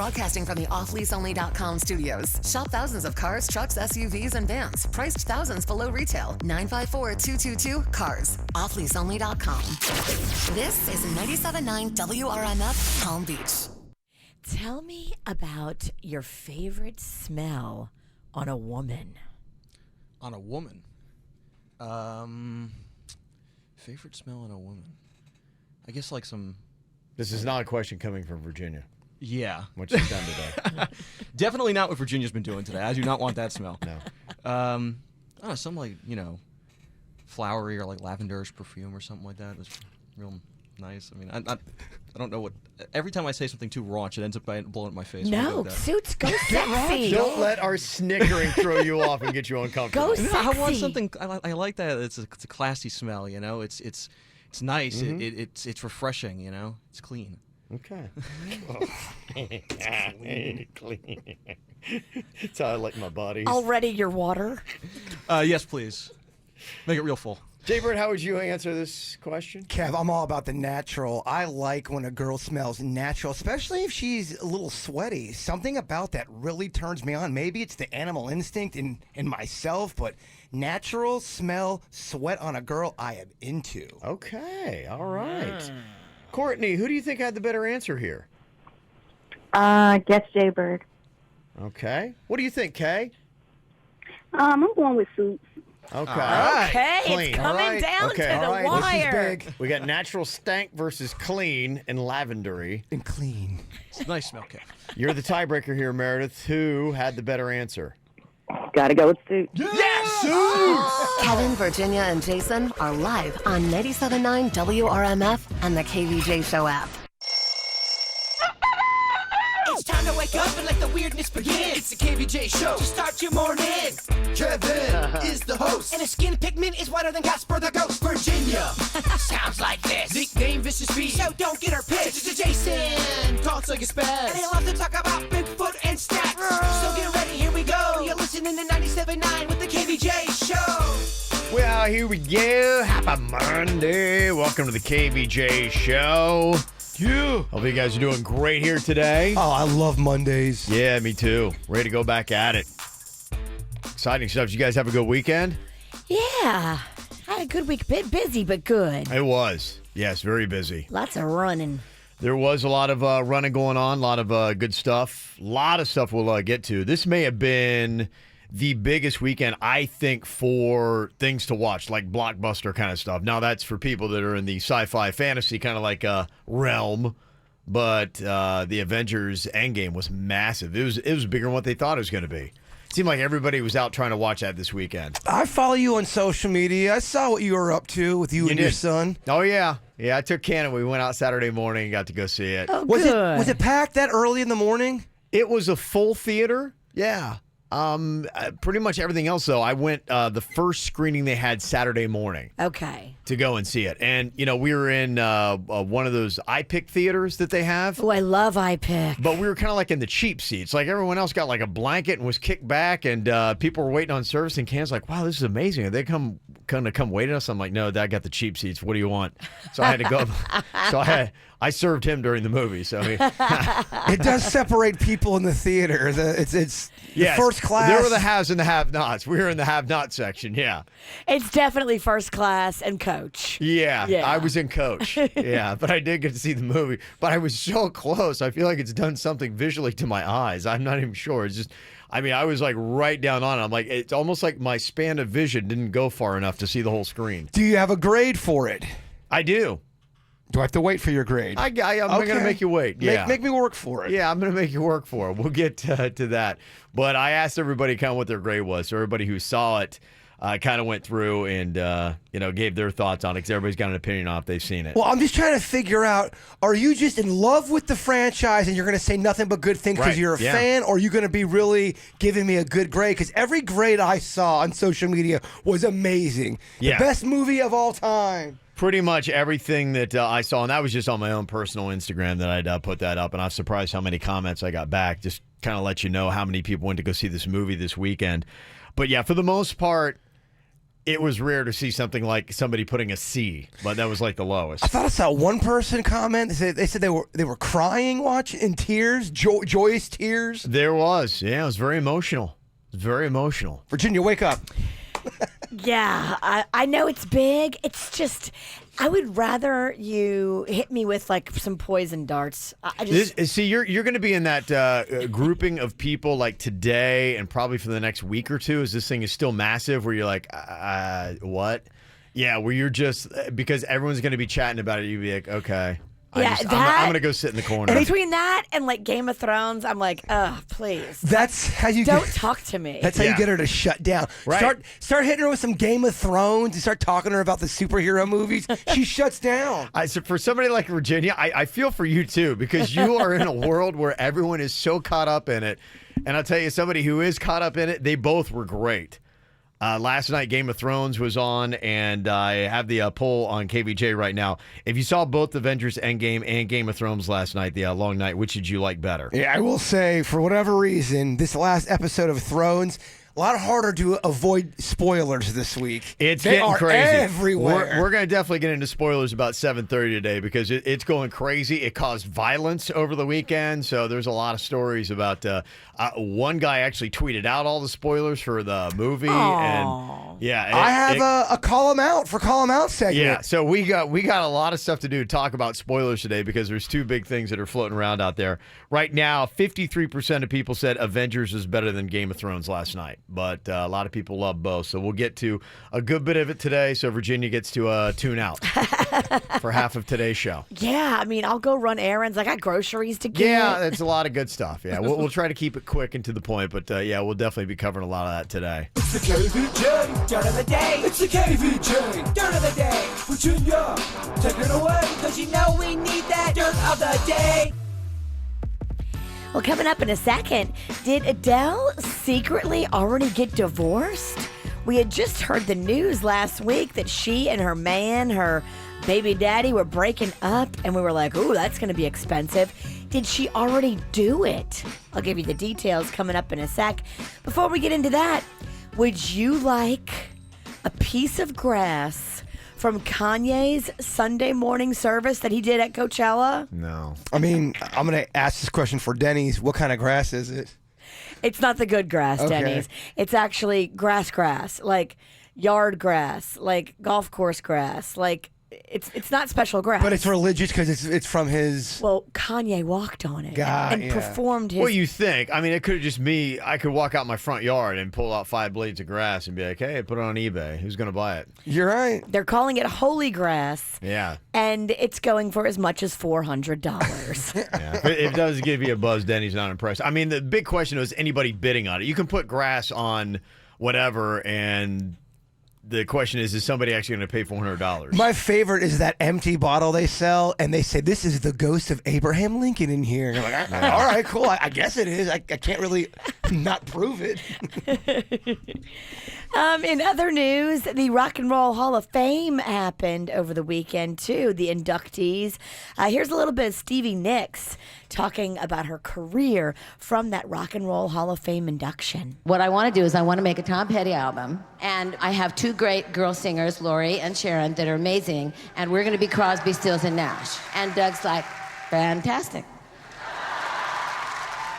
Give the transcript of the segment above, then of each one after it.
Broadcasting from the offleaseonly.com studios. Shop thousands of cars, trucks, SUVs, and vans. Priced thousands below retail. 954-222-CARS. Offleaseonly.com. This is 97.9 WRMF Palm Beach. Tell me about your favorite smell on a woman. On a woman? Favorite smell on a woman? I guess like some... This is not a question coming from Virginia. Yeah. What she's done today. Definitely not what Virginia's been doing today. I do not want that smell. No. I don't know, some like, flowery or like lavenderish perfume or something like that. It's real nice. I mean, I don't know what... Every time I say something too raunch, it ends up blowing up my face. No, Suits, go sexy. Don't let our snickering throw you off and get you uncomfortable. Go sexy. I want something... I like that. It's a classy smell, It's nice. Mm-hmm. It's refreshing, It's clean. Okay. Clean. That's how I like my body. Already your water? Yes, please. Make it real full. Jaybird, how would you answer this question? Kev, I'm all about the natural. I like when a girl smells natural, especially if she's a little sweaty. Something about that really turns me on. Maybe it's the animal instinct in myself, but natural smell, sweat on a girl, I am into. Okay, all right. Courtney, who do you think had the better answer here? Guess Jaybird. Okay. What do you think, Kay? I'm going with Suits. Okay. Okay, Clean. it's coming down to the wire. This is big. We got natural stank versus clean and lavendery. And clean. It's a nice smell, Kev. You're the tiebreaker here, Meredith. Who had the better answer? Gotta go with Suits. Yes! Suits! Kevin, Virginia, and Jason are live on 97.9 WRMF and the KVJ Show app. It's time to wake up and let the weirdness begin. It's the KVJ Show to start your morning. Kevin is the host, and his skin pigment is whiter than Casper the Ghost. Virginia sounds like this. Nickname Vicious Bee, so don't get her pissed. Jason talks like a spaz, and they love to talk about Bigfoot and stats. So get ready, here we go. You're listening to 97.9 with the KVJ Show. Well, here we go. Happy Monday. Welcome to the KVJ Show. Yeah. Hope you guys are doing great here today. Oh, I love Mondays. Yeah, me too. Ready to go back at it. Exciting stuff. Did you guys have a good weekend? Yeah. Had a good week. Bit busy, but good. It was. Yes, very busy. Lots of running. There was a lot of running going on, a lot of good stuff. A lot of stuff we'll get to. This may have been the biggest weekend, I think, for things to watch, like blockbuster kind of stuff. Now, that's for people that are in the sci-fi fantasy kind of like realm, but the Avengers Endgame was massive. It was bigger than what they thought it was going to be. It seemed like everybody was out trying to watch that this weekend. I follow you on social media. I saw what you were up to with you and your son. Oh, yeah. Yeah, I took Cannon. We went out Saturday morning and got to go see it. Oh, Was good. it packed that early in the morning? It was a full theater. Yeah. Pretty much everything else, though. I went the first screening they had Saturday morning Okay. to go and see it. And, we were in one of those iPick theaters that they have. Oh, I love iPick. But we were kind of like in the cheap seats. Like everyone else got like a blanket and was kicked back, and people were waiting on service. And Can's like, wow, this is amazing. Are they come wait on us? I'm like, no, Dad got the cheap seats. What do you want? So I had to go. So I served him during the movie. So It does separate people in the theater. It's yes, first class. There were the haves and the have-nots. We were in the have-not section. Yeah. It's definitely first class and coach. Yeah, Yeah. I was in coach. Yeah, but I did get to see the movie. But I was so close. I feel like it's done something visually to my eyes. I'm not even sure. It's just, I was like right down on it. I'm like, it's almost like my span of vision didn't go far enough to see the whole screen. Do you have a grade for it? I do. Do I have to wait for your grade? I'm going to make you wait. Yeah. Make me work for it. Yeah, I'm going to make you work for it. We'll get to that. But I asked everybody kind of what their grade was. So everybody who saw it kind of went through and, gave their thoughts on it because everybody's got an opinion on if they've seen it. Well, I'm just trying to figure out, are you just in love with the franchise and you're going to say nothing but good things because Right, you're a yeah. fan, or are you going to be really giving me a good grade? Because every grade I saw on social media was amazing. Yeah. The best movie of all time. Pretty much everything that I saw, and that was just on my own personal Instagram that I'd put that up, and I was surprised how many comments I got back. Just kind of let you know how many people went to go see this movie this weekend. But yeah, for the most part, it was rare to see something like somebody putting a C, but that was like the lowest. I thought I saw one person comment. They said they were crying, watching in tears, joyous tears. There was. Yeah, it was very emotional. It was very emotional. Virginia, wake up. Yeah, I know it's big. It's just, I would rather you hit me with like some poison darts. See, you're going to be in that grouping of people like today and probably for the next week or two as this thing is still massive where you're like, what? Yeah, where you're just, because everyone's going to be chatting about it, you'd be like, okay. Yeah, I'm going to go sit in the corner. Between that and like Game of Thrones, I'm like, please. That's how you don't talk to me. That's how you get her to shut down. Right. Start hitting her with some Game of Thrones and start talking to her about the superhero movies. She shuts down. So for somebody like Virginia, I feel for you too, because you are in a world where everyone is so caught up in it. And I'll tell you, somebody who is caught up in it, they both were great. Last night, Game of Thrones was on, and I have the poll on KVJ right now. If you saw both Avengers Endgame and Game of Thrones last night, the long night, which did you like better? Yeah, I will say, for whatever reason, this last episode of Thrones, a lot harder to avoid spoilers this week. They getting are crazy everywhere. We're going to definitely get into spoilers about 7:30 today because it's going crazy. It caused violence over the weekend, so there's a lot of stories about. One guy actually tweeted out all the spoilers for the movie, and yeah, I have a call 'em out for call 'em out segment. Yeah, so we got a lot of stuff to do to talk about spoilers today because there's two big things that are floating around out there right now. 53% of people said Avengers was better than Game of Thrones last night. But a lot of people love both. So we'll get to a good bit of it today. So Virginia gets to tune out for half of today's show. Yeah, I mean, I'll go run errands. I got groceries to get. Yeah, that's a lot of good stuff. Yeah, we'll try to keep it quick and to the point. But yeah, we'll definitely be covering a lot of that today. It's the KVJ Dirt of the Day. It's the KVJ Dirt of the Day. Virginia, take it away. Because you know we need that Dirt of the Day. Well, coming up in a second, did Adele secretly already get divorced? We had just heard the news last week that she and her man, her baby daddy, were breaking up, and we were like, ooh, that's going to be expensive. Did she already do it? I'll give you the details coming up in a sec. Before we get into that, would you like a piece of grass from Kanye's Sunday morning service that he did at Coachella? No. I mean, I'm going to ask this question for Denny's. What kind of grass is it? It's not the good grass, Okay. Denny's. It's actually grass, like yard grass, like golf course grass, like it's not special grass. But it's religious because it's from his... Well, Kanye walked on it God, and yeah. performed his... What you think? I mean, it could have just me. I could walk out my front yard and pull out 5 blades of grass and be like, hey, put it on eBay. Who's going to buy it? You're right. They're calling it holy grass. Yeah. And it's going for as much as $400. Yeah. If it does give you a buzz, Denny's not impressed. I mean, the big question is anybody bidding on it. You can put grass on whatever, and the question is somebody actually going to pay $400? My favorite is that empty bottle they sell, and they say, this is the ghost of Abraham Lincoln in here. And you're like, all right, cool. I guess it is. I can't really not prove it. In other news, the Rock and Roll Hall of Fame happened over the weekend, too. The inductees. Here's a little bit of Stevie Nicks talking about her career from that Rock and Roll Hall of Fame induction. What I want to do is I want to make a Tom Petty album, and I have 2 great girl singers, Lori and Sharon, that are amazing, and we're going to be Crosby, Stills, and Nash. And Doug's like, fantastic.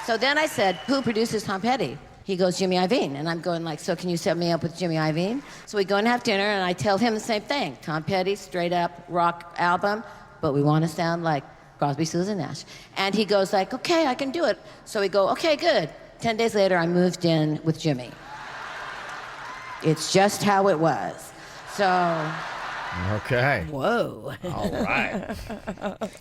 So then I said, who produces Tom Petty? He goes, Jimmy Iovine. And I'm going like, so can you set me up with Jimmy Iovine? So we go and have dinner, and I tell him the same thing. Tom Petty, straight up rock album, but we want to sound like Crosby, Stills, and Nash. And he goes like, okay, I can do it. So we go, okay, good. 10 days later, I moved in with Jimmy. It's just how it was. So... Okay. Whoa. All right.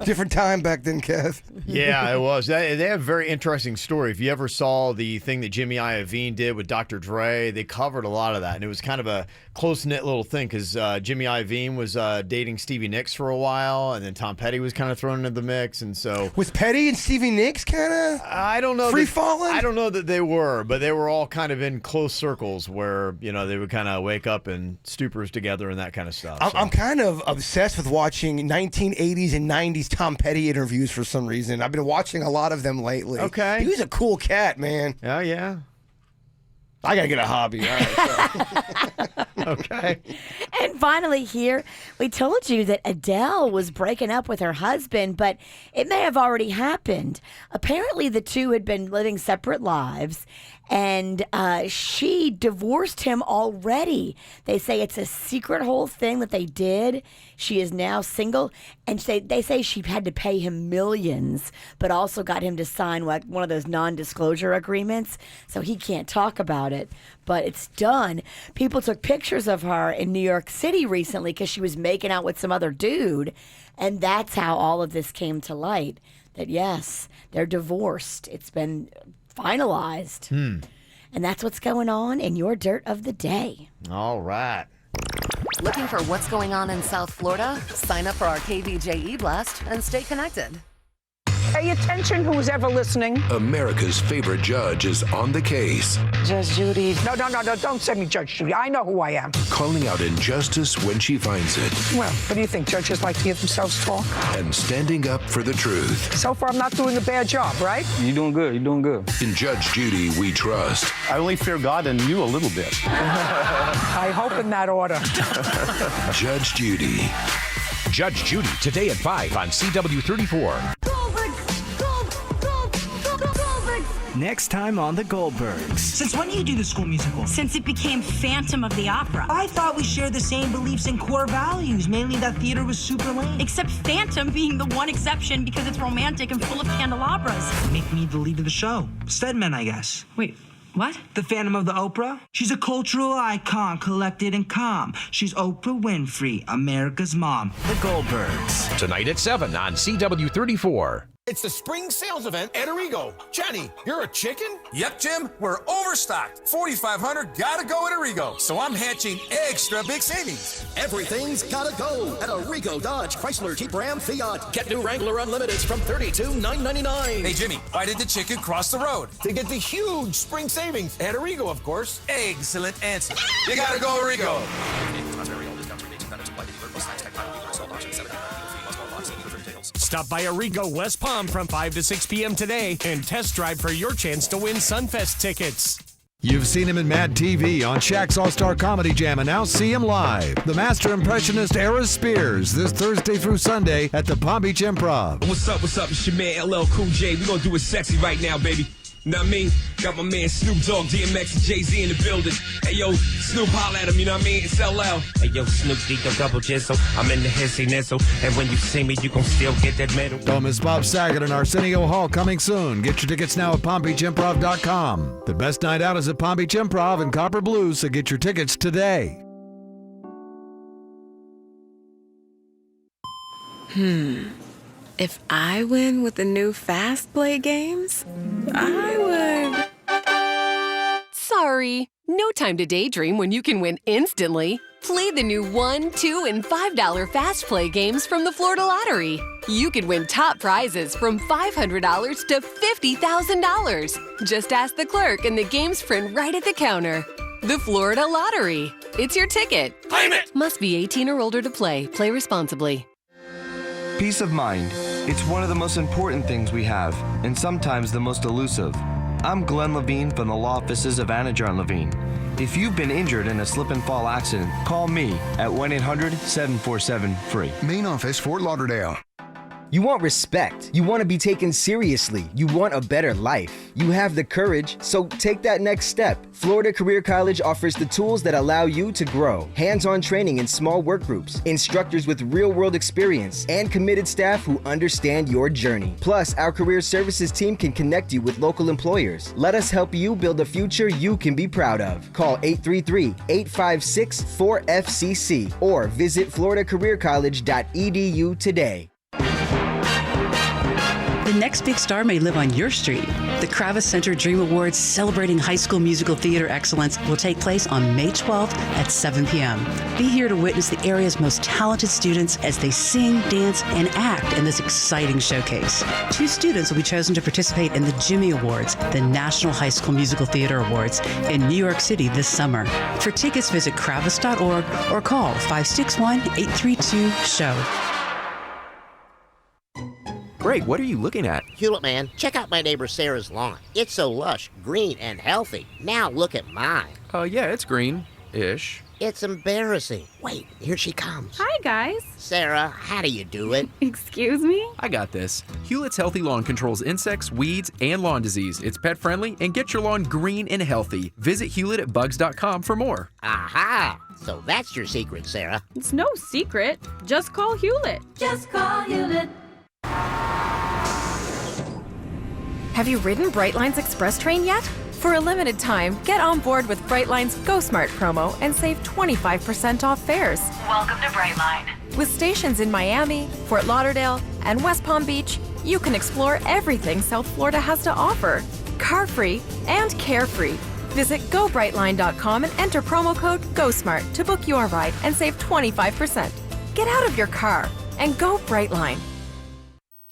Different time back then, Kev. Yeah, it was. They have a very interesting story. If you ever saw the thing that Jimmy Iovine did with Dr. Dre, they covered a lot of that. And it was kind of a close-knit little thing because Jimmy Iovine was dating Stevie Nicks for a while, and then Tom Petty was kind of thrown into the mix. And so... Was Petty and Stevie Nicks kind of I don't know. free-falling? I don't know that they were, but they were all kind of in close circles where, you know, they would kind of wake up in stupors together and that kind of stuff. I'm kind of obsessed with watching 1980s and 90s Tom Petty interviews for some reason. I've been watching a lot of them lately. Okay. He was a cool cat, man. Oh, yeah. I gotta get a hobby. All right, Okay. And finally, here, we told you that Adele was breaking up with her husband, but it may have already happened. Apparently, the two had been living separate lives, and she divorced him already. They say it's a secret whole thing that they did. She is now single, and they say she had to pay him millions, but also got him to sign one of those non-disclosure agreements, so he can't talk about it. But it's done. People took pictures of her in New York City recently because she was making out with some other dude, and that's how all of this came to light. That yes, they're divorced. It's been finalized. And that's what's going on in your dirt of the day. All right. Looking for what's going on in South Florida? Sign up for our KVJ e-blast and stay connected. Pay attention, who's ever listening. America's favorite judge is on the case. Judge Judy. No, don't say me Judge Judy. I know who I am. Calling out injustice when she finds it. Well, what do you think? Judges like to hear themselves talk? And standing up for the truth. So far, I'm not doing a bad job, right? You're doing good. You're doing good. In Judge Judy, we trust. I only fear God and you a little bit. I hope in that order. Judge Judy. Judge Judy, today at 5 on CW34. Next time on The Goldbergs. Since when do you do the school musical? Since it became Phantom of the Opera. I thought we shared the same beliefs and core values, mainly that theater was super lame. Except Phantom being the one exception because it's romantic and full of candelabras. Make me the lead of the show. Stedman, I guess. Wait, what? The Phantom of the Oprah? She's a cultural icon, collected and calm. She's Oprah Winfrey, America's mom. The Goldbergs. Tonight at 7 on CW34. It's the spring sales event at Arrigo. Jenny, you're a chicken? Yep, Jim. We're overstocked. 4,500 gotta go at Arrigo. So I'm hatching extra big savings. Everything's gotta go at Arrigo, Dodge, Chrysler, Jeep, Ram, Fiat. Get new Wrangler Unlimiteds from $32,999. Hey, Jimmy, why did the chicken cross the road? To get the huge spring savings at Arrigo, of course. Excellent answer. You gotta go Arrigo. Stop by Arrigo West Palm from 5 to 6 p.m. today and test drive for your chance to win Sunfest tickets. You've seen him in Mad TV on Shaq's All-Star Comedy Jam, and now see him live. The master impressionist Era Spears this Thursday through Sunday at the Palm Beach Improv. What's up? It's your man LL Cool J. We gonna do it sexy right now, baby. You know what I mean? Got my man Snoop Dogg, DMX, and Jay-Z in the building. Hey, yo, Snoop, holla at him, you know what I mean? It's LL. Hey, yo, Snoop D, the double jizzle. I'm in the hissy nizzle. And when you see me, you gon' still get that medal. Don't miss Bob Saget and Arsenio Hall coming soon. Get your tickets now at PalmBeachImprov.com. The best night out is at Palm Beach Improv and Copper Blues, so get your tickets today. If I win with the new Fast Play games, I would. Sorry, no time to daydream when you can win instantly. Play the new $1, $2, and $5 Fast Play games from the Florida Lottery. You could win top prizes from $500 to $50,000. Just ask the clerk and the games print right at the counter. The Florida Lottery. It's your ticket. Claim it! Must be 18 or older to play. Play responsibly. Peace of mind. It's one of the most important things we have, and sometimes the most elusive. I'm Glenn Levine from the law offices of Anajar and Levine. If you've been injured in a slip and fall accident, call me at 1-800-747-FREE. Main office, Fort Lauderdale. You want respect. You want to be taken seriously. You want a better life. You have the courage, so take that next step. Florida Career College offers the tools that allow you to grow. Hands-on training in small work groups, instructors with real-world experience, and committed staff who understand your journey. Plus, our career services team can connect you with local employers. Let us help you build a future you can be proud of. Call 833-856-4FCC or visit floridacareercollege.edu today. The next big star may live on your street. The Kravis Center Dream Awards celebrating high school musical theater excellence will take place on May 12th at 7 p.m. Be here to witness the area's most talented students as they sing, dance, and act in this exciting showcase. 2 students will be chosen to participate in the Jimmy Awards, the National High School Musical Theater Awards, in New York City this summer. For tickets, visit kravis.org or call 561-832-SHOW. Great, what are you looking at? Hewlett, man, check out my neighbor Sarah's lawn. It's so lush, green, and healthy. Now look at mine. Yeah, it's green-ish. It's embarrassing. Wait, here she comes. Hi, guys. Sarah, how do you do it? Excuse me? I got this. Hewlett's Healthy Lawn controls insects, weeds, and lawn disease. It's pet-friendly and gets your lawn green and healthy. Visit hewlett@bugs.com for more. Aha! So that's your secret, Sarah. It's no secret. Just call Hewlett. Just call Hewlett. Have you ridden Brightline's Express Train yet? For a limited time, get on board with Brightline's Go Smart promo and save 25% off fares. Welcome to Brightline. With stations in Miami, Fort Lauderdale, and West Palm Beach, you can explore everything South Florida has to offer. Car-free and carefree. Visit GoBrightline.com and enter promo code GOSMART to book your ride and save 25%. Get out of your car and go Brightline.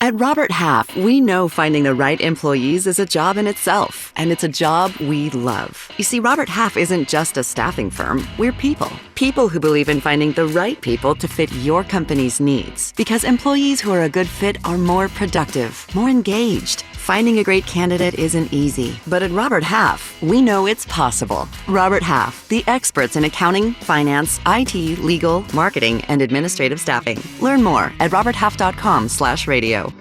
At Robert Half, we know finding the right employees is a job in itself, and it's a job we love. You see, Robert Half isn't just a staffing firm, we're people. People who believe in finding the right people to fit your company's needs. Because employees who are a good fit are more productive, more engaged. Finding a great candidate isn't easy, but at Robert Half, we know it's possible. Robert Half, the experts in accounting, finance, IT, legal, marketing, and administrative staffing. Learn more at roberthalf.com/radio.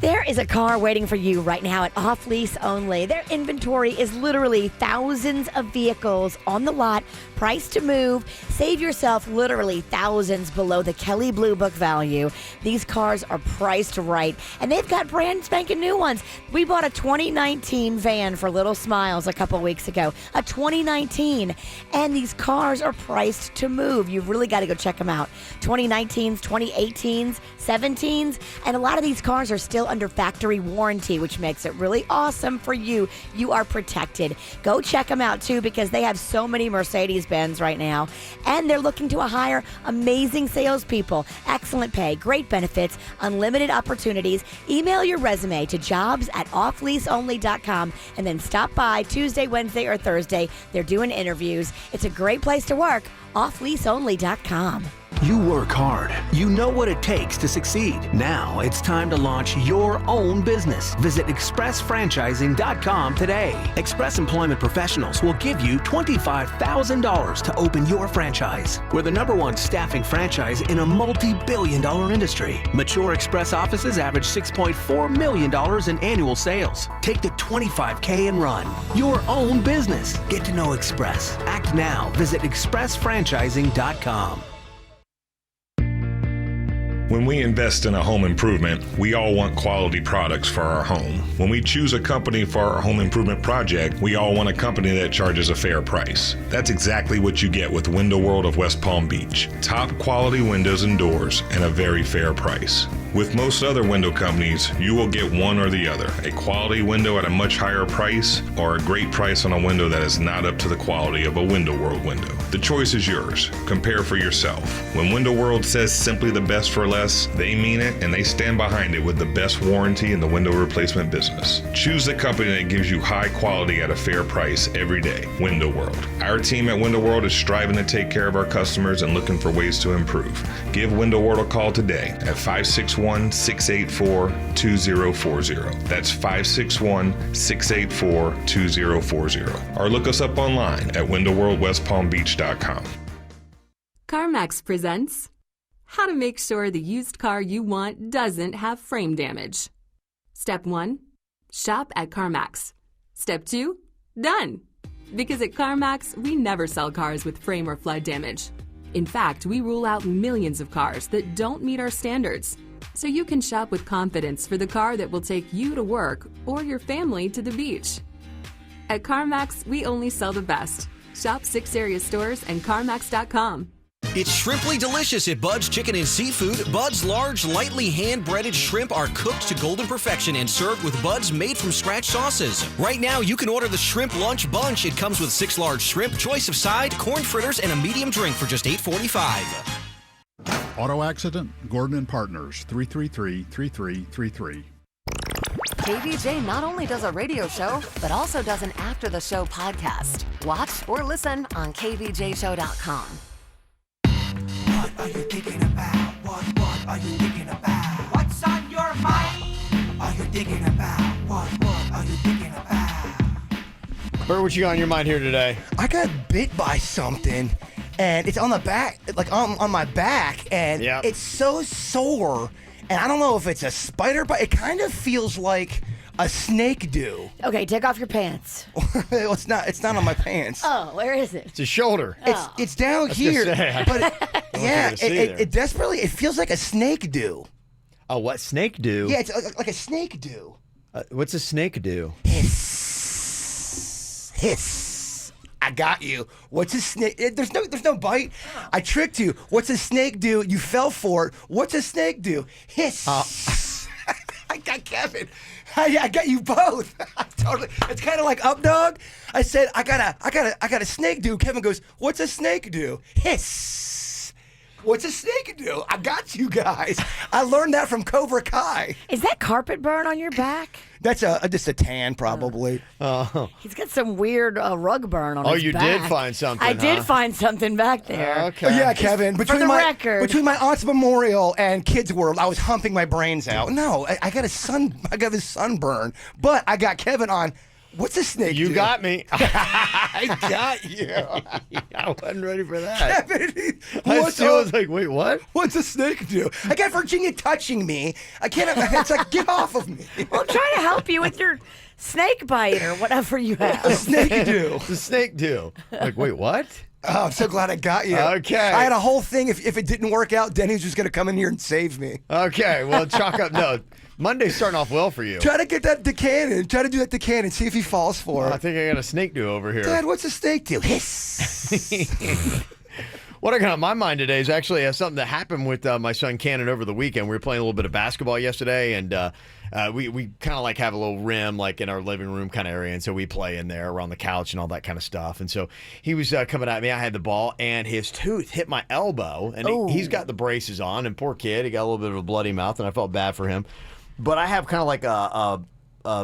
There is a car waiting for you right now at Off Lease Only. Their inventory is literally thousands of vehicles on the lot, priced to move. Save yourself literally thousands below the Kelley Blue Book value. These cars are priced right, and they've got brand spanking new ones. We bought a 2019 van for Little Smiles a couple weeks ago, a 2019, and these cars are priced to move. You've really got to go check them out. 2019s, 2018s, 17s, and a lot of these cars are still under factory warranty, which makes it really awesome for you. You are protected. Go check them out too, because they have so many Mercedes-Benz right now, and they're looking to hire amazing salespeople, excellent pay, great benefits, unlimited opportunities. Email your resume to jobs@offleaseonly.com and then stop by Tuesday, Wednesday, or Thursday. They're doing interviews. It's a great place to work. offleaseonly.com. You work hard. You know what it takes to succeed. Now it's time to launch your own business. Visit expressfranchising.com today. Express Employment Professionals will give you $25,000 to open your franchise. We're the #1 staffing franchise in a multi-billion-dollar industry. Mature Express offices average $6.4 million in annual sales. Take the $25K and run your own business. Get to know Express. Act now. Visit expressfranchising.com. When we invest in a home improvement, we all want quality products for our home. When we choose a company for our home improvement project, we all want a company that charges a fair price. That's exactly what you get with Window World of West Palm Beach. Top quality windows and doors and a very fair price. With most other window companies, you will get one or the other. A quality window at a much higher price, or a great price on a window that is not up to the quality of a Window World window. The choice is yours. Compare for yourself. When Window World says simply the best for less, they mean it, and they stand behind it with the best warranty in the window replacement business. Choose the company that gives you high quality at a fair price every day. Window World. Our team at Window World is striving to take care of our customers and looking for ways to improve. Give Window World a call today at 561-684-2040. That's 561-684-2040. Or look us up online at windowworldwestpalmbeach.com. CarMax presents how to make sure the used car you want doesn't have frame damage. Step 1, shop at CarMax. Step 2, done. Because at CarMax, we never sell cars with frame or flood damage. In fact, we rule out millions of cars that don't meet our standards. So you can shop with confidence for the car that will take you to work or your family to the beach. At CarMax, we only sell the best. Shop 6 area stores and CarMax.com. It's shrimply delicious at Bud's Chicken and Seafood. Bud's large, lightly hand-breaded shrimp are cooked to golden perfection and served with Bud's made-from-scratch sauces. Right now, you can order the Shrimp Lunch Bunch. It comes with 6 large shrimp, choice of side, corn fritters, and a medium drink for just $8.45. Auto accident? Gordon & Partners, 333-3333. KVJ not only does a radio show, but also does an after-the-show podcast. Watch or listen on KVJShow.com. are you thinking about? What are you thinking about? What's on your mind? Are you thinking about? What are you thinking about? Bert, what you got on your mind here today? I got bit by something, and it's on the back, like on my back, and it's so sore, and I don't know if it's a spider bite. It kind of feels like a snake do. Okay, take off your pants. Well, it's not on my pants. Oh, where is it? It's a shoulder. It's down here, but it desperately, it feels like a snake do. Oh, what snake do? Yeah, it's like a snake do. What's a snake do? Hiss. I got you. What's a snake? There's no bite. I tricked you. What's a snake do? You fell for it. What's a snake do? Hiss. I got Kevin. I got you both. Totally. It's kind of like up dog. I said I got a snake do. Kevin goes, what's a snake do? Hiss. What's a snake do? I got you guys. I learned that from Cobra Kai. Is that carpet burn on your back? That's just a tan, probably. He's got some weird rug burn on his back. Oh, you did find something, I did find something back there. Okay. Oh, yeah, Kevin. For the record. Between my aunt's memorial and Kids World, I was humping my brains out. No, I got a sunburn, but I got Kevin on. What's a snake do? You got me. I got you. I wasn't ready for that. Kevin, I still was like, wait, what? What's a snake do? I got Virginia touching me. I can't. It's like, get off of me. Well, I'm trying to help you with your snake bite or whatever you have. A snake do. The snake do. Like, wait, what? Oh, I'm so glad I got you. Okay. I had a whole thing. If it didn't work out, Denny's just going to come in here and save me. Okay, well, chalk up. No, Monday's starting off well for you. Try to get that Buchanan. Try to do that Buchanan. See if he falls for it. I think I got a snake do over here. Dad, what's a snake do? Hiss. What I got on my mind today is actually something that happened with my son Cannon over the weekend. We were playing a little bit of basketball yesterday, and we kind of like have a little rim like in our living room kind of area, and so we play in there around the couch and all that kind of stuff. And so he was coming at me. I had the ball, and his tooth hit my elbow, and he's got the braces on, and poor kid, he got a little bit of a bloody mouth, and I felt bad for him. But I have kind of like a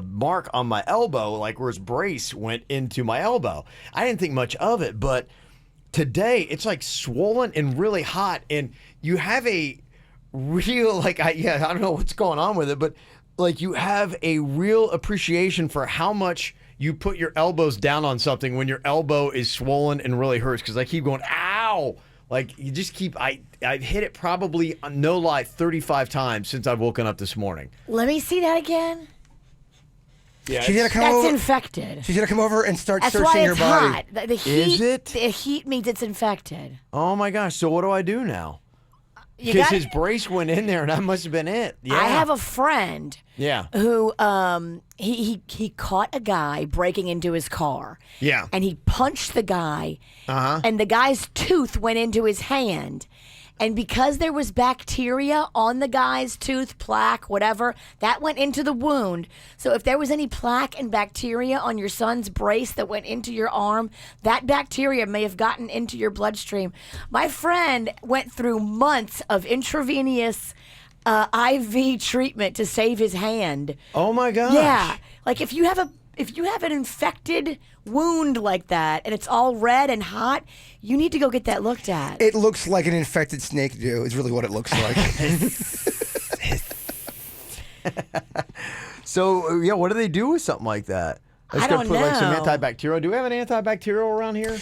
mark on my elbow, like where his brace went into my elbow. I didn't think much of it, but today it's like swollen and really hot, and you have a real I don't know what's going on with it, but like you have a real appreciation for how much you put your elbows down on something when your elbow is swollen and really hurts, because I keep going, ow. Like, you just keep, I've hit it probably, no lie, 35 times since I've woken up this morning. Let me see that again. Yeah, that's infected. She's going to come over and start That's searching why your it's body. hot. The heat, Is it? The heat means it's infected. Oh, my gosh. So what do I do now? Because his brace went in there, and that must have been it. Yeah. I have a friend who he caught a guy breaking into his car. Yeah. And he punched the guy. And the guy's tooth went into his hand. And because there was bacteria on the guy's tooth, plaque, whatever, that went into the wound. So if there was any plaque and bacteria on your son's brace that went into your arm, that bacteria may have gotten into your bloodstream. My friend went through months of intravenous IV treatment to save his hand. Oh my gosh. Yeah. Like if you have an infected wound like that and it's all red and hot, you need to go get that looked at. It looks like an infected snake do, is really what it looks like. So, what do they do with something like that? I don't put like some know. antibacterial. Do we have an antibacterial around here?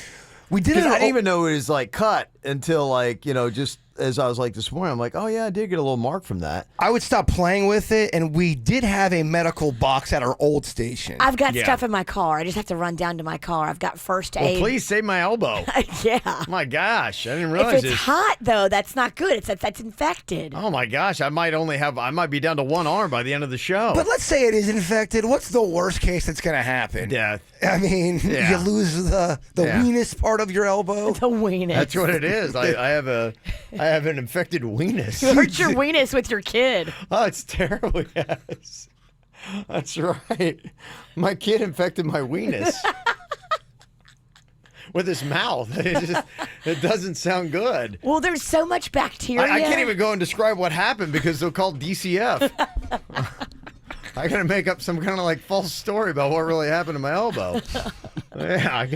We did it. I didn't even know it was like cut until just as I was like this morning. I'm like, oh yeah, I did get a little mark from that. I would stop playing with it, and we did have a medical box at our old station. I've got stuff in my car. I just have to run down to my car. I've got first aid. Well, please save my elbow. Yeah. My gosh, I didn't realize if it's hot though, that's not good. That's infected. Oh my gosh, I might be down to one arm by the end of the show. But let's say it is infected. What's the worst case that's going to happen? Death. I mean, you lose the weenus part of your elbow. The weenus. That's what it is. I have an infected weenus. You hurt your weenus with your kid. Oh, it's terrible. Yes. That's right. My kid infected my weenus. With his mouth. It doesn't sound good. Well, there's so much bacteria. I can't even go and describe what happened because they'll call DCF. I gotta make up some kind of like false story about what really happened to my elbow. Yeah,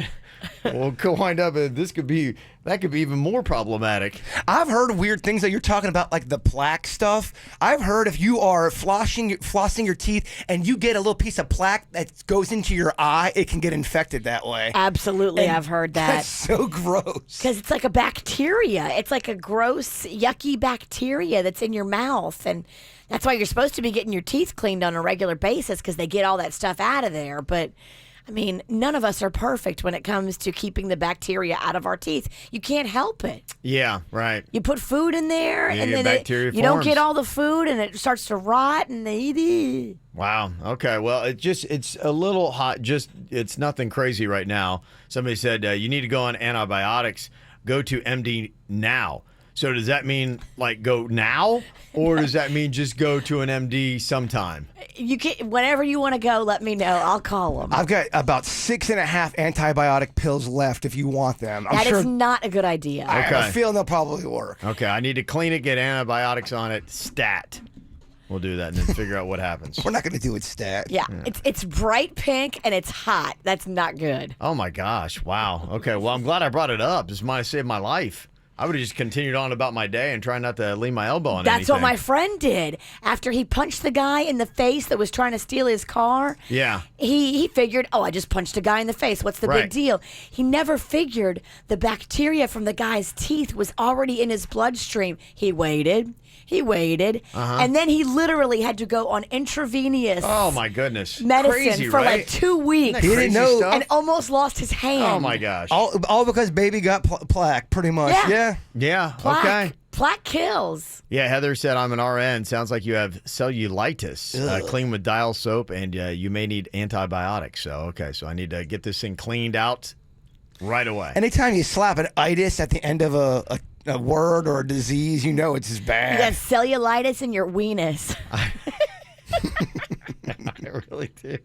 Well, could wind up. That could be even more problematic. I've heard weird things that you're talking about, like the plaque stuff. I've heard if you are flossing your teeth and you get a little piece of plaque that goes into your eye, it can get infected that way. Absolutely, And I've heard that. That's so gross. Because it's like a bacteria. It's like a gross, yucky bacteria that's in your mouth. And that's why you're supposed to be getting your teeth cleaned on a regular basis, because they get all that stuff out of there. But I mean, none of us are perfect when it comes to keeping the bacteria out of our teeth. You can't help it. Yeah, right. You put food in there, Yeah, and your then bacteria you don't forms. get all the food, and it starts to rot, and they eat it. Wow. Okay. Well, it's a little hot. It's nothing crazy right now. Somebody said you need to go on antibiotics. Go to MD now. So does that mean like go now, or does that mean just go to an MD sometime? You can, whenever you want to go, let me know. I'll call them. I've got about 6.5 antibiotic pills left if you want them. That is not a good idea. I have a feeling they'll probably work. Okay. I need to clean it, get antibiotics on it, stat. We'll do that and then figure out what happens. We're not going to do it stat. Yeah, it's bright pink and it's hot. That's not good. Oh my gosh. Wow. Okay. Well, I'm glad I brought it up. This might have saved my life. I would have just continued on about my day and try not to lean my elbow on That's anything. what my friend did. After he punched the guy in the face that was trying to steal his car, Yeah. he figured, oh, I just punched a guy in the face. What's the Right. big deal? He never figured the bacteria from the guy's teeth was already in his bloodstream. He waited. Uh-huh. And then he literally had to go on intravenous Oh my goodness. medicine Crazy, for right? like 2 weeks. Isn't that crazy stuff? And almost lost his hand. Oh my gosh. All because baby got plaque, pretty much. Yeah. Yeah. Plaque. Okay. Plaque kills. Yeah, Heather said, I'm an RN. Sounds like you have cellulitis. Clean with dial soap, and you may need antibiotics. So, okay, so I need to get this thing cleaned out right away. Anytime you slap an itis at the end of a word or a disease, you know it's as bad. You got cellulitis in your weenus. I really do.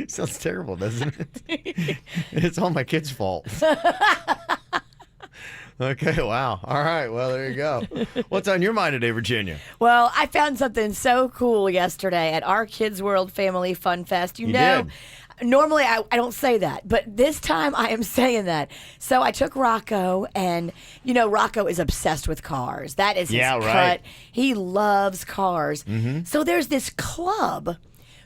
Sounds terrible, doesn't it? It's all my kid's fault. Okay, wow. All right, well, there you go. What's on your mind today, Virginia? Well, I found something so cool yesterday at our Kids World Family Fun Fest. You know, normally I don't say that, but this time I am saying that. So I took Rocco, and, you know, Rocco is obsessed with cars. That is his cut. He loves cars. Mm-hmm. So there's this club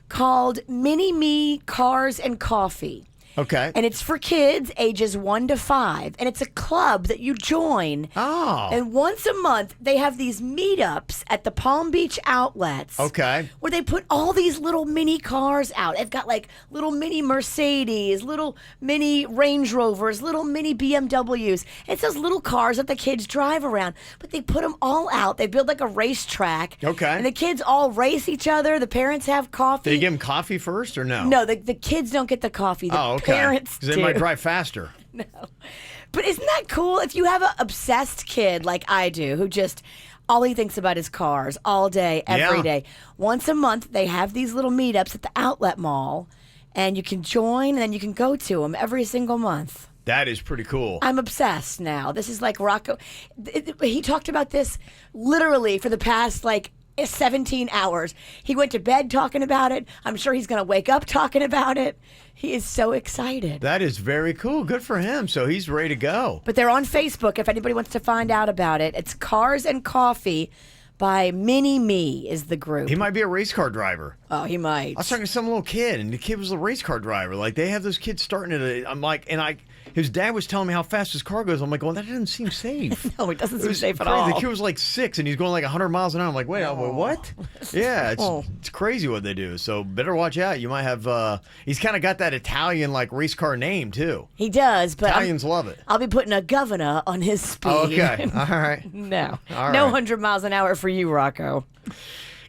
called Mini Me Cars and Coffee. Okay. And it's for kids ages 1 to 5. And it's a club that you join. Oh. And once a month, they have these meetups at the Palm Beach outlets. Okay. Where they put all these little mini cars out. They've got like little mini Mercedes, little mini Range Rovers, little mini BMWs. It's those little cars that the kids drive around. But they put them all out. They build like a racetrack. Okay. And the kids all race each other. The parents have coffee. Did you give them coffee first or no? No, the kids don't get the coffee. The parents Because they do. might drive faster. No. But isn't that cool? If you have an obsessed kid like I do, who just all he thinks about is cars all day, every day. Once a month, they have these little meetups at the outlet mall, and you can join, and then you can go to them every single month. That is pretty cool. I'm obsessed now. This is like Rocco. He talked about this literally for the past, 17 hours. He went to bed talking about it. I'm sure he's going to wake up talking about it. He is so excited. That is very cool. Good for him. So he's ready to go. But they're on Facebook if anybody wants to find out about it. It's Cars and Coffee by Mini Me is the group. He might be a race car driver. Oh, he might. I was talking to some little kid, and the kid was a race car driver. Like, they have those kids starting at his dad was telling me how fast his car goes. I'm like, well, that doesn't seem safe. No, it doesn't seem safe at crazy. all. The kid was like 6, and he's going like 100 miles an hour. I'm like, wait, what? Yeah, it's crazy what they do. So better watch out. You might have, he's kind of got that Italian, race car name, too. He does, but Italians love it. I'll be putting a governor on his speed. Oh, okay. All right. No. All No right. 100 miles an hour for you, Rocco.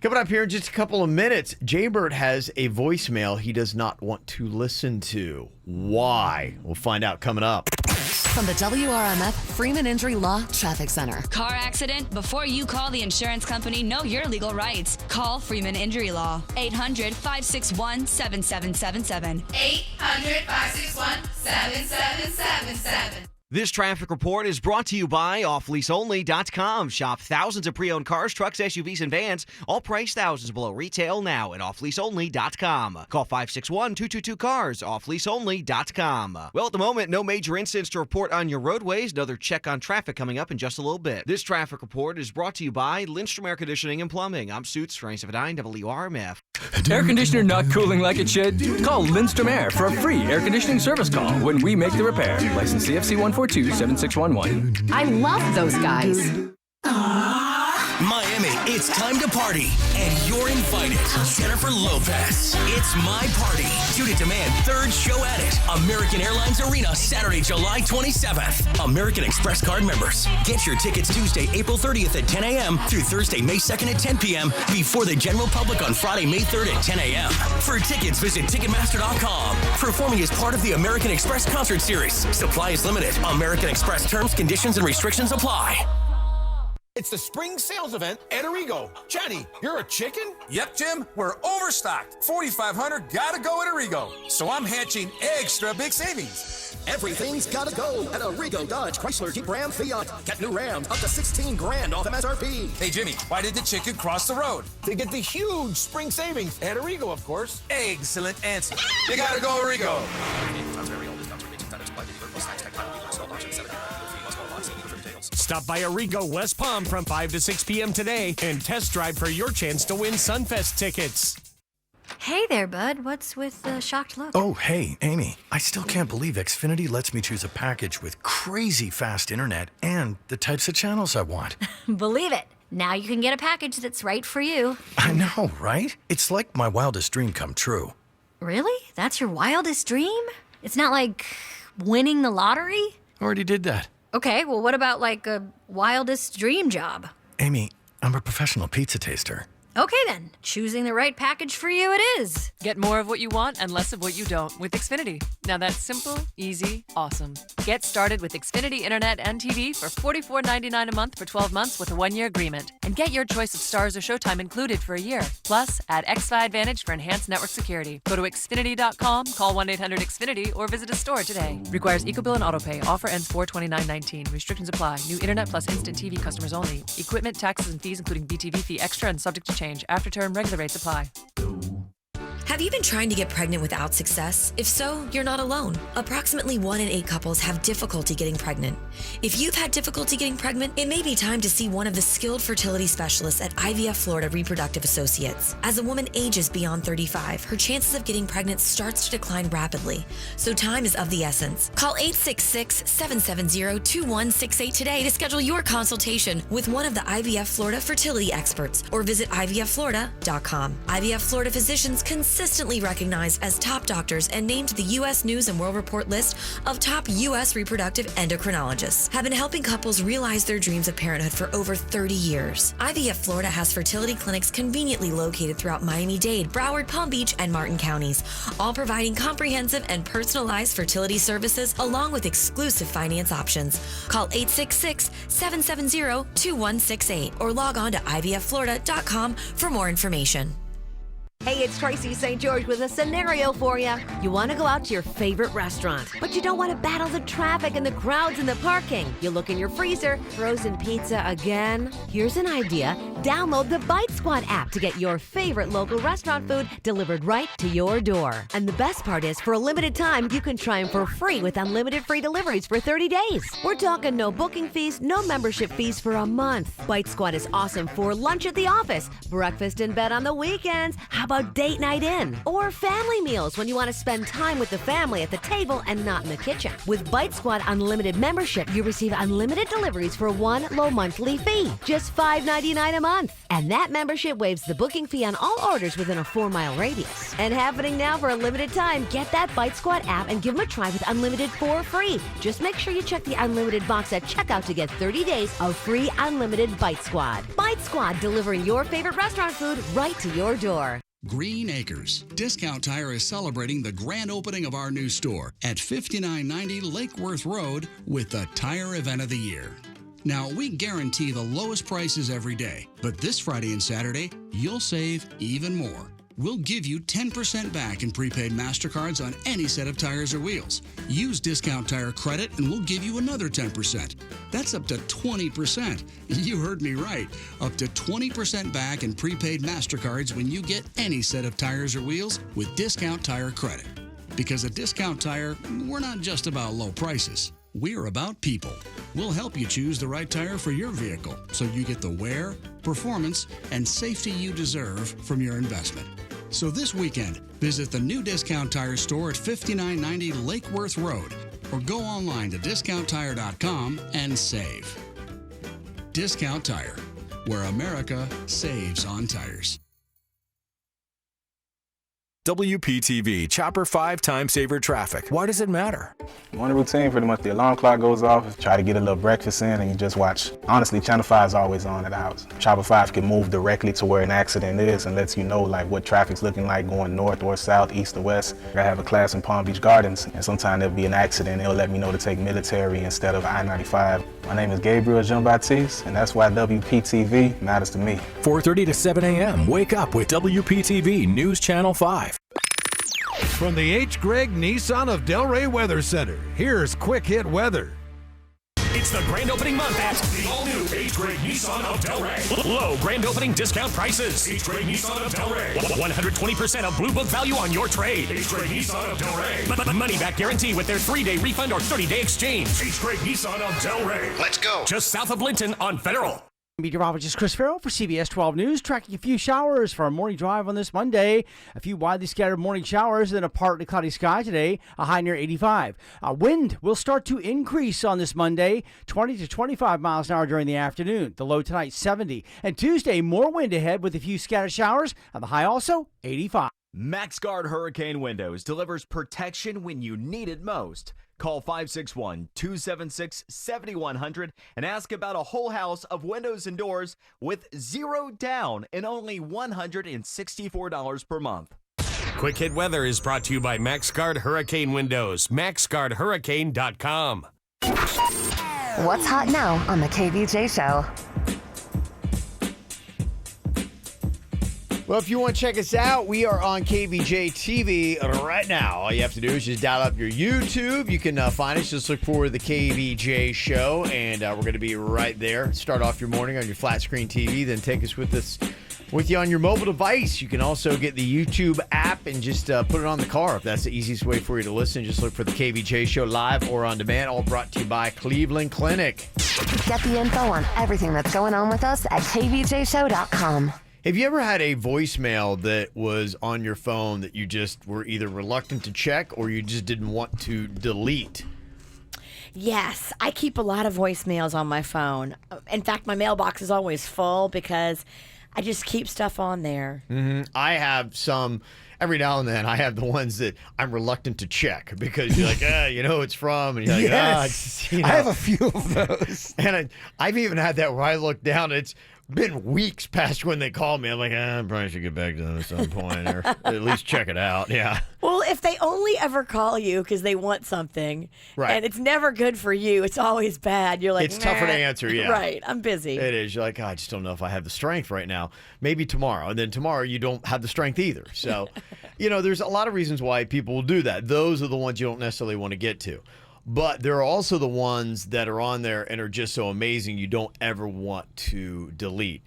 Coming up here in just a couple of minutes, Jaybird has a voicemail he does not want to listen to. Why? We'll find out coming up. From the WRMF Freeman Injury Law Traffic Center. Car accident? Before you call the insurance company, know your legal rights. Call Freeman Injury Law. 800-561-7777. 800-561-7777. This traffic report is brought to you by offleaseonly.com. Shop thousands of pre-owned cars, trucks, SUVs, and vans, all priced thousands below retail now at offleaseonly.com. Call 561-222-CARS, offleaseonly.com. Well, at the moment, no major incidents to report on your roadways. Another check on traffic coming up in just a little bit. This traffic report is brought to you by Lindstrom Air Conditioning and Plumbing. I'm Suits, 979 WRMF. Air conditioner not cooling like it should? Call Lindstrom Air for a free air conditioning service call when we make the repair. License CFC 142-7611. I love those guys. Miami, it's time to party, and you're invited. Jennifer Lopez, It's My Party. Judith Demand, third show at it. American Airlines Arena, Saturday, July 27th. American Express card members, get your tickets Tuesday, April 30th at 10 a.m. through Thursday, May 2nd at 10 p.m. before the general public on Friday, May 3rd at 10 a.m. For tickets, visit Ticketmaster.com. Performing as part of the American Express concert series. Supply is limited. American Express terms, conditions, and restrictions apply. It's the spring sales event at Arrigo. Johnny, you're a chicken? Yep, Jim, we're overstocked. 4,500 gotta go at Arrigo. So I'm hatching extra big savings. Everything's gotta go at Arrigo Dodge, Chrysler, Jeep, Ram, Fiat. Get new Rams up to $16,000 off MSRP. Hey, Jimmy, why did the chicken cross the road? To get the huge spring savings at Arrigo, of course. Excellent answer. You gotta go Arrigo. Stop by Arrigo West Palm from 5 to 6 p.m. today and test drive for your chance to win Sunfest tickets. Hey there, bud. What's with the shocked look? Oh, hey, Amy. I still can't believe Xfinity lets me choose a package with crazy fast internet and the types of channels I want. Believe it. Now you can get a package that's right for you. I know, right? It's like my wildest dream come true. Really? That's your wildest dream? It's not like winning the lottery? Already did that. Okay, well, what about like a wildest dream job? Amy, I'm a professional pizza taster. Okay then, choosing the right package for you it is. Get more of what you want and less of what you don't with Xfinity. Now that's simple, easy, awesome. Get started with Xfinity Internet and TV for $44.99 a month for 12 months with a 1-year agreement. And get your choice of stars or Showtime included for a year. Plus, add XFi Advantage for enhanced network security. Go to Xfinity.com, call 1-800-XFINITY, or visit a store today. Requires EcoBill and AutoPay. Offer ends 4/29/19. Restrictions apply. New Internet plus instant TV customers only. Equipment, taxes, and fees including BTV fee extra and subject to change. After term, regular rates apply. Have you been trying to get pregnant without success? If so, you're not alone. Approximately 1 in 8 couples have difficulty getting pregnant. If you've had difficulty getting pregnant, it may be time to see one of the skilled fertility specialists at IVF Florida Reproductive Associates. As a woman ages beyond 35, her chances of getting pregnant starts to decline rapidly. So time is of the essence. Call 866-770-2168 today to schedule your consultation with one of the IVF Florida fertility experts or visit IVFFlorida.com. IVF Florida physicians consistently recognized as top doctors and named to the U.S. News and World Report list of top U.S. reproductive endocrinologists, have been helping couples realize their dreams of parenthood for over 30 years. IVF Florida has fertility clinics conveniently located throughout Miami-Dade, Broward, Palm Beach, and Martin counties, all providing comprehensive and personalized fertility services along with exclusive finance options. Call 866-770-2168 or log on to IVFFlorida.com for more information. Hey, it's Tracy St. George with a scenario for you. You want to go out to your favorite restaurant, but you don't want to battle the traffic and the crowds and the parking. You look in your freezer, frozen pizza again? Here's an idea. Download the Bite Squad app to get your favorite local restaurant food delivered right to your door. And the best part is, for a limited time, you can try them for free with unlimited free deliveries for 30 days. We're talking no booking fees, no membership fees for a month. Bite Squad is awesome for lunch at the office, breakfast in bed on the weekends. How about date night in? Or family meals when you want to spend time with the family at the table and not in the kitchen. With Bite Squad Unlimited membership, you receive unlimited deliveries for one low monthly fee, just $5.99 a month. And that membership waives the booking fee on all orders within a 4-mile radius. And happening now for a limited time, get that Bite Squad app and give them a try with Unlimited for free. Just make sure you check the Unlimited box at checkout to get 30 days of free Unlimited Bite Squad. Bite Squad, delivering your favorite restaurant food right to your door. Green Acres. Discount Tire is celebrating the grand opening of our new store at 5990 Lake Worth Road with the Tire Event of the Year. Now, we guarantee the lowest prices every day, but this Friday and Saturday, you'll save even more. We'll give you 10% back in prepaid MasterCards on any set of tires or wheels. Use Discount Tire Credit and we'll give you another 10%. That's up to 20%. You heard me right. Up to 20% back in prepaid MasterCards when you get any set of tires or wheels with Discount Tire Credit. Because at Discount Tire, we're not just about low prices. We're about people. We'll help you choose the right tire for your vehicle so you get the wear, performance, and safety you deserve from your investment. So this weekend, visit the new Discount Tire store at 5990 Lake Worth Road or go online to discounttire.com and save. Discount Tire, where America saves on tires. WPTV Chopper 5 Time Saver Traffic. Why does it matter? Morning routine, pretty much the alarm clock goes off, try to get a little breakfast in, and you just watch. Honestly, Channel 5 is always on at the house. Chopper 5 can move directly to where an accident is and lets you know like what traffic's looking like going north or south, east or west. I have a class in Palm Beach Gardens, and sometimes there'll be an accident. It'll let me know to take military instead of I-95. My name is Gabriel Jean-Baptiste, and that's why WPTV matters to me. 4:30 to 7 a.m. Wake up with WPTV News Channel 5. From the H. Gregg Nissan of Delray Weather Center, here's Quick Hit Weather. It's the grand opening month at the all-new H. Gregg Nissan of Delray. Low grand opening discount prices. H. Gregg Nissan of Delray. 120% of Blue Book value on your trade. H. Gregg Nissan of Delray. Money back guarantee with their 3-day refund or 30-day exchange. H. Gregg Nissan of Delray. Let's go. Just south of Linton on Federal. Meteorologist Chris Farrell for CBS 12 News, tracking a few showers for our morning drive on this Monday. A few widely scattered morning showers and a partly cloudy sky today, a high near 85. Wind will start to increase on this Monday, 20 to 25 miles an hour during the afternoon. The low tonight, 70. And Tuesday, more wind ahead with a few scattered showers, and the high also, 85. MaxGuard Hurricane Windows delivers protection when you need it most. Call 561-276-7100 and ask about a whole house of windows and doors with zero down and only $164 per month. Quick Hit Weather is brought to you by MaxGuard Hurricane Windows. MaxGuardHurricane.com. What's hot now on the KVJ show? Well, if you want to check us out, we are on KVJ TV right now. All you have to do is just dial up your YouTube. You can find us. Just look for the KVJ show, and we're going to be right there. Start off your morning on your flat screen TV, then take us with you on your mobile device. You can also get the YouTube app and just put it on the car if that's the easiest way for you to listen. Just look for the KVJ show live or on demand, all brought to you by Cleveland Clinic. Get the info on everything that's going on with us at kvjshow.com. Have you ever had a voicemail that was on your phone that you just were either reluctant to check or you just didn't want to delete? Yes, I keep a lot of voicemails on my phone. In fact, my mailbox is always full because I just keep stuff on there. Mm-hmm. I have some. Every now and then, I have the ones that I'm reluctant to check because you're like, you know who it's from. And you're like, yes. You know. I have a few of those. And I've even had that where I look down, it's been weeks past when they call me. I'm like, I probably should get back to them at some point or at least check it out. Yeah. Well, if they only ever call you because they want something, right, and it's never good for you, it's always bad. You're like, it's tougher to answer, yeah. Right, I'm busy. It is. You're like, I just don't know if I have the strength right now. Maybe tomorrow. And then tomorrow you don't have the strength either. So, there's a lot of reasons why people will do that. Those are the ones you don't necessarily want to get to. But there are also the ones that are on there and are just so amazing you don't ever want to delete.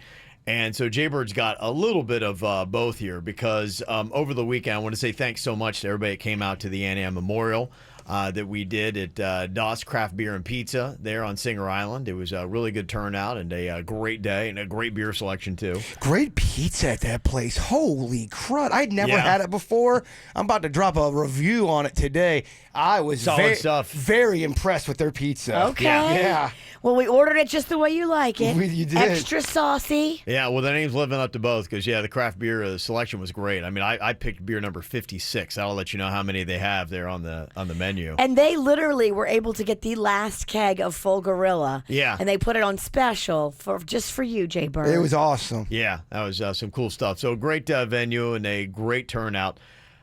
And so Jaybird's got a little bit of both here because over the weekend, I want to say thanks so much to everybody that came out to the Ann Ann Memorial that we did at Doss Craft Beer and Pizza there on Singer Island. It was a really good turnout and a great day and a great beer selection too. Great pizza at that place. Holy crud. I'd never had it before. I'm about to drop a review on it today. I was very impressed with their pizza. Okay. Yeah. Well, we ordered it just the way you like it. You did. Extra saucy. Yeah, well, the name's living up to both because, the craft beer selection was great. I mean, I picked beer number 56. That'll let you know how many they have there on the menu. And they literally were able to get the last keg of Full Gorilla. Yeah. And they put it on special just for you, Jay Bird. It was awesome. Yeah, that was some cool stuff. So great venue and a great turnout.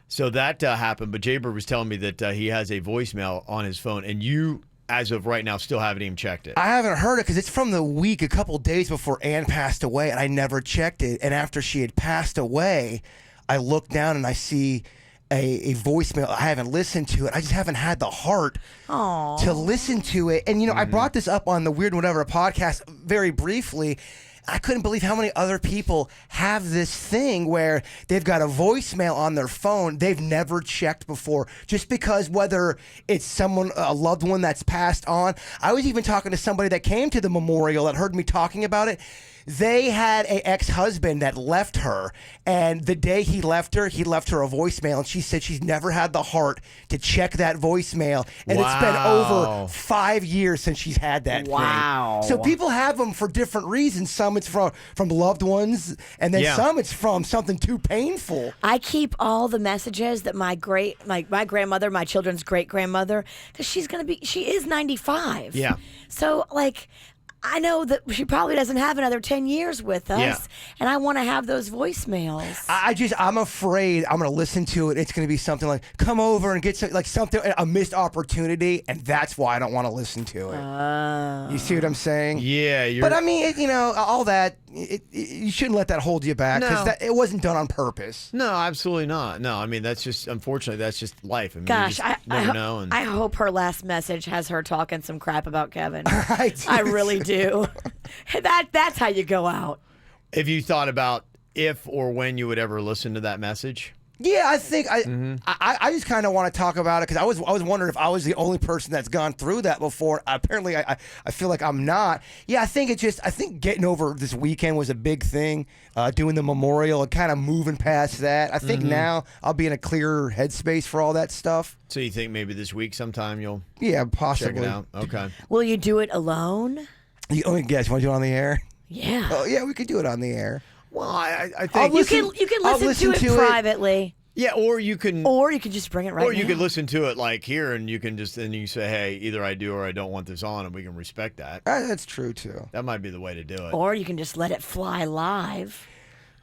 So that happened, but Jay Bird was telling me that he has a voicemail on his phone, and you, as of right now, still haven't even checked it. I haven't heard it because it's from the week a couple days before Ann passed away, and I never checked it. And after she had passed away, I look down and I see a voicemail. I haven't listened to it. I just haven't had the heart to listen to it. And, I brought this up on the Weird Whatever podcast very briefly. I couldn't believe how many other people have this thing where they've got a voicemail on their phone they've never checked before, just because whether it's someone, a loved one that's passed on. I was even talking to somebody that came to the memorial that heard me talking about it. They had an ex-husband that left her, and the day he left her a voicemail, and she said she's never had the heart to check that voicemail, and it's been over 5 years since she's had that thing. So people have them for different reasons. Some it's from loved ones, and then some it's from something too painful. I keep all the messages that my grandmother, my children's great-grandmother, because she is 95. Yeah. So, I know that she probably doesn't have another 10 years with us, and I want to have those voicemails. I'm afraid I'm going to listen to it. It's going to be something like, come over and get something, a missed opportunity, and that's why I don't want to listen to it. You see what I'm saying? Yeah. But I mean, all that, you shouldn't let that hold you back, because it wasn't done on purpose. No, absolutely not. No, I mean, that's just, unfortunately, that's just life. I mean, Gosh, you just never know. And I hope her last message has her talking some crap about Kevin. I really do. That's how you go out. Have you thought about if or when you would ever listen to that message? Yeah, I think I just kind of want to talk about it, because I was wondering if I was the only person that's gone through that before. Apparently, I feel like I'm not. Yeah, I think getting over this weekend was a big thing. Doing the memorial and kind of moving past that. I think now I'll be in a clearer headspace for all that stuff. So you think maybe this week sometime you'll possibly check it out? Okay. Will you do it alone? You want to do it on the air? Yeah. Oh yeah, we could do it on the air. Well, I think you can listen to it privately. Yeah, or you can just bring it right. Or you now. could listen to it here, and you can just you say, hey, either I do or I don't want this on, and we can respect that. That's true too. That might be the way to do it. Or you can just let it fly live.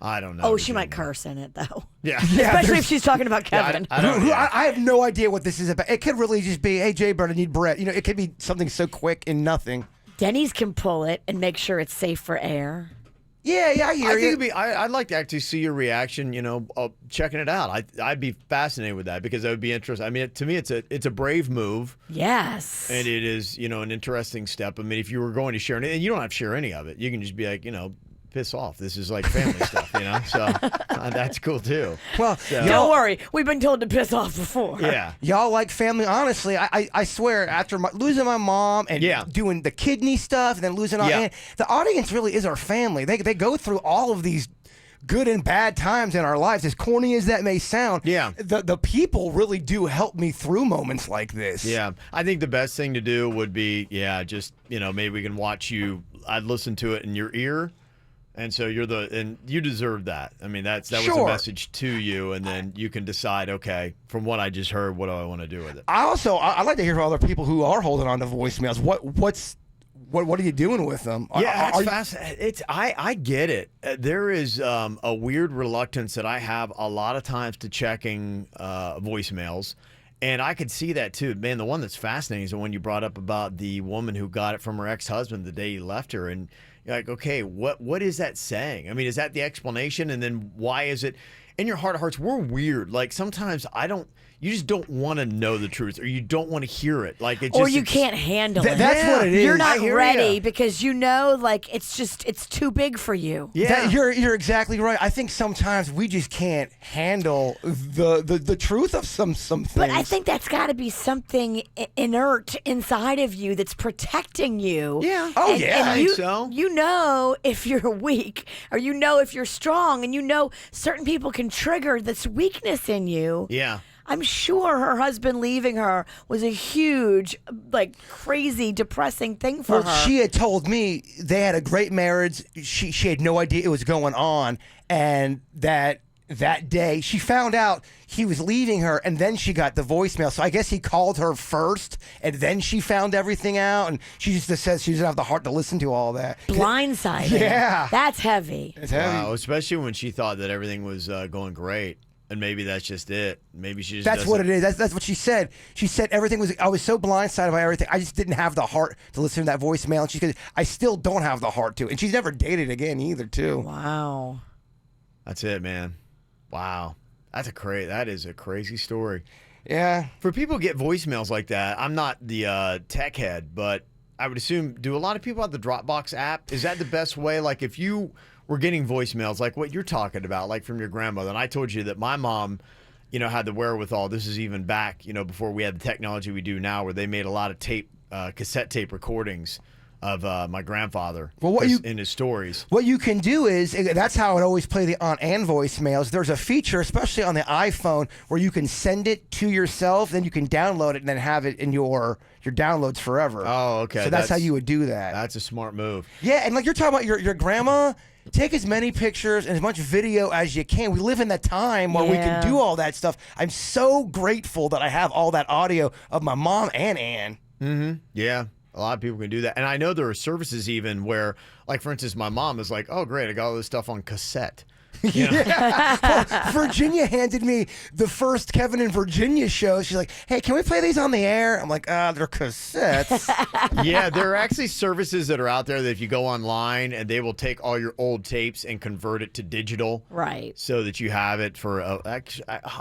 I don't know. Oh, she might curse in it though. Yeah, especially if she's talking about Kevin. I have no idea what this is about. It could really just be, hey, Jay Bird, I need Brett. It could be something so quick and nothing. Denny's can pull it and make sure it's safe for air. Yeah, I hear you. Think I'd like to actually see your reaction, checking it out. I'd be fascinated with that, because that would be interesting. I mean, to me, it's a brave move. Yes. And it is, an interesting step. I mean, if you were going to share anything, and you don't have to share any of it, you can just be like, piss off. This is like family stuff, So that's cool too. Well, don't worry. We've been told to piss off before. Yeah. Y'all like family. Honestly, I swear, after losing my mom and doing the kidney stuff and then losing our aunt, the audience really is our family. They go through all of these good and bad times in our lives. As corny as that may sound, the people really do help me through moments like this. Yeah. I think the best thing to do would be, just, maybe we can watch you. I'd listen to it in your ear. And so you deserve that. I mean, that was a message to you, and then you can decide, okay, from what I just heard, what do I want to do with it? I'd like to hear from other people who are holding on to voicemails. What are you doing with them? Yeah, it's fascinating. I get it. There is a weird reluctance that I have a lot of times to checking voicemails. And I could see that too. Man, the one that's fascinating is the one you brought up about the woman who got it from her ex-husband the day he left her. And you're like, okay, what is that saying? I mean, is that the explanation? And then why is it? In your heart of hearts, we're weird. Like, sometimes you just don't want to know the truth, or you don't want to hear it. Like, or you can't handle it. That's what it is. You're not ready because it's too big for you. Yeah, you're exactly right. I think sometimes we just can't handle the truth of some things. But I think that's got to be something inert inside of you that's protecting you. Yeah. Oh, and yeah. I think so. You know if you're weak, or you know if you're strong, and certain people can trigger this weakness in you. Yeah. I'm sure her husband leaving her was a huge, crazy, depressing thing for her. Well, she had told me they had a great marriage. She had no idea it was going on, and that day she found out he was leaving her, and then she got the voicemail. So I guess he called her first, and then she found everything out, and she just says she doesn't have the heart to listen to all that. Blindsided. Yeah. That's heavy. It's heavy. Wow, especially when she thought that everything was going great. And maybe that's just it. Maybe she just That's what it is. That's what she said. She said I was so blindsided by everything. I just didn't have the heart to listen to that voicemail. And she said, I still don't have the heart to. And she's never dated again either, too. Wow. That's it, man. Wow. That is a crazy story. Yeah. For people who get voicemails like that, I'm not the tech head, but I would assume, do a lot of people have the Dropbox app? Is that the best way? Like if you were getting voicemails like what you're talking about, like from your grandmother, and I told you that my mom, had the wherewithal. This is even back, before we had the technology we do now, where they made a lot of cassette tape recordings of my grandfather in his stories. What you can do is, that's how I would always play the aunt and voicemails. There's a feature, especially on the iPhone, where you can send it to yourself, then you can download it and then have it in your downloads forever. Oh, okay. So that's how you would do that. That's a smart move. Yeah, and like you're talking about your grandma, take as many pictures and as much video as you can. We live in that time where we can do all that stuff. I'm so grateful that I have all that audio of my mom and Ann. Mm-hmm. Yeah. A lot of people can do that. And I know there are services even where, like, for instance, my mom is like, oh, great, I got all this stuff on cassette. Well, Virginia handed me the first Kevin and Virginia show. She's like, hey, can we play these on the air? I'm like, they're cassettes. Yeah, there are actually services that are out there that if you go online and they will take all your old tapes and convert it to digital. Right. So that you have it for,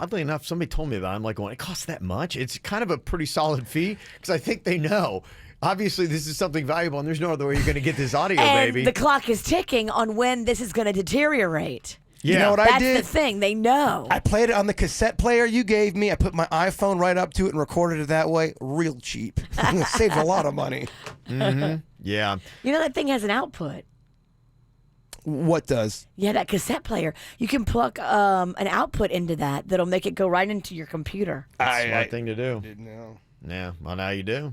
oddly enough, somebody told me about it. I'm like, going, it costs that much? It's kind of a pretty solid fee because I think they know. Obviously, this is something valuable, and there's no other way you're going to get this audio, and baby. The clock is ticking on when this is going to deteriorate. Yeah. You know what I did? That's the thing. They know. I played it on the cassette player you gave me. I put my iPhone right up to it and recorded it that way. Real cheap. Saves a lot of money. Mm-hmm. Yeah. You know that thing has an output. What does? Yeah, that cassette player. You can plug an output into that'll make it go right into your computer. That's a smart thing to do. Didn't know. Yeah, well, now you do.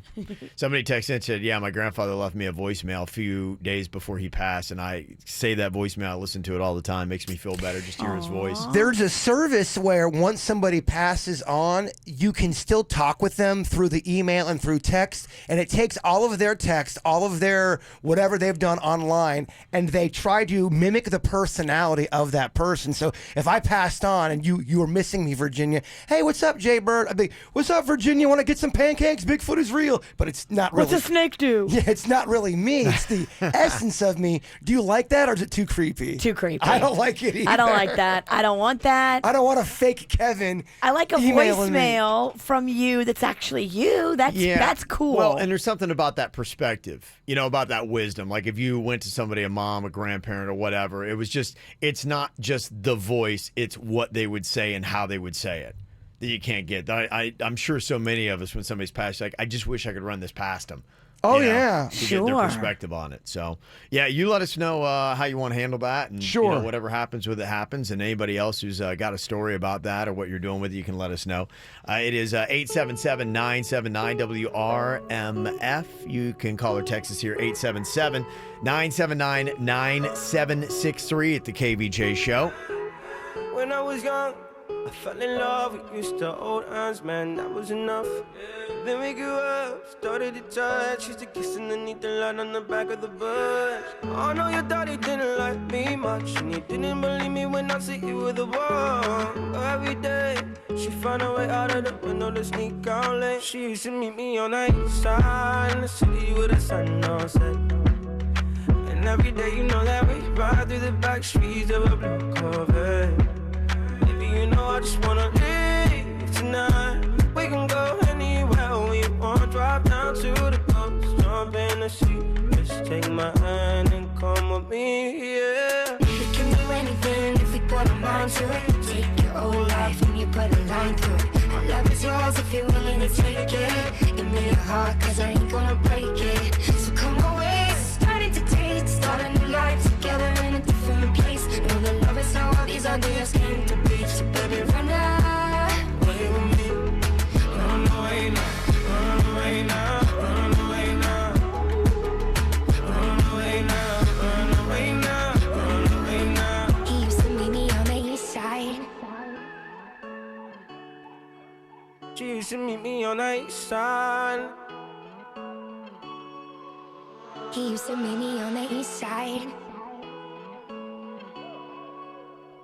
Somebody texted and said, yeah, my grandfather left me a voicemail a few days before he passed, and I say that voicemail, I listen to it all the time. Makes me feel better just to hear his voice. There's a service where once somebody passes on, you can still talk with them through the email and through text, and it takes all of their text, all of their whatever they've done online, and they try to mimic the personality of that person. So if I passed on and you were missing me, Virginia, hey, what's up, Jay Bird? I'd be, what's up, Virginia? Want to get some pancakes? Bigfoot is real. But it's not really. What's a snake do? Yeah, it's not really me. It's the essence of me. Do you like that, or is it too creepy? Too creepy. I don't like it either. I don't like that. I don't want that. I don't want a fake Kevin. I like a emailing voicemail from you that's actually you. That's cool. Well, and there's something about that perspective, about that wisdom. Like if you went to somebody, a mom, a grandparent, or whatever, it's not just the voice, it's what they would say and how they would say it that you can't get. I'm sure so many of us, when somebody's passed, like, I just wish I could run this past them. Oh, yeah. To get their perspective on it. So, yeah, you let us know how you want to handle that. And whatever happens with it happens. And anybody else who's got a story about that or what you're doing with it, you can let us know. It is 877-979-WRMF. You can call or text us here, 877-979-9763 at the KVJ Show. When I was young, I fell in love, we used to hold hands, man, that was enough. Then we grew up, started to touch, used to kiss underneath the light on the back of the bus. I know your daddy didn't like me much, and he didn't believe me when I said you were the one. Every day, she found a way out of the window to sneak out late. She used to meet me on the east side, in the city with the sun on set. And every day, you know that we ride through the back streets of a blue Corvette. I just wanna leave tonight. We can go anywhere we want. Drive down to the coast, jump in the sea. Just take my hand and come with me, yeah. We can do anything if we put our mind to it. Take your whole life and you put a line through it. My love is yours if you're willing to take it. Give me your heart, cause I ain't gonna break it. So come away, starting to taste. Start a new life together in a different place. Know the love is how all these ideas came to be. So baby, run away with me. Run away now, run away now, run away now. Run away now, run away now, run away now. He used to meet me on the east side. She used to meet me on the east side. He used to meet me on the east side.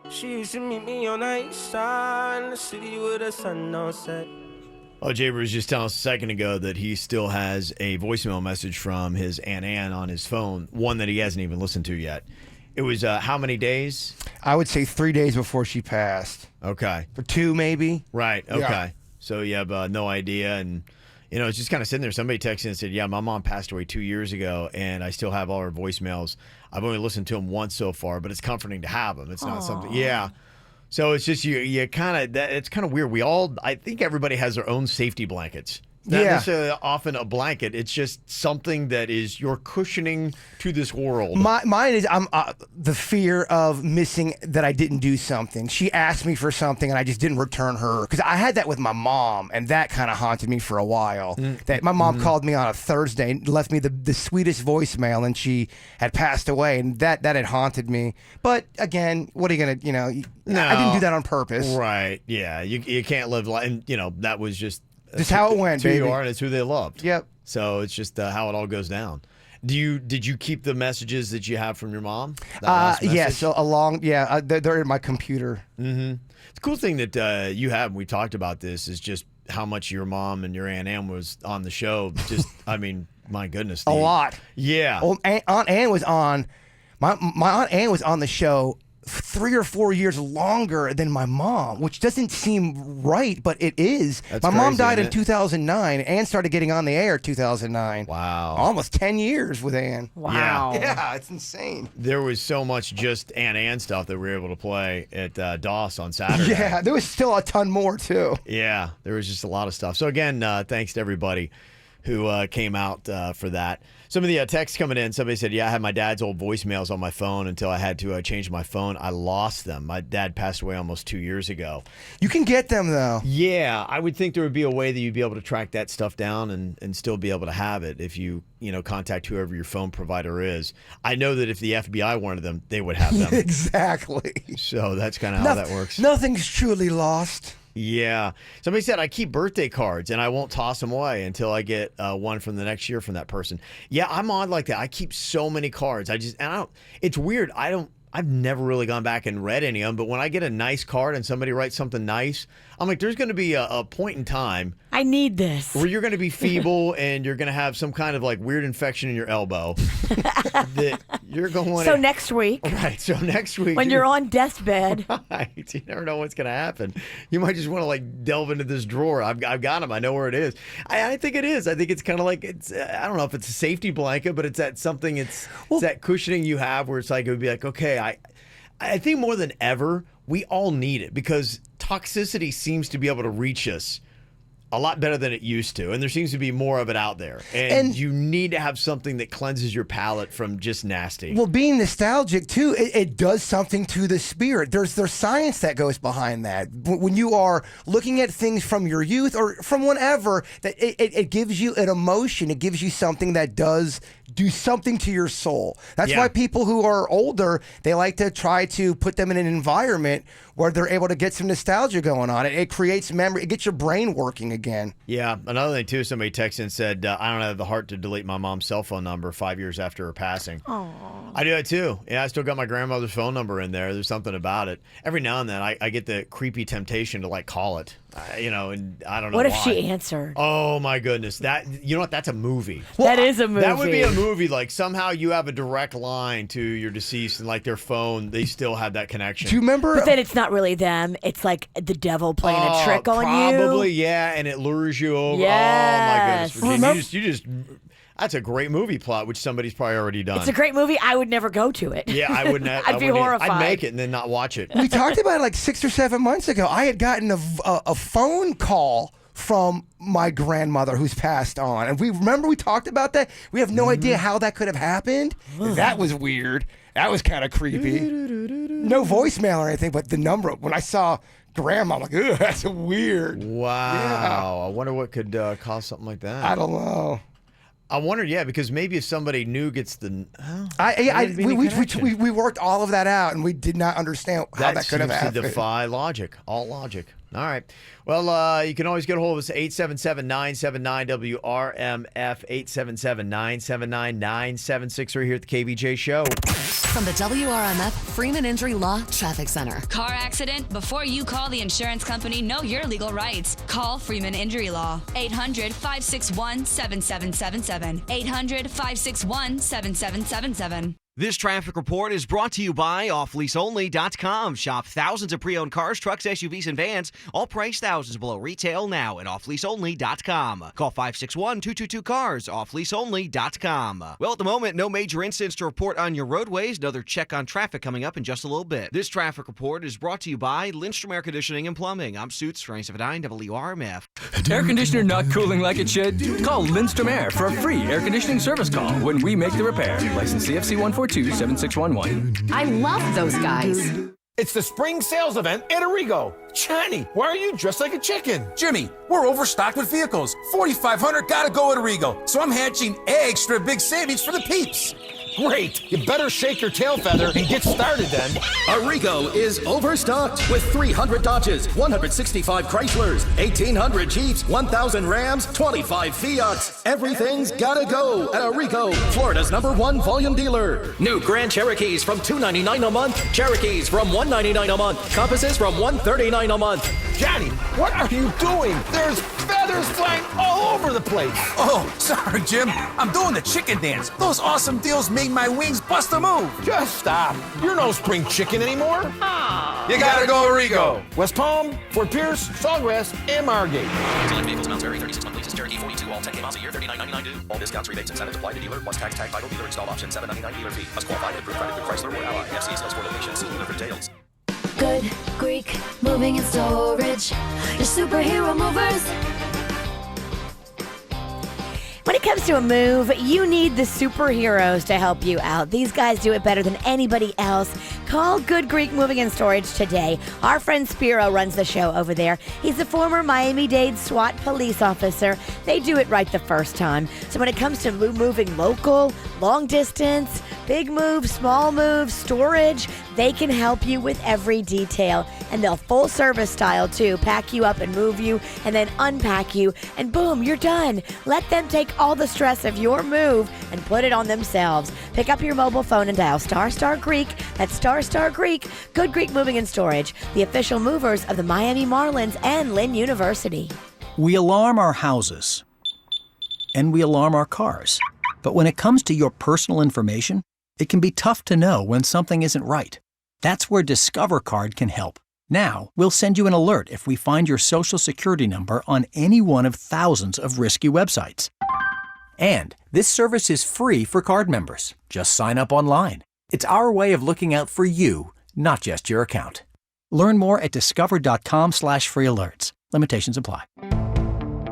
She used to meet me on the east side, in the city with the sun on set. Oh, Jay was just telling us a second ago that he still has a voicemail message from his Aunt Ann on his phone, one that he hasn't even listened to yet. It was how many days? I would say 3 days before she passed. Okay. For 2, maybe. Right. Okay. Yeah. So you have no idea, and it's just kind of sitting there. Somebody texted and said, "Yeah, my mom passed away 2 years ago, and I still have all her voicemails. I've only listened to them once so far, but it's comforting to have them. It's not something." Yeah. So it's just you kind of it's kind of weird. I think everybody has their own safety blankets. Not necessarily often a blanket. It's just something that is your cushioning to this world. Mine is the fear of missing that I didn't do something. She asked me for something and I just didn't return her. Because I had that with my mom, and that kind of haunted me for a while. That my mom called me on a Thursday and left me the sweetest voicemail, and she had passed away, and that had haunted me. But again, what are you going to, I didn't do that on purpose. Right. Yeah. You can't live like, and that was just how it went, baby. Who you are, and it's who they loved. Yep. So it's just how it all goes down. Did you keep the messages that you have from your mom? Yeah. So they're in my computer. Mm-hmm. The cool thing that you have, and we talked about this, is just how much your mom and your Aunt Ann was on the show. Just, I mean, my goodness, a lot. Yeah. Well, Aunt Ann was on. My Aunt Ann was on the show 3 or 4 years longer than my mom, which doesn't seem right, but it is. That's my mom crazy, died isn't in it? 2009. Ann started getting on the air 2009. Wow. Almost 10 years with Ann. Wow. Yeah, it's insane. There was so much just Aunt Ann stuff that we were able to play at DOS on Saturday. Yeah, there was still a ton more, too. Yeah, there was just a lot of stuff. So again, thanks to everybody who came out for that. Some of the texts coming in, somebody said, yeah, I had my dad's old voicemails on my phone until I had to change my phone. I lost them. My dad passed away almost 2 years ago. You can get them, though. Yeah, I would think there would be a way that you'd be able to track that stuff down and still be able to have it if you contact whoever your phone provider is. I know that if the FBI wanted them, they would have them. Exactly. So that's kind of how that works. Nothing's truly lost. Yeah. Somebody said, I keep birthday cards and I won't toss them away until I get one from the next year from that person. Yeah, I'm odd like that. I keep so many cards. It's weird. I've never really gone back and read any of them, but when I get a nice card and somebody writes something nice, I'm like, there's going to be a point in time I need this. where you're going to be feeble and you're going to have some kind of like weird infection in your elbow that you're going. So next week. Right. So next week. When you're on deathbed. Right. You never know what's going to happen. You might just want to like delve into this drawer. I've got them. I know where it is. I think it is. I think it's kind of like, I don't know if it's a safety blanket, but it's that something, it's that cushioning you have where it's like, it would be like, okay, I think more than ever, we all need it because toxicity seems to be able to reach us a lot better than it used to, and there seems to be more of it out there. And you need to have something that cleanses your palate from just nasty. Well, being nostalgic too, it does something to the spirit. There's science that goes behind that. When you are looking at things from your youth or from whenever, that it gives you an emotion. It gives you something that does do something to your soul. That's why people who are older, they like to try to put them in an environment where they're able to get some nostalgia going on. It creates memory. It gets your brain working again. Yeah. Another thing, too, somebody texted and said, I don't have the heart to delete my mom's cell phone number 5 years after her passing. Aww. I do that, too. Yeah, I still got my grandmother's phone number in there. There's something about it. Every now and then, I get the creepy temptation to, like, call it. And I don't know What if why. she answered? Oh, my goodness. You know what? That's a movie. That is a movie. That would be a movie. Like, somehow you have a direct line to your deceased, and, like, their phone, they still have that connection. Do you remember? But then it's not really them. It's like the devil playing a trick on you. Probably, yeah, and it lures you over. Yes. Oh, my goodness. You just that's a great movie plot, which somebody's probably already done. It's a great movie. I would never go to it. Yeah, I wouldn't. I'd be horrified. I'd make it and then not watch it. We talked about it like 6 or 7 months ago. I had gotten a phone call from my grandmother who's passed on. And we talked about that. We have no idea how that could have happened. That was weird. That was kind of creepy. No voicemail or anything, but the number, when I saw grandma, I'm like, ugh, that's weird. Wow. Yeah. I wonder what could cause something like that. I don't know. I wondered, because maybe if somebody new gets the... We worked all of that out, and we did not understand how that could have happened. That seems to defy logic, all logic. All right. Well, you can always get a hold of us at 877-979-WRMF, 877-979-9763 here at the KVJ Show. From the WRMF Freeman Injury Law Traffic Center. Car accident? Before you call the insurance company, know your legal rights. Call Freeman Injury Law. 800-561-7777. 800-561-7777. This traffic report is brought to you by offleaseonly.com. Shop thousands of pre-owned cars, trucks, SUVs, and vans, all priced thousands below retail now at offleaseonly.com. Call 561-222-CARS, offleaseonly.com. Well, at the moment, no major incidents to report on your roadways. Another check on traffic coming up in just a little bit. This traffic report is brought to you by Lindstrom Air Conditioning and Plumbing. I'm Suits, 979 WRMF. Air conditioner not cooling like it should? Call Lindstrom Air for a free air conditioning service call when we make the repair. License CFC 142-7611. I love those guys. It's the spring sales event at Arrigo. Johnny, why are you dressed like a chicken? Jimmy, we're overstocked with vehicles. 4,500 gotta go at Arrigo. So I'm hatching extra big savings for the peeps. Great. You better shake your tail feather and get started then. Arrigo is overstocked with 300 Dodges, 165 Chryslers, 1,800 Jeeps, 1,000 Rams, 25 Fiats. Everything's gotta go at Arrigo, Florida's #1 volume dealer. New Grand Cherokees from $299 a month. Cherokees from $199 a month. Compasses from $139 a month. Johnny, what are you doing? There's feathers flying all over the place. Oh, sorry, Jim. I'm doing the chicken dance. Those awesome deals make my wings bust a move. Just stop. You're no spring chicken anymore. You gotta go Arrigo. West Palm, Fort Pierce, Sawgrass, and Margate. Select vehicles amounts vary. 36 month leases. Cherokee 42, all 10K miles a year, $39.99 due. All discounts, rebates, incentives apply to dealer. Plus tax, tag, title, dealer install option, $7.99 dealer fee. Must qualify and approved credit through Chrysler or Ally. FC sales for location. See dealer for details. Good Greek moving and storage. Your superhero movers. When it comes to a move, you need the superheroes to help you out. These guys do it better than anybody else. Call Good Greek Moving and Storage today. Our friend Spiro runs the show over there. He's a former Miami-Dade SWAT police officer. They do it right the first time. So when it comes to moving local, long distance, big moves, small moves, storage, they can help you with every detail. And they'll full service style too. Pack you up and move you and then unpack you. And boom, you're done. Let them take all the stress of your move and put it on themselves. Pick up your mobile phone and dial ** Greek. That's ** Greek. Good Greek Moving and Storage, the official movers of the Miami Marlins and Lynn University. We alarm our houses and we alarm our cars. But when it comes to your personal information, it can be tough to know when something isn't right. That's where Discover Card can help. Now, we'll send you an alert if we find your social security number on any one of thousands of risky websites. And this service is free for card members. Just sign up online. It's our way of looking out for you, not just your account. Learn more at discover.com/free alerts. Limitations apply.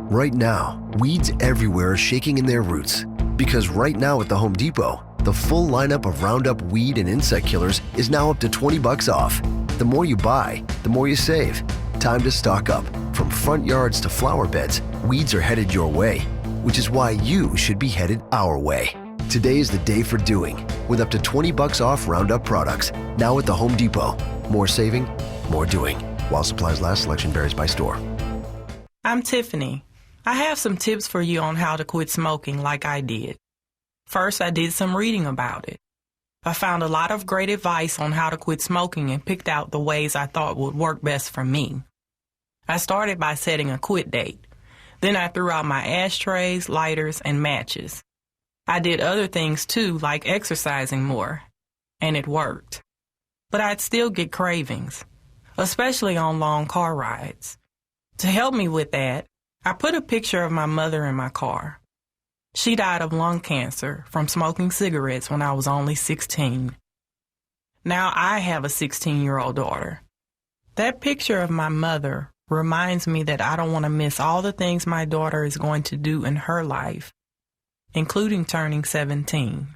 Right now, weeds everywhere are shaking in their roots. Because right now at the Home Depot, the full lineup of Roundup weed and insect killers is now up to $20 off. The more you buy, the more you save. Time to stock up. From front yards to flower beds, weeds are headed your way, which is why you should be headed our way. Today is the day for doing, with up to $20 off Roundup products, now at the Home Depot. More saving, more doing. While supplies last, selection varies by store. I'm Tiffany. I have some tips for you on how to quit smoking like I did. First, I did some reading about it. I found a lot of great advice on how to quit smoking and picked out the ways I thought would work best for me. I started by setting a quit date. Then I threw out my ashtrays, lighters, and matches. I did other things too, like exercising more, and it worked. But I'd still get cravings, especially on long car rides. To help me with that, I put a picture of my mother in my car. She died of lung cancer from smoking cigarettes when I was only 16. Now I have a 16-year-old daughter. That picture of my mother reminds me that I don't want to miss all the things my daughter is going to do in her life, including turning 17.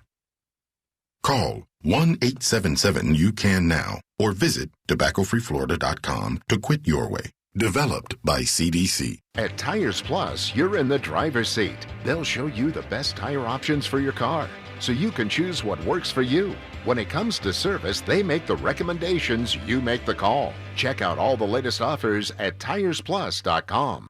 Call 1-877-YOU-CAN-NOW or visit tobaccofreeflorida.com to quit your way. Developed by CDC. At Tires Plus, you're in the driver's seat. They'll show you the best tire options for your car, so you can choose what works for you. When it comes to service, they make the recommendations, you make the call. Check out all the latest offers at tiresplus.com.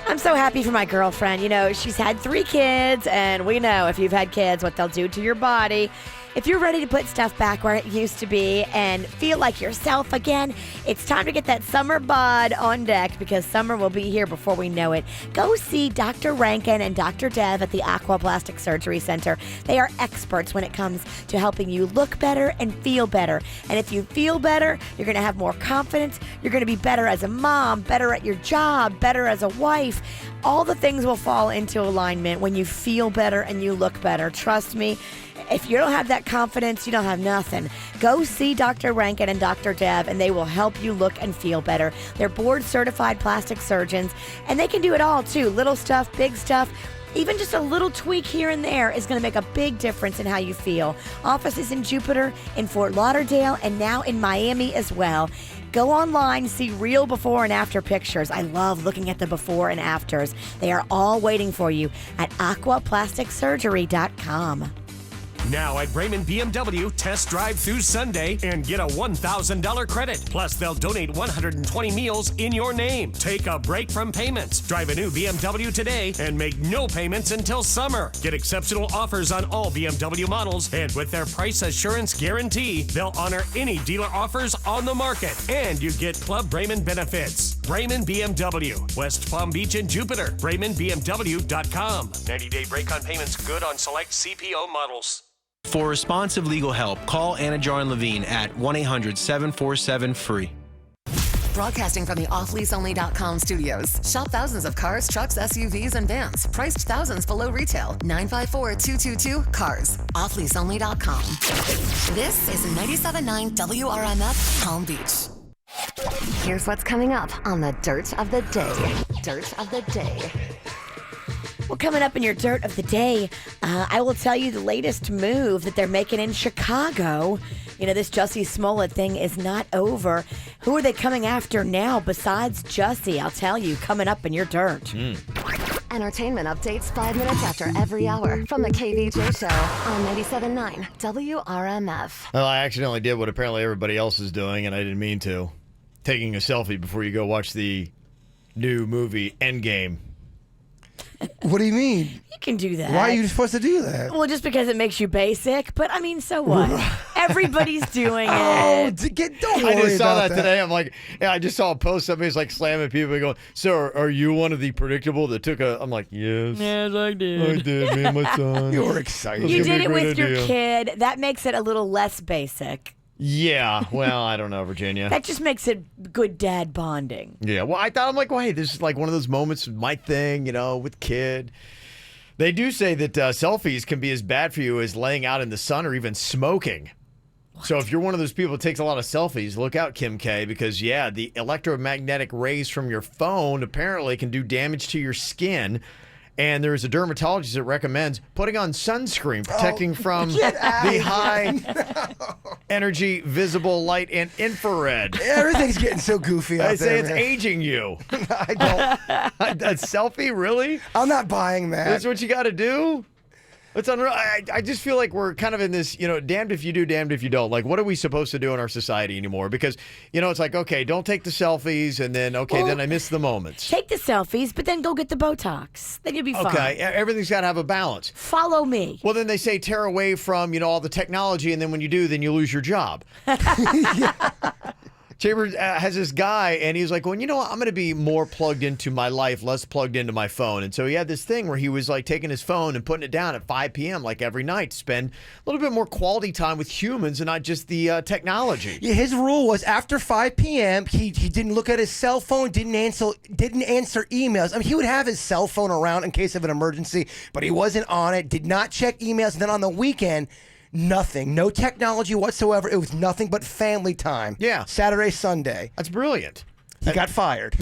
I'm so happy for my girlfriend. You know, she's had 3 kids, and we know if you've had kids, what they'll do to your body. If you're ready to put stuff back where it used to be and feel like yourself again, it's time to get that summer bod on deck because summer will be here before we know it. Go see Dr. Rankin and Dr. Dev at the Aqua Plastic Surgery Center. They are experts when it comes to helping you look better and feel better. And if you feel better, you're going to have more confidence. You're going to be better as a mom, better at your job, better as a wife. All the things will fall into alignment when you feel better and you look better. Trust me. If you don't have that confidence, you don't have nothing. Go see Dr. Rankin and Dr. Dev, and they will help you look and feel better. They're board-certified plastic surgeons, and they can do it all, too. Little stuff, big stuff. Even just a little tweak here and there is going to make a big difference in how you feel. Offices in Jupiter, in Fort Lauderdale, and now in Miami as well. Go online, see real before and after pictures. I love looking at the before and afters. They are all waiting for you at aquaplasticsurgery.com. Now at Raymond BMW, test drive through Sunday and get a $1,000 credit. Plus, they'll donate 120 meals in your name. Take a break from payments. Drive a new BMW today and make no payments until summer. Get exceptional offers on all BMW models, and with their price assurance guarantee, they'll honor any dealer offers on the market. And you get Club Raymond benefits. Raymond BMW, West Palm Beach and Jupiter. RaymondBMW.com. 90-day break on payments good on select CPO models. For responsive legal help, call Anna Jarn Levine at 1-800-747-FREE. Broadcasting from the offleaseonly.com studios. Shop thousands of cars, trucks, SUVs, and vans. Priced thousands below retail. 954-222-CARS. Offleaseonly.com. This is 97.9 WRMF Palm Beach. Here's what's coming up on the Dirt of the Day. Dirt of the Day. Well, coming up in your Dirt of the Day, I will tell you the latest move that they're making in Chicago. You know, this Jussie Smollett thing is not over. Who are they coming after now besides Jussie? I'll tell you, coming up in your Dirt. Entertainment updates 5 minutes after every hour from the KVJ Show on 97.9 WRMF. Well, I accidentally did what apparently everybody else is doing, and I didn't mean to. Taking a selfie before you go watch the new movie Endgame. What do you mean? You can do that. Why are you supposed to do that? Well, just because it makes you basic. But, I mean, so what? Everybody's doing Oh, it. don't I worry just saw about that today. I'm like, yeah, I just saw a post. Somebody's like slamming people and going, "So, are you one of the predictable that took a?" I'm like, yes. Yes, I did. I did. Me and my son. You were excited. You did it with your kid. That makes it a little less basic. Yeah. Well, I don't know, Virginia. That just makes it good dad bonding. Yeah. Well, I thought, I'm like, well, hey, this is like one of those moments, my thing, you know, with kid. They do say that selfies can be as bad for you as laying out in the sun or even smoking. What? So if you're one of those people that takes a lot of selfies, look out, Kim K, because, yeah, the electromagnetic rays from your phone apparently can do damage to your skin. And there is a dermatologist that recommends putting on sunscreen, protecting from the high energy, visible light, and infrared. Everything's getting so goofy out I say there, it's man. aging you. I don't. A selfie, really? I'm not buying that. That's what you got to do? It's unreal. I just feel like we're kind of in this, you know, damned if you do, damned if you don't. Like, what are we supposed to do in our society anymore? Because, you know, it's like, okay, don't take the selfies, and then, okay, then I miss the moments. Take the selfies, but then go get the Botox. Then you'll be fine. Okay, everything's got to have a balance. Follow me. Well, then they say tear away from, you know, all the technology, and then when you do, then you lose your job. Chambers has this guy, and he's like, well, you know what? I'm going to be more plugged into my life, less plugged into my phone. And so he had this thing where he was like taking his phone and putting it down at 5 p.m. like every night to spend a little bit more quality time with humans and not just the technology. Yeah, his rule was after 5 p.m. He didn't look at his cell phone, didn't answer emails. I mean, he would have his cell phone around in case of an emergency, but he wasn't on it. Did not check emails. And then on the weekend, nothing. No technology whatsoever. It was nothing but family time. Yeah. Saturday, Sunday. That's brilliant. He got fired.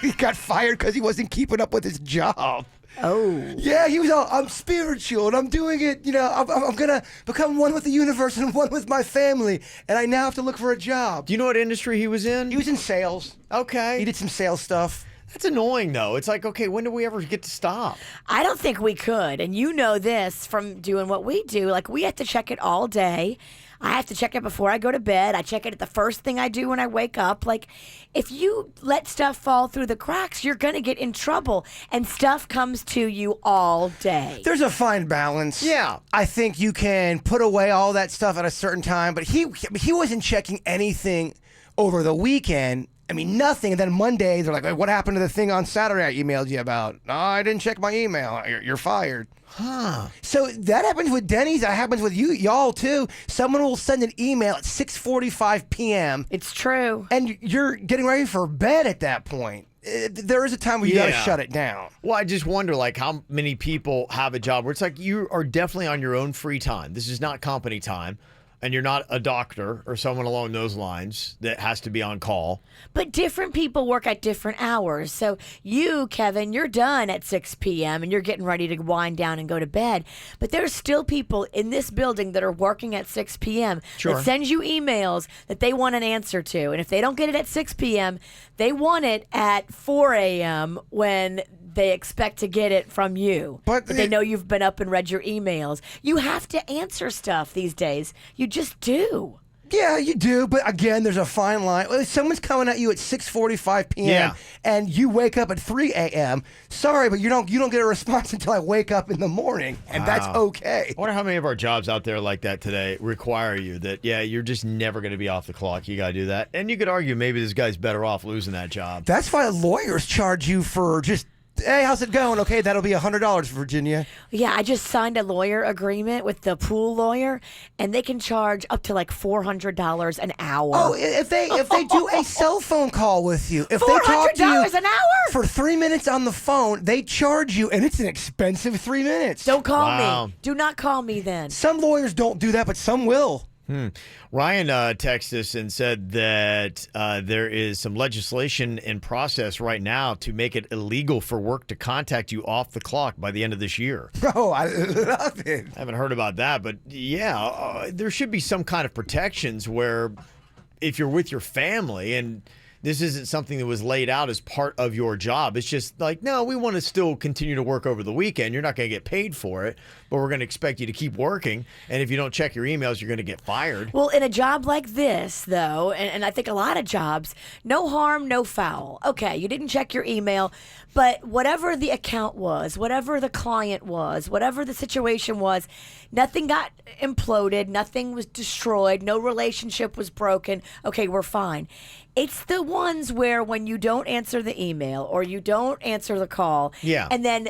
He got fired because he wasn't keeping up with his job. Oh. Yeah, he was all, I'm spiritual, and I'm doing it, you know, I'm going to become one with the universe and one with my family, and I now have to look for a job. Do you know what industry he was in? He was in sales. Okay. He did some sales stuff. That's annoying, though. It's like, okay, when do we ever get to stop? I don't think we could. And you know this from doing what we do. Like, we have to check it all day. I have to check it before I go to bed. I check it at the first thing I do when I wake up. Like, if you let stuff fall through the cracks, you're going to get in trouble. And stuff comes to you all day. There's a fine balance. Yeah. I think you can put away all that stuff at a certain time, but he wasn't checking anything over the weekend. I mean, nothing. And then Monday, they're like, hey, what happened to the thing on Saturday I emailed you about? Oh, I didn't check my email. You're fired. Huh. So that happens with Denny's. That happens with y'all too. Someone will send an email at 6:45 p.m. It's true. And you're getting ready for bed at that point. There is a time where you got to shut it down. Well, I just wonder, like, how many people have a job where it's like you are definitely on your own free time. This is not company time. And you're not a doctor or someone along those lines that has to be on call. But different people work at different hours. So you, Kevin, you're done at 6 p.m. and you're getting ready to wind down and go to bed. But there's still people in this building that are working at 6 p.m. that send you emails that they want an answer to. And if they don't get it at 6 p.m., they want it at 4 a.m. when they expect to get it from you. But they know you've been up and read your emails. You have to answer stuff these days. You just do. Yeah, you do. But again, there's a fine line. If someone's coming at you at 6:45 p.m. and you wake up at 3 a.m., sorry, but you don't get a response until I wake up in the morning, and that's okay. I wonder how many of our jobs out there like that today require you that, you're just never going to be off the clock. You got to do that. And you could argue maybe this guy's better off losing that job. That's why lawyers charge you for just, hey, how's it going? Okay, that'll be $100, Virginia. Yeah, I just signed a lawyer agreement with the pool lawyer, and they can charge up to like $400 an hour. Oh, if they do a cell phone call with you, if they talk to you $400 an hour for 3 minutes on the phone, they charge you, and it's an expensive 3 minutes. Don't call me. Do not call me then. Some lawyers don't do that, but some will. Ryan texted us and said that there is some legislation in process right now to make it illegal for work to contact you off the clock by the end of this year. Oh, I love it. I haven't heard about that, but there should be some kind of protections where if you're with your family and this isn't something that was laid out as part of your job. It's just like, no, we want to still continue to work over the weekend. You're not going to get paid for it, but we're going to expect you to keep working. And if you don't check your emails, you're going to get fired. Well, in a job like this, though, and I think a lot of jobs, no harm, no foul. Okay, you didn't check your email, but whatever the account was, whatever the client was, whatever the situation was, nothing got imploded, nothing was destroyed, no relationship was broken. Okay, we're fine. It's the ones where when you don't answer the email or you don't answer the call, and then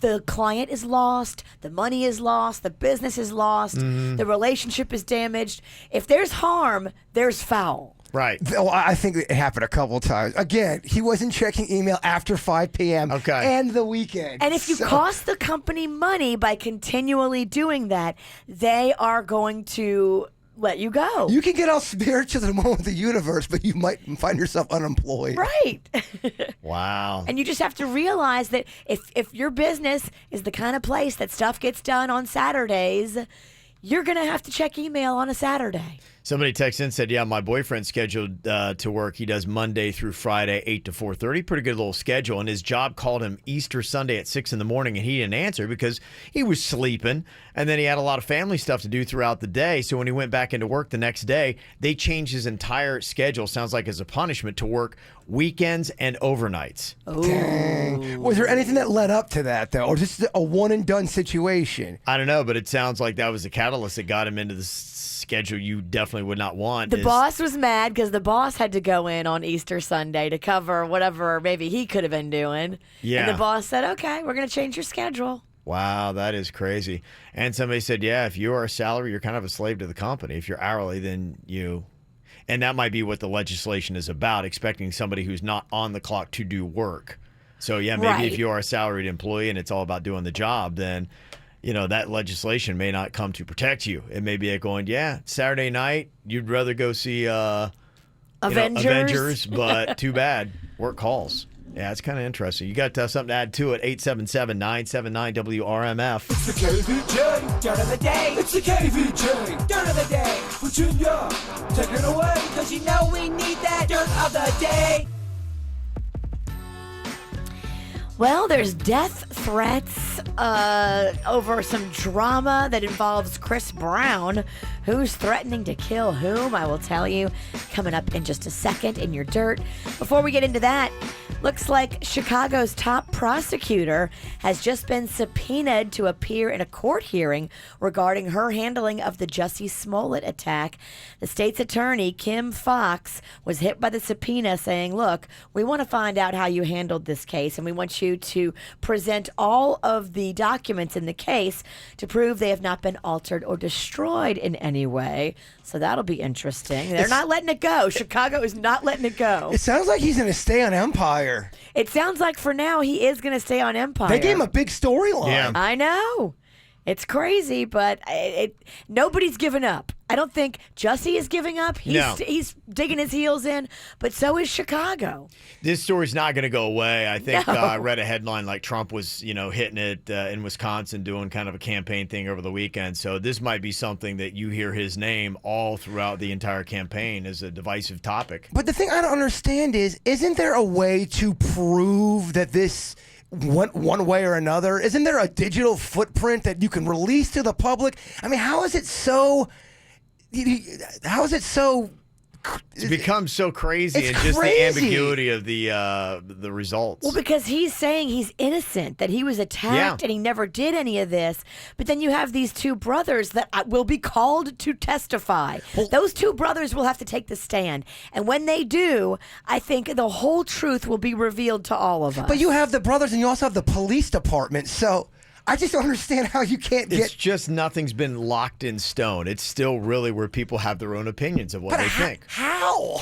the client is lost, the money is lost, the business is lost, the relationship is damaged. If there's harm, there's foul. Right. Well, I think it happened a couple of times. Again, he wasn't checking email after 5 p.m. and the weekend. And if you cost the company money by continually doing that, they are going to let you go. You can get all spiritual in the moment of the universe, but you might find yourself unemployed. Right. Wow. And you just have to realize that if your business is the kind of place that stuff gets done on Saturdays, you're going to have to check email on a Saturday. Somebody texted in and said, my boyfriend's scheduled to work. He does Monday through Friday, 8 to 4:30. Pretty good little schedule. And his job called him Easter Sunday at 6 in the morning, and he didn't answer because he was sleeping. And then he had a lot of family stuff to do throughout the day. So when he went back into work the next day, they changed his entire schedule, sounds like as a punishment, to work weekends and overnights. Dang. Was there anything that led up to that, though? Or just a one-and-done situation? I don't know, but it sounds like that was the catalyst that got him into the schedule you definitely would not want. The boss was mad because the boss had to go in on Easter Sunday to cover whatever maybe he could have been doing. Yeah. And the boss said, okay, we're going to change your schedule. Wow, that is crazy. And somebody said, if you are a salary, you're kind of a slave to the company. If you're hourly, then you... And that might be what the legislation is about, expecting somebody who's not on the clock to do work. So, maybe if you are a salaried employee and it's all about doing the job, then... that legislation may not come to protect you. It may be going, Saturday night, you'd rather go see Avengers, but too bad. Work calls. Yeah, it's kind of interesting. You got something to add to it, 877-979-WRMF. It's the KVJ Dirt of the Day. It's the KVJ Dirt of the Day. Virginia, take it away. Because you know we need that Dirt of the Day. Well, there's death threats over some drama that involves Chris Brown. Who's threatening to kill whom? I will tell you coming up in just a second in your dirt. Before we get into that, looks like Chicago's top prosecutor has just been subpoenaed to appear in a court hearing regarding her handling of the Jussie Smollett attack. The state's attorney, Kim Fox, was hit by the subpoena saying, look, we want to find out how you handled this case, and we want you to present all of the documents in the case to prove they have not been altered or destroyed in any way. So that'll be interesting. They're not letting it go. Chicago is not letting it go. It sounds like he's going to stay on Empire. It sounds like for now he is going to stay on Empire. They gave him a big storyline. Yeah. I know. It's crazy, but nobody's given up. I don't think Jussie is giving up. He's digging his heels in, but so is Chicago. This story's not going to go away. I think I read a headline like Trump was, hitting it in Wisconsin, doing kind of a campaign thing over the weekend. So this might be something that you hear his name all throughout the entire campaign as a divisive topic. But the thing I don't understand is, isn't there a way to prove that this went one way or another? Isn't there a digital footprint that you can release to the public? I mean, how is it so... It's become so crazy, and just the ambiguity of the results. Well, because he's saying he's innocent, that he was attacked and he never did any of this. But then you have these two brothers that will be called to testify. Those two brothers will have to take the stand. And when they do, I think the whole truth will be revealed to all of us. But you have the brothers and you also have the police department, so... I just don't understand how you can't get... It's just nothing's been locked in stone. It's still really where people have their own opinions of what they think. How?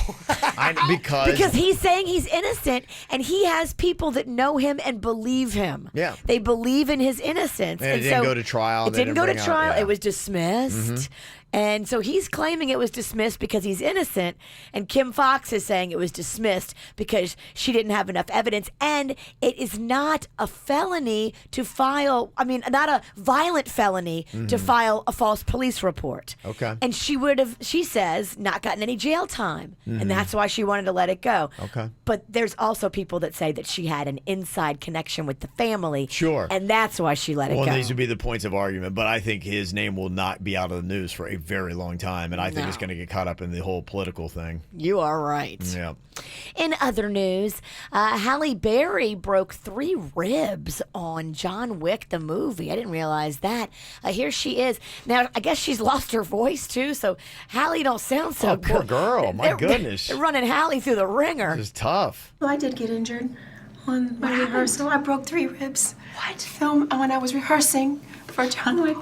Because he's saying he's innocent, and he has people that know him and believe him. Yeah. They believe in his innocence. And it didn't go to trial. It didn't go to trial. It was dismissed. Mm-hmm. And so he's claiming it was dismissed because he's innocent, and Kim Fox is saying it was dismissed because she didn't have enough evidence, and it is not a felony to file, not a violent felony to file a false police report. Okay. And she says, not gotten any jail time, and that's why she wanted to let it go. Okay. But there's also people that say that she had an inside connection with the family. Sure. And that's why she let it go. Well, these would be the points of argument, but I think his name will not be out of the news for a very long time, and I think it's going to get caught up in the whole political thing. You are right. Yeah. In other news, Halle Berry broke 3 ribs on John Wick, the movie. I didn't realize that. Here she is. Now, I guess she's lost her voice, too, so Halle don't sound so good. Poor girl. My goodness. They're running Halle through the ringer. This is tough. Well, I did get injured on my rehearsal. I broke 3 ribs. What? Film when I was rehearsing for John Wick.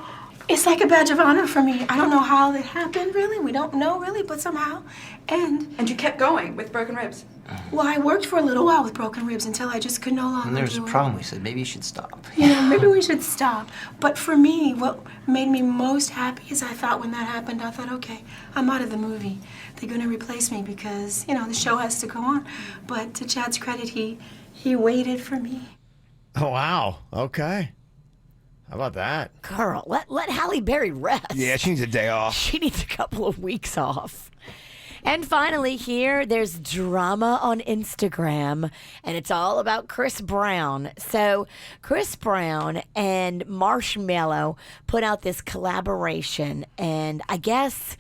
It's like a badge of honor for me. I don't know how it happened, really. We don't know, really, but somehow. And you kept going with broken ribs? Well, I worked for a little while with broken ribs until I just could no longer And there was a do it. problem. We said, maybe you should stop. Maybe we should stop. But for me, what made me most happy is I thought when that happened, I thought, okay, I'm out of the movie. They're going to replace me because, the show has to go on. But to Chad's credit, he waited for me. Oh, wow. Okay. How about that? Girl, let Halle Berry rest. Yeah, she needs a day off. She needs a couple of weeks off. And finally here, there's drama on Instagram, and it's all about Chris Brown. So Chris Brown and Marshmello put out this collaboration, and I guess...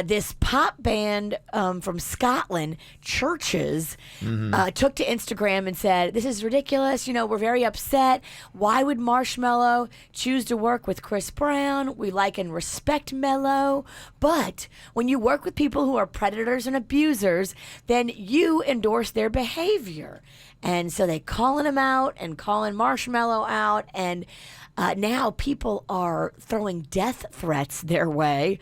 this pop band from Scotland, Churches, took to Instagram and said, this is ridiculous. We're very upset. Why would Marshmello choose to work with Chris Brown? We like and respect Mello. But when you work with people who are predators and abusers, then you endorse their behavior. And so they calling him out and calling Marshmello out. And now people are throwing death threats their way.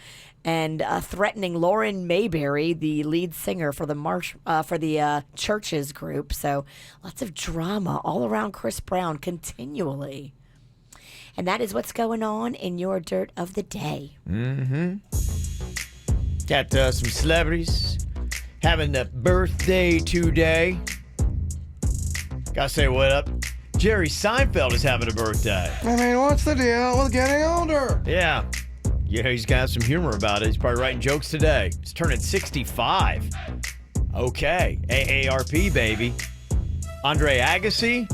And threatening Lauren Mayberry, the lead singer for the Churches group. So lots of drama all around Chris Brown continually. And that is what's going on in your dirt of the day. Got some celebrities having a birthday today. Gotta say what up. Jerry Seinfeld is having a birthday. What's the deal with getting older? Yeah. He's got some humor about it. He's probably writing jokes today. He's turning 65. Okay. AARP, baby. Andre Agassi,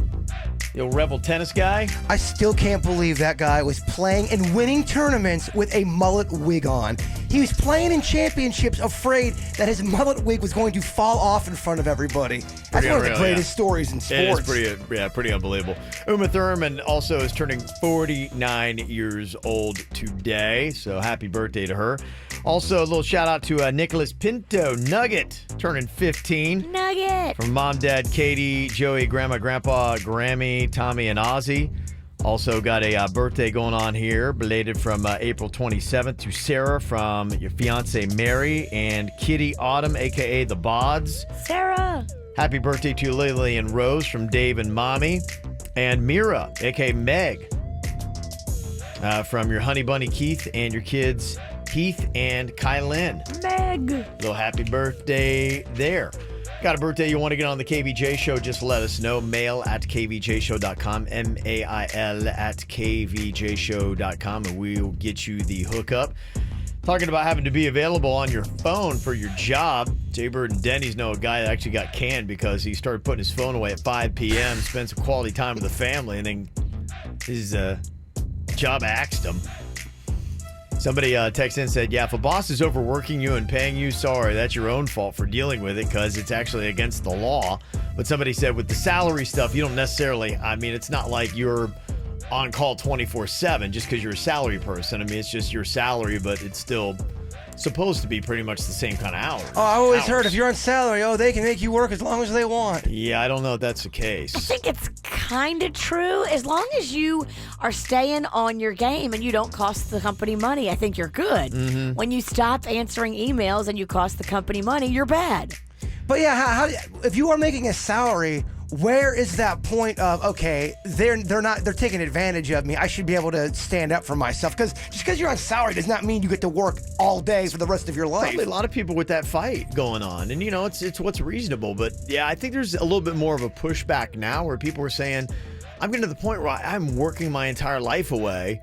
The old Rebel tennis guy. I still can't believe that guy was playing and winning tournaments with a mullet wig on. He was playing in championships afraid that his mullet wig was going to fall off in front of everybody. That's one of the greatest stories in sports. It is pretty unbelievable. Uma Thurman also is turning 49 years old today, so happy birthday to her. Also, a little shout out to Nicholas Pinto, Nugget, turning 15. Nugget! From Mom, Dad, Katie, Joey, Grandma, Grandpa, Grammy, Tommy, and Ozzy. Also got a birthday going on here, belated from April 27th to Sarah from your fiance Mary and Kitty Autumn, a.k.a. The Bods. Sarah! Happy birthday to Lily and Rose from Dave and Mommy. And Mira, a.k.a. Meg, from your honey bunny Keith and your kids Heath and Kylen. Meg! Little happy birthday there. Got a birthday you want to get on the KVJ show, just let us know. Mail at kvjshow.com, mail at kvjshow.com, and we'll get you the hookup. Talking about having to be available on your phone for your job. Jay-Bird and Denny's know a guy that actually got canned because he started putting his phone away at 5 p.m., spent some quality time with the family, and then his job axed him. Somebody texted in and said, yeah, if a boss is overworking you and paying you, sorry, that's your own fault for dealing with it because it's actually against the law. But somebody said with the salary stuff, you don't necessarily, I mean, it's not like you're on call 24/7 just because you're a salary person. I mean, it's just your salary, but it's still supposed to be pretty much the same kind of hours. Oh, I always heard if you're on salary, they can make you work as long as they want. Yeah, I don't know if that's the case. I think it's kind of true. As long as you are staying on your game and you don't cost the company money, I think you're good. Mm-hmm. When you stop answering emails and you cost the company money, you're bad. But yeah, how if you are making a salary, where is that point of, okay, they're taking advantage of me, I should be able to stand up for myself? Because just because you're on salary does not mean you get to work all day for the rest of your life. Probably a lot of people with that fight going on, and it's what's reasonable. But yeah, I think there's a little bit more of a pushback now where people are saying, I'm getting to the point where I'm working my entire life away,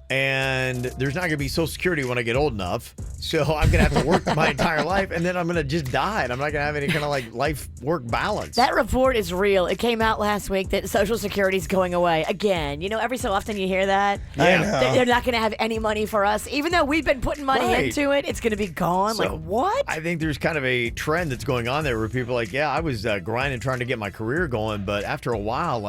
and there's not going to be Social Security when I get old enough, so I'm going to have to work my entire life, and then I'm going to just die, and I'm not going to have any kind of life-work balance. That report is real. It came out last week that Social Security is going away again. Every so often you hear that. Yeah. They're not going to have any money for us. Even though we've been putting money into it, it's going to be gone. So, what? I think there's kind of a trend that's going on there where people are like, yeah, I was grinding trying to get my career going, but after a while,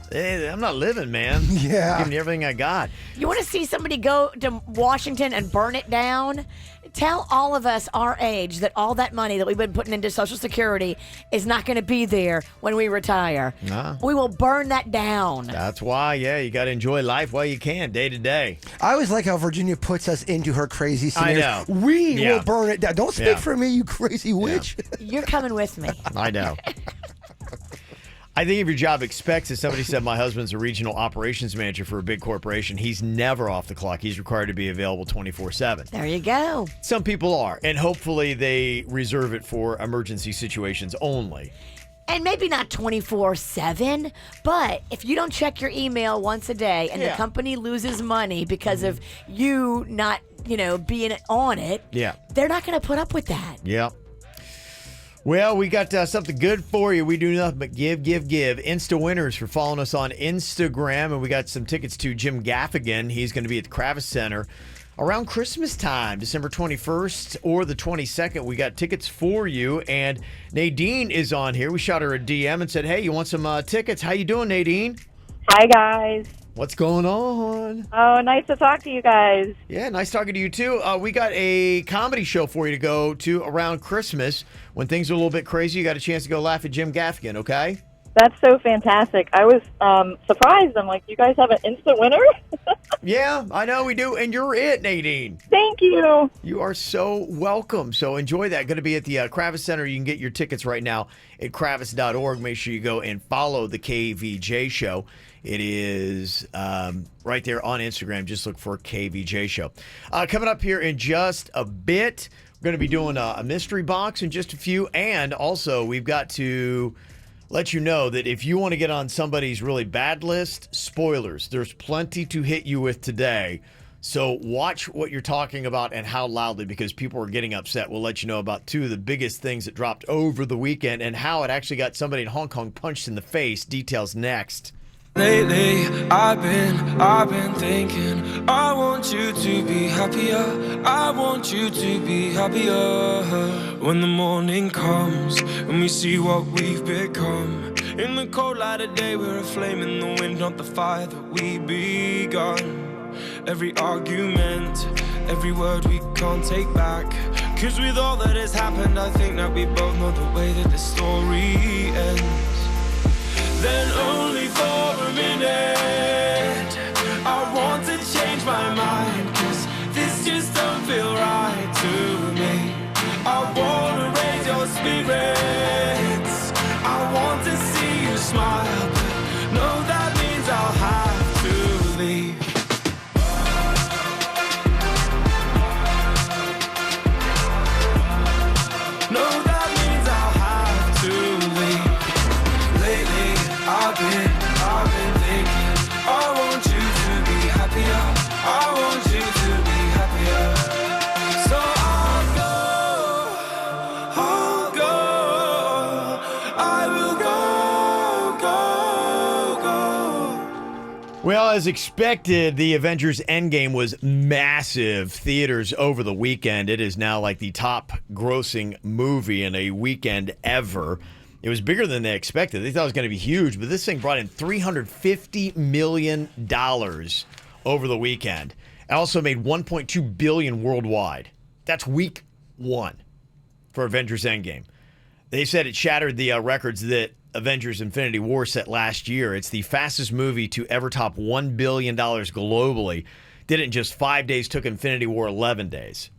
hey, I'm not living, man. Yeah. Giving you everything I got. You want to see somebody go to Washington and burn it down? Tell all of us our age that all that money that we've been putting into Social Security is not going to be there when we retire. Nah. We will burn that down. That's why, you got to enjoy life while you can, day to day. I always like how Virginia puts us into her crazy scenarios. I know. We will burn it down. Don't speak for me, you crazy witch. You're coming with me. I know. I think if your job expects it, somebody said my husband's a regional operations manager for a big corporation. He's never off the clock. He's required to be available 24/7. There you go. Some people are, and hopefully they reserve it for emergency situations only. And maybe not 24/7, but if you don't check your email once a day and the company loses money because of you not, being on it, they're not going to put up with that. Yeah. Well, we got something good for you. We do nothing but give. Insta winners for following us on Instagram. And we got some tickets to Jim Gaffigan. He's going to be at the Kravis Center around Christmas time, December 21st or the 22nd. We got tickets for you. And Nadine is on here. We shot her a DM and said, hey, you want some tickets? How you doing, Nadine? Hi, guys. What's going on? Oh, nice to talk to you guys. Yeah, nice talking to you, too. We got a comedy show for you to go to around Christmas. When things are a little bit crazy, you got a chance to go laugh at Jim Gaffigan, okay? That's so fantastic. I was surprised. I'm like, you guys have an instant winner? Yeah, I know we do. And you're it, Nadine. Thank you. You are so welcome. So enjoy that. Going to be at the Kravis Center. You can get your tickets right now at kravis.org. Make sure you go and follow the KVJ show. It is right there on Instagram. Just look for KVJ show. Coming up here in just a bit, we're going to be doing a mystery box in just a few. And also, we've got to let you know that if you want to get on somebody's really bad list, spoilers, there's plenty to hit you with today. So watch what you're talking about and how loudly, because people are getting upset. We'll let you know about two of the biggest things that dropped over the weekend and how it actually got somebody in Hong Kong punched in the face. Details next. Lately, I've been thinking, I want you to be happier. I want you to be happier. When the morning comes, and we see what we've become. In the cold light of day, we're a flame in the wind, not the fire that we begun. Every argument, every word we can't take back. Cause with all that has happened, I think that we both know the way that the story ends. Then only for a minute I want to change my mind, cause this just don't feel right to me. I wanna raise your spirits, I want to see you smile, but no, that means I'll have to leave. No, that means I'll have to leave. Lately I've been thinking, I want you to be happier. I want you to be happier. So I'll go, I will go. Well, as expected, the Avengers Endgame was massive theaters over the weekend. It is now like the top grossing movie in a weekend ever. It was bigger than they expected. They thought it was going to be huge, but this thing brought in $350 million over the weekend. It also made $1.2 billion worldwide. That's week one for Avengers Endgame. They said it shattered the records that Avengers Infinity War set last year. It's the fastest movie to ever top $1 billion globally. Did it in just 5 days, took Infinity War 11 days.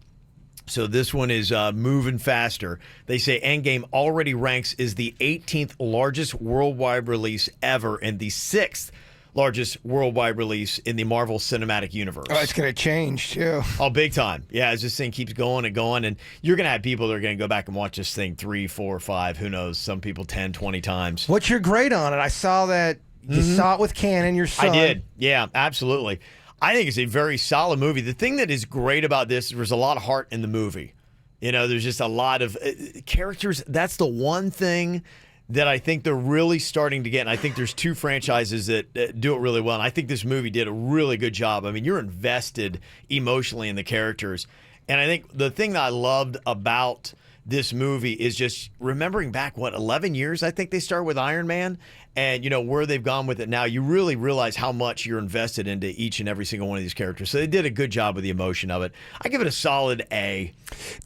So this one is moving faster. They say Endgame already ranks as the 18th largest worldwide release ever and the 6th largest worldwide release in the Marvel Cinematic Universe. Oh, it's going to change, too. Oh, big time. Yeah, as this thing keeps going and going, and you're going to have people that are going to go back and watch this thing 3, 4, 5, who knows, some people 10, 20 times. What's your grade on it? I saw that you saw it with Cannon, your son. I did. Yeah, absolutely. I think it's a very solid movie. The thing that is great about this is there's a lot of heart in the movie. You know, there's just a lot of characters. That's the one thing that I think they're really starting to get. And I think there's two franchises that do it really well. And I think this movie did a really good job. I mean, you're invested emotionally in the characters. And I think the thing that I loved about this movie is just remembering back, 11 years, I think they started with Iron Man. And, you know, where they've gone with it now, you really realize how much you're invested into each and every single one of these characters. So they did a good job with the emotion of it. I give it a solid A.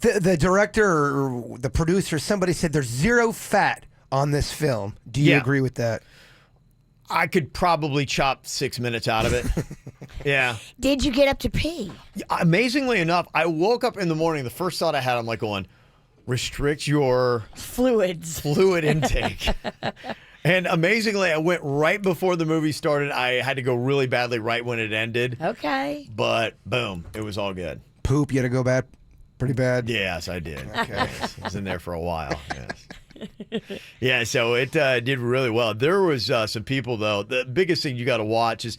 The director or the producer, somebody said there's zero fat on this film. Do you agree with that? I could probably chop 6 minutes out of it. Yeah. Did you get up to pee? Amazingly enough, I woke up in the morning. The first thought I had, I'm like going, restrict your fluid intake. And amazingly, I went right before the movie started. I had to go really badly right when it ended. Okay. But boom, it was all good. Poop, you had to go bad, pretty bad? Yes, I did. Okay. Yes, I was in there for a while. Yes. Yeah, so it did really well. There was some people, though. The biggest thing you got to watch is,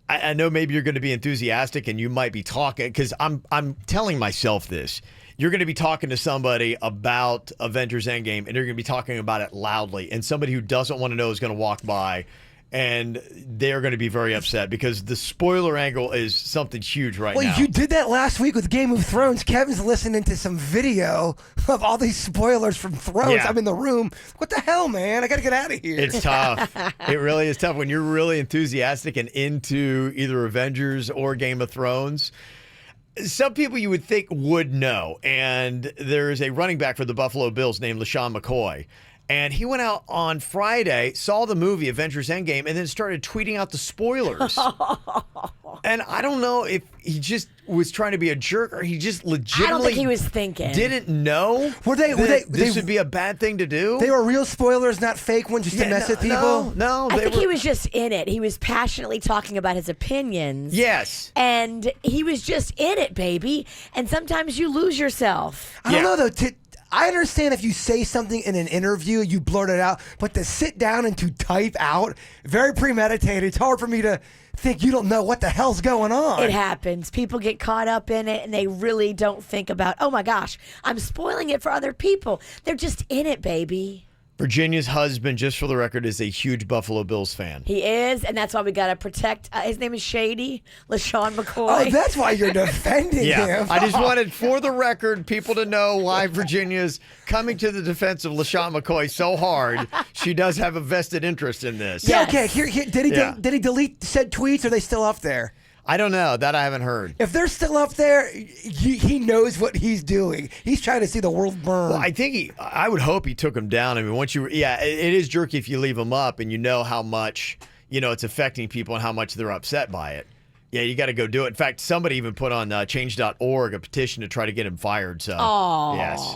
I know maybe you're going to be enthusiastic and you might be talking, because I'm telling myself this. You're going to be talking to somebody about Avengers Endgame, and you're going to be talking about it loudly. And somebody who doesn't want to know is going to walk by, and they're going to be very upset because the spoiler angle is something huge right now. Well, you did that last week with Game of Thrones. Kevin's listening to some video of all these spoilers from Thrones. Yeah. I'm in the room. What the hell, man? I got to get out of here. It's tough. It really is tough when you're really enthusiastic and into either Avengers or Game of Thrones. Some people you would think would know, and there's a running back for the Buffalo Bills named LaShawn McCoy, and he went out on Friday, saw the movie Avengers Endgame, and then started tweeting out the spoilers. And I don't know if he just was trying to be a jerk or he just legitimately I don't think he was thinking. Didn't know this would be a bad thing to do. They were real spoilers, not fake ones, just to mess with people? No, I think he was just in it. He was passionately talking about his opinions. Yes. And he was just in it, baby. And sometimes you lose yourself. I don't know, though. I understand if you say something in an interview, you blurt it out, but to sit down and to type out, very premeditated. It's hard for me to think you don't know what the hell's going on. It happens. People get caught up in it and they really don't think about, oh my gosh, I'm spoiling it for other people. They're just in it, baby. Virginia's husband, just for the record, is a huge Buffalo Bills fan. He is, and that's why we got to protect. His name is Shady, LaShawn McCoy. Oh, that's why you're defending him. I just wanted, for the record, people to know why Virginia's coming to the defense of LaShawn McCoy so hard. She does have a vested interest in this. Yeah, okay. Here, did he delete said tweets, or are they still up there? I don't know. That I haven't heard. If they're still up there, he knows what he's doing. He's trying to see the world burn. Well, I would hope he took them down. I mean, it is jerky if you leave them up and you know how much, it's affecting people and how much they're upset by it. Yeah, you got to go do it. In fact, somebody even put on change.org a petition to try to get him fired. So, yes.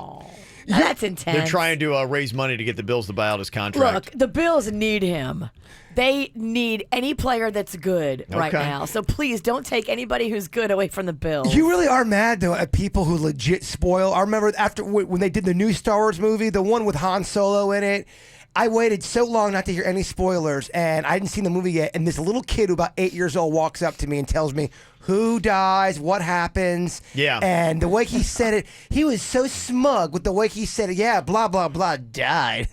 That's intense. They're trying to raise money to get the Bills to buy out his contract. Look, the Bills need him. They need any player that's good right now. So please don't take anybody who's good away from the Bills. You really are mad, though, at people who legit spoil. I remember after when they did the new Star Wars movie, the one with Han Solo in it, I waited so long not to hear any spoilers, and I hadn't seen the movie yet, and this little kid who about 8 years old walks up to me and tells me who dies, what happens. Yeah. And the way he said it, he was so smug with the way he said it. Yeah, blah, blah, blah, died.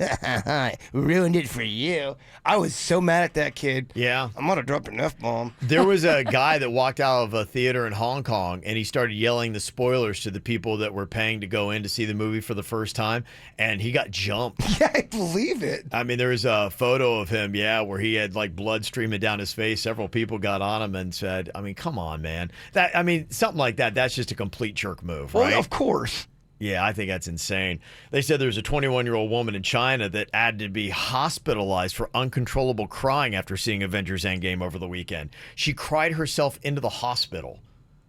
Ruined it for you. I was so mad at that kid. Yeah. I'm going to drop an F-bomb. There was a guy that walked out of a theater in Hong Kong, and he started yelling the spoilers to the people that were paying to go in to see the movie for the first time, and he got jumped. Yeah, I believe it. I mean, there was a photo of him, where he had like blood streaming down his face. Several people got on him and said, I mean, come on, man. Something like that, that's just a complete jerk move, right? Well, of course. Yeah, I think that's insane. They said there was a 21-year-old woman in China that had to be hospitalized for uncontrollable crying after seeing Avengers Endgame over the weekend. She cried herself into the hospital.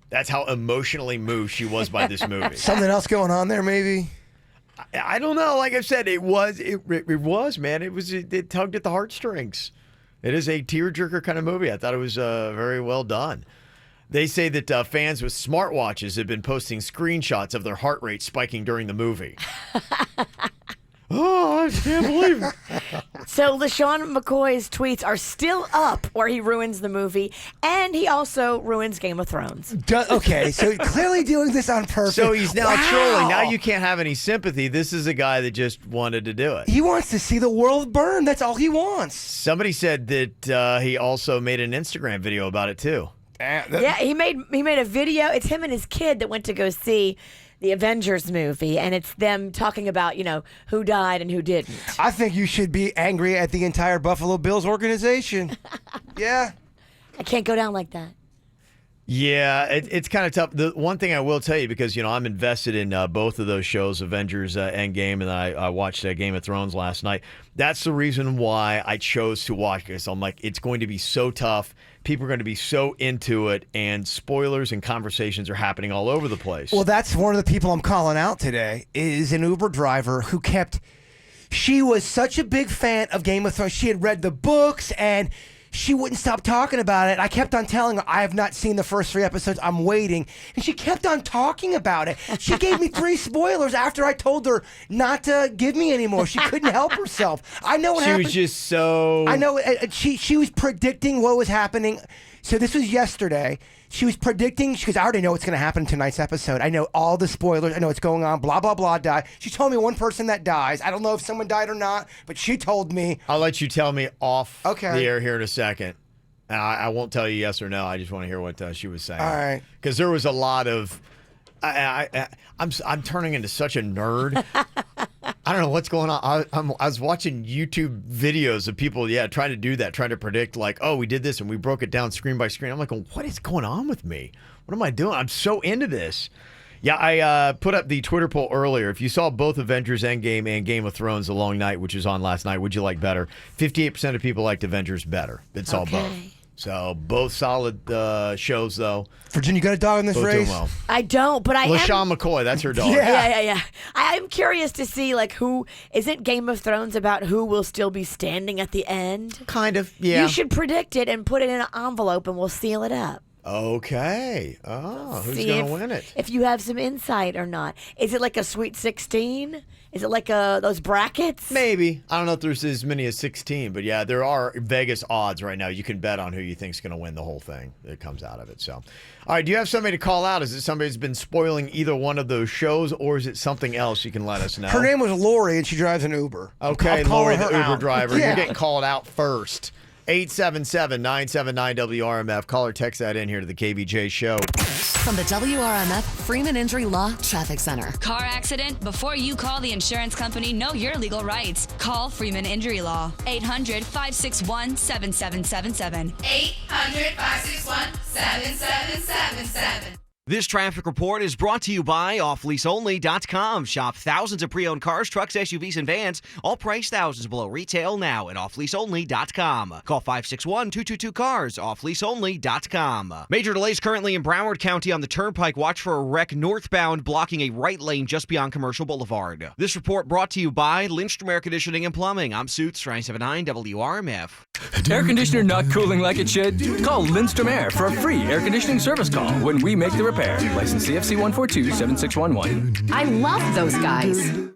That's how emotionally moved she was by this movie. Something else going on there, maybe? I don't know. Like I said, it was, man. It tugged at the heartstrings. It is a tearjerker kind of movie. I thought it was very well done. They say that fans with smartwatches have been posting screenshots of their heart rate spiking during the movie. Oh, I can't believe it. So LaShawn McCoy's tweets are still up where he ruins the movie, and he also ruins Game of Thrones. Okay, so clearly doing this on purpose. So he's now trolling. Now you can't have any sympathy. This is a guy that just wanted to do it. He wants to see the world burn. That's all he wants. Somebody said that he also made an Instagram video about it, too. Yeah, he made a video. It's him and his kid that went to go see the Avengers movie, and it's them talking about, who died and who didn't. I think you should be angry at the entire Buffalo Bills organization. Yeah. I can't go down like that. Yeah, it's kind of tough. The one thing I will tell you, because, I'm invested in both of those shows, Avengers Endgame, and I watched Game of Thrones last night. That's the reason why I chose to watch this. I'm like, it's going to be so tough. People are going to be so into it, and spoilers and conversations are happening all over the place. Well, that's one of the people I'm calling out today, is an Uber driver who she was such a big fan of Game of Thrones. She had read the books, and she wouldn't stop talking about it. I kept on telling her, I have not seen the first 3 episodes. I'm waiting. And she kept on talking about it. She gave me 3 spoilers after I told her not to give me any more. She couldn't help herself. I know what happened. She was just so... I know. She was predicting what was happening. So this was yesterday. She was predicting, because I already know what's going to happen in tonight's episode. I know all the spoilers. I know what's going on. Blah, blah, blah, die. She told me one person that dies. I don't know if someone died or not, but she told me. I'll let you tell me off the air here in a second. I won't tell you yes or no. I just want to hear what she was saying. All right. Because there was a lot of... I'm turning into such a nerd. I don't know what's going on. I was watching YouTube videos of people, trying to do that, trying to predict, like, oh, we did this and we broke it down screen by screen. I'm like, what is going on with me? What am I doing? I'm so into this. Yeah, I put up the Twitter poll earlier. If you saw both Avengers Endgame and Game of Thrones The Long Night, which was on last night, would you like better? 58% of people liked Avengers better. It's all both. So both solid shows, though. Virginia, you got a dog in this both race? Doing well. I don't, but I am... LaShawn McCoy, that's her dog. Yeah. I'm curious to see, who... Isn't Game of Thrones about who will still be standing at the end? Kind of, yeah. You should predict it and put it in an envelope, and we'll seal it up. Okay. Oh, who's See going to if- win it? If you have some insight or not. Is it like a Sweet 16? Is it like those brackets? Maybe. I don't know if there's as many as 16, but yeah, there are Vegas odds right now. You can bet on who you think's going to win the whole thing that comes out of it. So, all right, do you have somebody to call out? Is it somebody who's been spoiling either one of those shows, or is it something else you can let us know? Her name was Lori, and she drives an Uber. Okay, I'll call Lori, her the Uber out. driver. Yeah. You're getting called out first. 877-979-WRMF. Call or text that in here to the KVJ show. From the WRMF Freeman Injury Law Traffic Center. Car accident? Before you call the insurance company, know your legal rights. Call Freeman Injury Law. 800-561-7777. 800-561-7777. This traffic report is brought to you by offleaseonly.com. Shop thousands of pre-owned cars, trucks, SUVs, and vans, all priced thousands below retail now at offleaseonly.com. Call 561-222-CARS, offleaseonly.com. Major delays currently in Broward County on the Turnpike. Watch for a wreck northbound blocking a right lane just beyond Commercial Boulevard. This report brought to you by Lindstrom Air Conditioning and Plumbing. I'm Suits, 979 WRMF. Air conditioner not cooling like it should? Call Lindstrom Air for a free air conditioning service call when we make the repair. License CFC 1427611. I love those guys.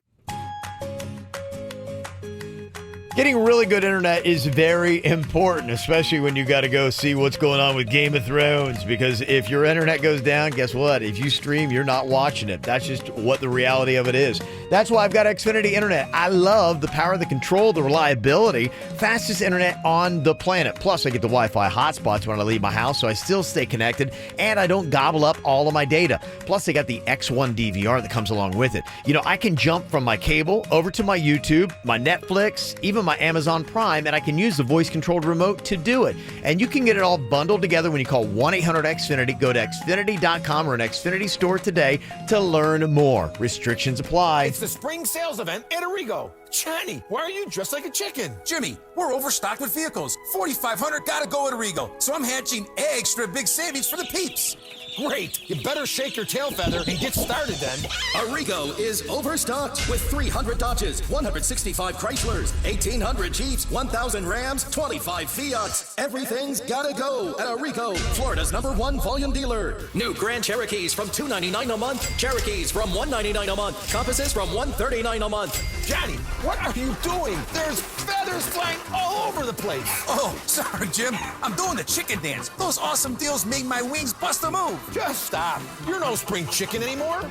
Getting really good internet is very important, especially when you got to go see what's going on with Game of Thrones, because if your internet goes down, guess what? If you stream, you're not watching it. That's just what the reality of it is. That's why I've got Xfinity Internet. I love the power, the control, the reliability, fastest internet on the planet. Plus, I get the Wi-Fi hotspots when I leave my house, so I still stay connected, and I don't gobble up all of my data. Plus, they got the X1 DVR that comes along with it. You know, I can jump from my cable over to my YouTube, my Netflix, even my Amazon Prime, and I can use the voice-controlled remote to do it. And you can get it all bundled together when you call 1-800-XFINITY. Go to Xfinity.com or an Xfinity store today to learn more. Restrictions apply. It's the spring sales event at Arrigo. Johnny, why are you dressed like a chicken? Jimmy, we're overstocked with vehicles. 4,500 gotta go at Arrigo. So I'm hatching extra big savings for the peeps. Great. You better shake your tail feather and get started then. Arrigo is overstocked with 300 Dodges, 165 Chryslers, 1,800 Jeeps, 1,000 Rams, 25 Fiats. Everything's gotta go at Arrigo, Florida's #1 volume dealer. New Grand Cherokees from $299 a month. Cherokees from $199 a month. Compasses from $139 a month. Johnny, what are you doing? There's feathers flying all over the place. Oh, sorry, Jim. I'm doing the chicken dance. Those awesome deals make my wings bust a move. Just stop. You're no spring chicken anymore.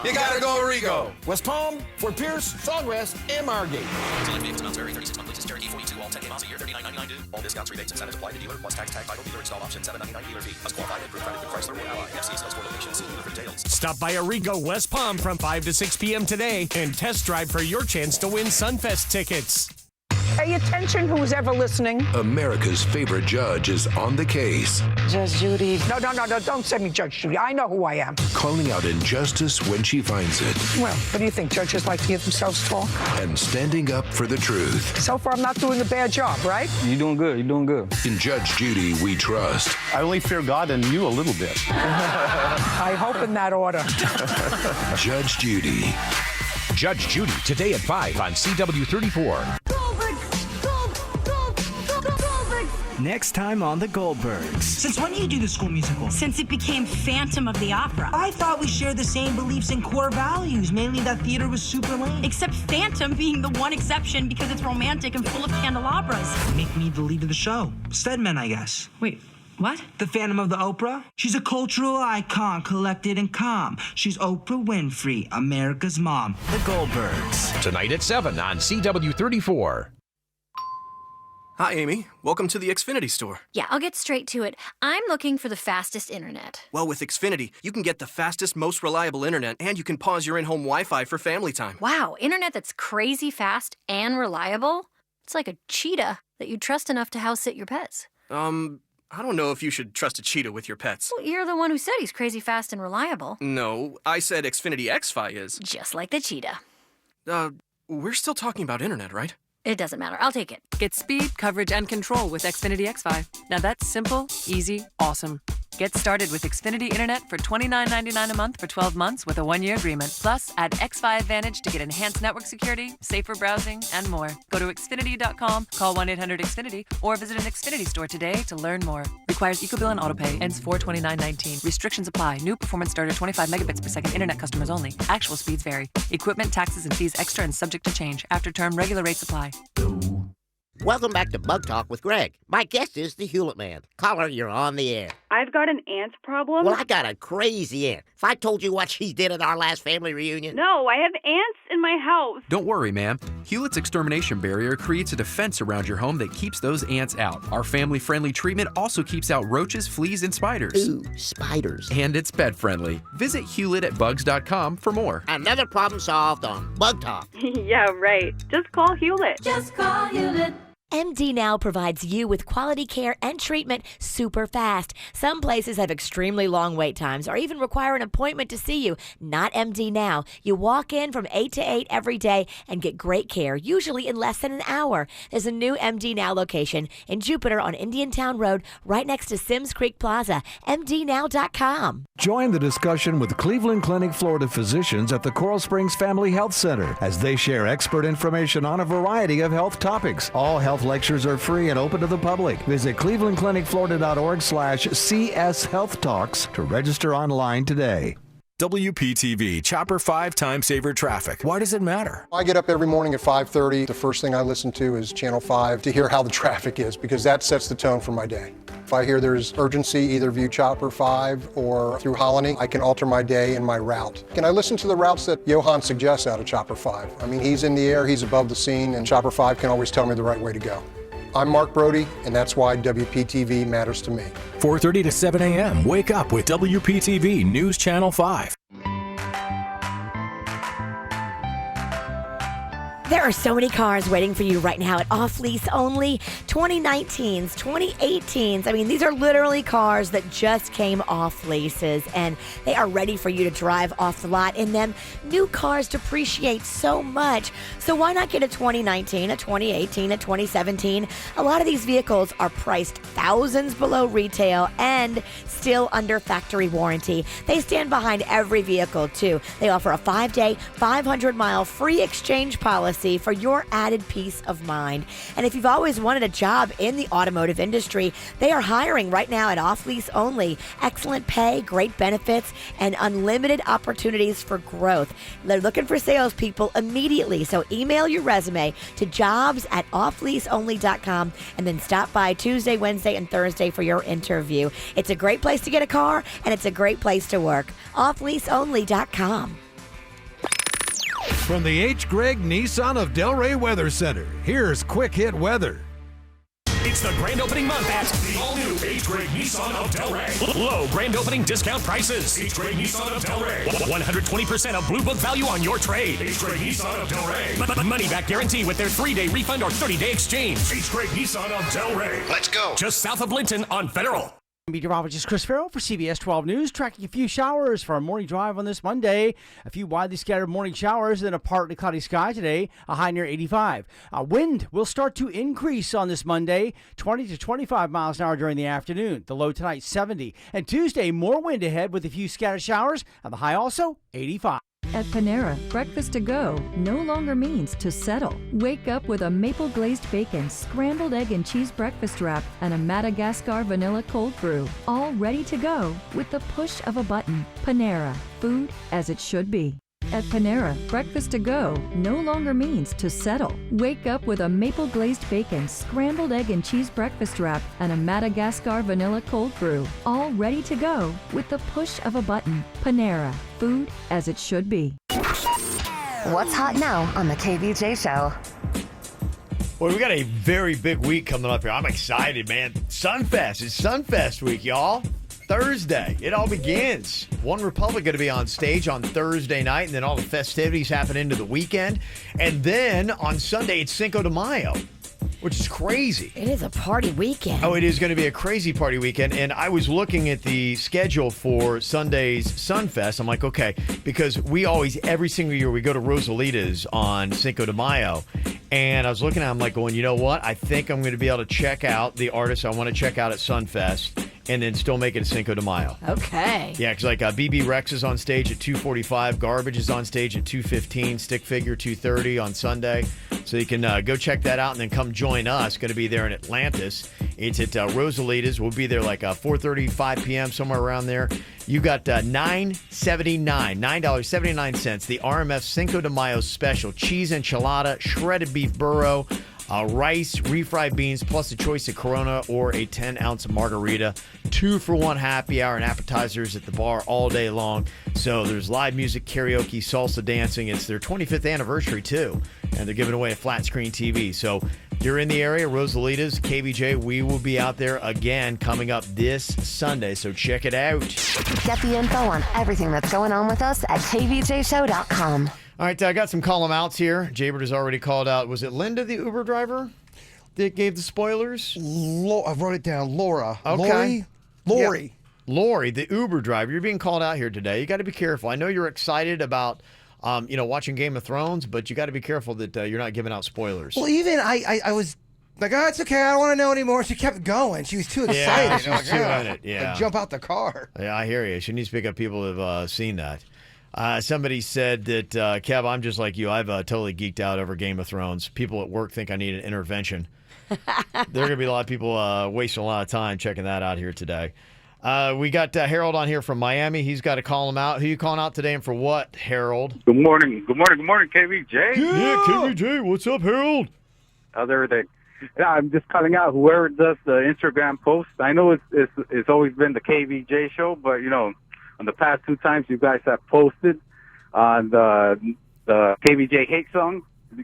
You gotta go Arrigo. West Palm, Fort Pierce, Sawgrass, and Margate. Select vehicles, Mount Airy, 36 month leases, Cherokee 42, all 10K miles a year, $39.99 due. All discounts, rebates, incentives apply to dealer, plus tax, tag, title, dealer install option, $7.99 dealer fee. Must qualify and prove credit with Chrysler or Ally. FC sales for locations. See dealer for details. Stop by Arrigo West Palm from 5 to 6 p.m. today and test drive for your chance to win Sunfest tickets. Pay attention, who's ever listening. America's favorite judge is on the case. Judge Judy. No, don't send me Judge Judy. I know who I am. Calling out injustice when she finds it. Well, what do you think? Judges like to hear themselves talk? And standing up for the truth. So far, I'm not doing a bad job, right? You're doing good. You're doing good. In Judge Judy, we trust. I only fear God and you a little bit. I hope in that order. Judge Judy. Judge Judy, today at 5 on CW34. Next time on The Goldbergs. Since when do you do the school musical? Since it became Phantom of the Opera. I thought we shared the same beliefs and core values, mainly that theater was super lame. Except Phantom being the one exception because it's romantic and full of candelabras. Make me the lead of the show. Stedman, I guess. Wait. What? The Phantom of the Oprah? She's a cultural icon, collected and calm. She's Oprah Winfrey, America's mom. The Goldbergs. Tonight at 7 on CW34. Hi, Amy. Welcome to the Xfinity store. Yeah, I'll get straight to it. I'm looking for the fastest internet. Well, with Xfinity, you can get the fastest, most reliable internet, and you can pause your in-home Wi-Fi for family time. Wow, internet that's crazy fast and reliable? It's like a cheetah that you trust enough to house sit your pets. I don't know if you should trust a cheetah with your pets. Well, you're the one who said he's crazy fast and reliable. No, I said Xfinity XFi is. Just like the cheetah. We're still talking about internet, right? It doesn't matter. I'll take it. Get speed, coverage, and control with Xfinity XFi. Now that's simple, easy, awesome. Get started with Xfinity Internet for $29.99 a month for 12 months with a 1-year agreement. Plus, add XFi Advantage to get enhanced network security, safer browsing, and more. Go to Xfinity.com, call 1-800-XFINITY, or visit an Xfinity store today to learn more. Requires EcoBill and AutoPay. Ends 4/29/19. Restrictions apply. New performance starter 25 megabits per second internet customers only. Actual speeds vary. Equipment, taxes, and fees extra and subject to change. After term, regular rates apply. Welcome back to Bug Talk with Greg. My guest is the Hewlett Man. Caller, you're on the air. I've got an ant problem. Well, I got a crazy aunt. If I told you what she did at our last family reunion. No, I have ants in my house. Don't worry, ma'am. Hewlett's extermination barrier creates a defense around your home that keeps those ants out. Our family-friendly treatment also keeps out roaches, fleas, and spiders. Ooh, spiders. And it's pet-friendly. Visit Hewlett at bugs.com for more. Another problem solved on Bug Talk. Yeah, right. Just call Hewlett. Just call Hewlett. MD Now provides you with quality care and treatment super fast. Some places have extremely long wait times or even require an appointment to see you. Not MD Now. You walk in from 8 to 8 every day and get great care, usually in less than an hour. There's a new MD Now location in Jupiter on Indiantown Road, right next to Sims Creek Plaza. MDNow.com. Join the discussion with Cleveland Clinic Florida physicians at the Coral Springs Family Health Center as they share expert information on a variety of health topics. All health lectures are free and open to the public. Visit clevelandclinicflorida.org/CS Health Talks to register online today. WPTV Chopper 5 Time Saver Traffic. Why does it matter? I get up every morning at 5:30. The first thing I listen to is Channel 5 to hear how the traffic is because that sets the tone for my day. If I hear there's urgency, either via Chopper 5 or through Holland, I can alter my day and my route. And I listen to the routes that Johan suggests out of Chopper 5. I mean, he's in the air, he's above the scene, and Chopper 5 can always tell me the right way to go. I'm Mark Brody, and that's why WPTV matters to me. 4:30 to 7 a.m. Wake up with WPTV News Channel 5. There are so many cars waiting for you right now at Off Lease Only. 2019s, 2018s. I mean, these are literally cars that just came off leases, and they are ready for you to drive off the lot in them. New cars depreciate so much, so why not get a 2019, a 2018, a 2017? A lot of these vehicles are priced thousands below retail and still under factory warranty. They stand behind every vehicle, too. They offer a 5-day, 500-mile free exchange policy for your added peace of mind. And if you've always wanted a job in the automotive industry, they are hiring right now at Off Lease Only. Excellent pay, great benefits, and unlimited opportunities for growth. They're looking for salespeople immediately, so email your resume to jobs@offleaseonly.com and then stop by Tuesday, Wednesday, and Thursday for your interview. It's a great place to get a car, and it's a great place to work. Offleaseonly.com. From the H. Gregg Nissan of Delray Weather Center, here's Quick Hit Weather. It's the grand opening month at the all-new H. Gregg Nissan of Delray. Low grand opening discount prices. H. Gregg Nissan of Delray. 120% of Blue Book value on your trade. H. Gregg Nissan of Delray. Money back guarantee with their 3-day refund or 30-day exchange. H. Gregg Nissan of Delray. Let's go. Just south of Linton on Federal. Meteorologist Chris Farrell for CBS 12 News, tracking a few showers for our morning drive on this Monday. A few widely scattered morning showers, then a partly cloudy sky today, a high near 85. Wind will start to increase on this Monday, 20 to 25 miles an hour during the afternoon. The low tonight, 70. And Tuesday, more wind ahead with a few scattered showers, and the high also, 85. At Panera, breakfast to go no longer means to settle. Wake up with a maple glazed bacon, scrambled egg and cheese breakfast wrap, and a Madagascar vanilla cold brew. All ready to go with the push of a button. Panera, food as it should be. At Panera, breakfast to go no longer means to settle. Wake up with a maple glazed bacon, scrambled egg and cheese breakfast wrap, and a Madagascar vanilla cold brew. All ready to go with the push of a button. Panera, food as it should be. What's hot now on the KVJ show? Well, we got a very big week coming up here. I'm excited, man. Sunfest. It's Sunfest week, y'all. Thursday, it all begins. One Republic going to be on stage on Thursday night, and then all the festivities happen into the weekend. And then on Sunday, it's Cinco de Mayo, which is crazy. It is a party weekend. Oh, it is going to be a crazy party weekend. And I was looking at the schedule for Sunday's Sunfest. I'm like, okay, because we always, every single year, we go to Rosalita's on Cinco de Mayo. And I was looking at it, I'm like going, you know what? I think I'm going to be able to check out the artists I want to check out at Sunfest. and then still make it a Cinco de Mayo. Okay. Yeah, because like BB Rex is on stage at 2:45, Garbage is on stage at 2:15, Stick Figure 2:30 on Sunday. So you can go check that out and then come join us. Going to be there in Atlantis. It's at Rosalita's. We'll be there like 4:30, 5 p.m., somewhere around there. You got $9.79, the RMF Cinco de Mayo special. Cheese enchilada, shredded beef burro, rice, refried beans, plus a choice of Corona or a 10-ounce margarita. 2-for-1 happy hour and appetizers at the bar all day long. So there's live music, karaoke, salsa dancing. It's their 25th anniversary, too. And they're giving away a flat-screen TV. So if you're in the area, Rosalita's, KVJ, we will be out there again coming up this Sunday. So check it out. Get the info on everything that's going on with us at kvjshow.com. All right, I got some call 'em outs here. Jaybird has already called out. Was it Linda, the Uber driver, that gave the spoilers? I wrote it down. Laura. Okay. Lori. Yep. Lori, the Uber driver. You're being called out here today. You got to be careful. I know you're excited about, watching Game of Thrones, but you got to be careful that you're not giving out spoilers. Well, even I was like, oh, it's okay. I don't want to know anymore. She kept going. She was too excited. Yeah, she was too "Oh, in it. Yeah. I'd jump out the car. Yeah, I hear you. She needs to pick up people who have seen that. Somebody said that, Kev, I'm just like you. I've totally geeked out over Game of Thrones. People at work think I need an intervention. There are going to be a lot of people wasting a lot of time checking that out here today. We got Harold on here from Miami. He's got to call him out. Who you calling out today and for what, Harold? Good morning. Good morning. Good morning, KVJ. Yeah, KVJ. What's up, Harold? How's everything? Yeah, I'm just calling out whoever does the Instagram post. I know it's always been the KVJ show, but, on the past 2 times you guys have posted on the KVJ hate song,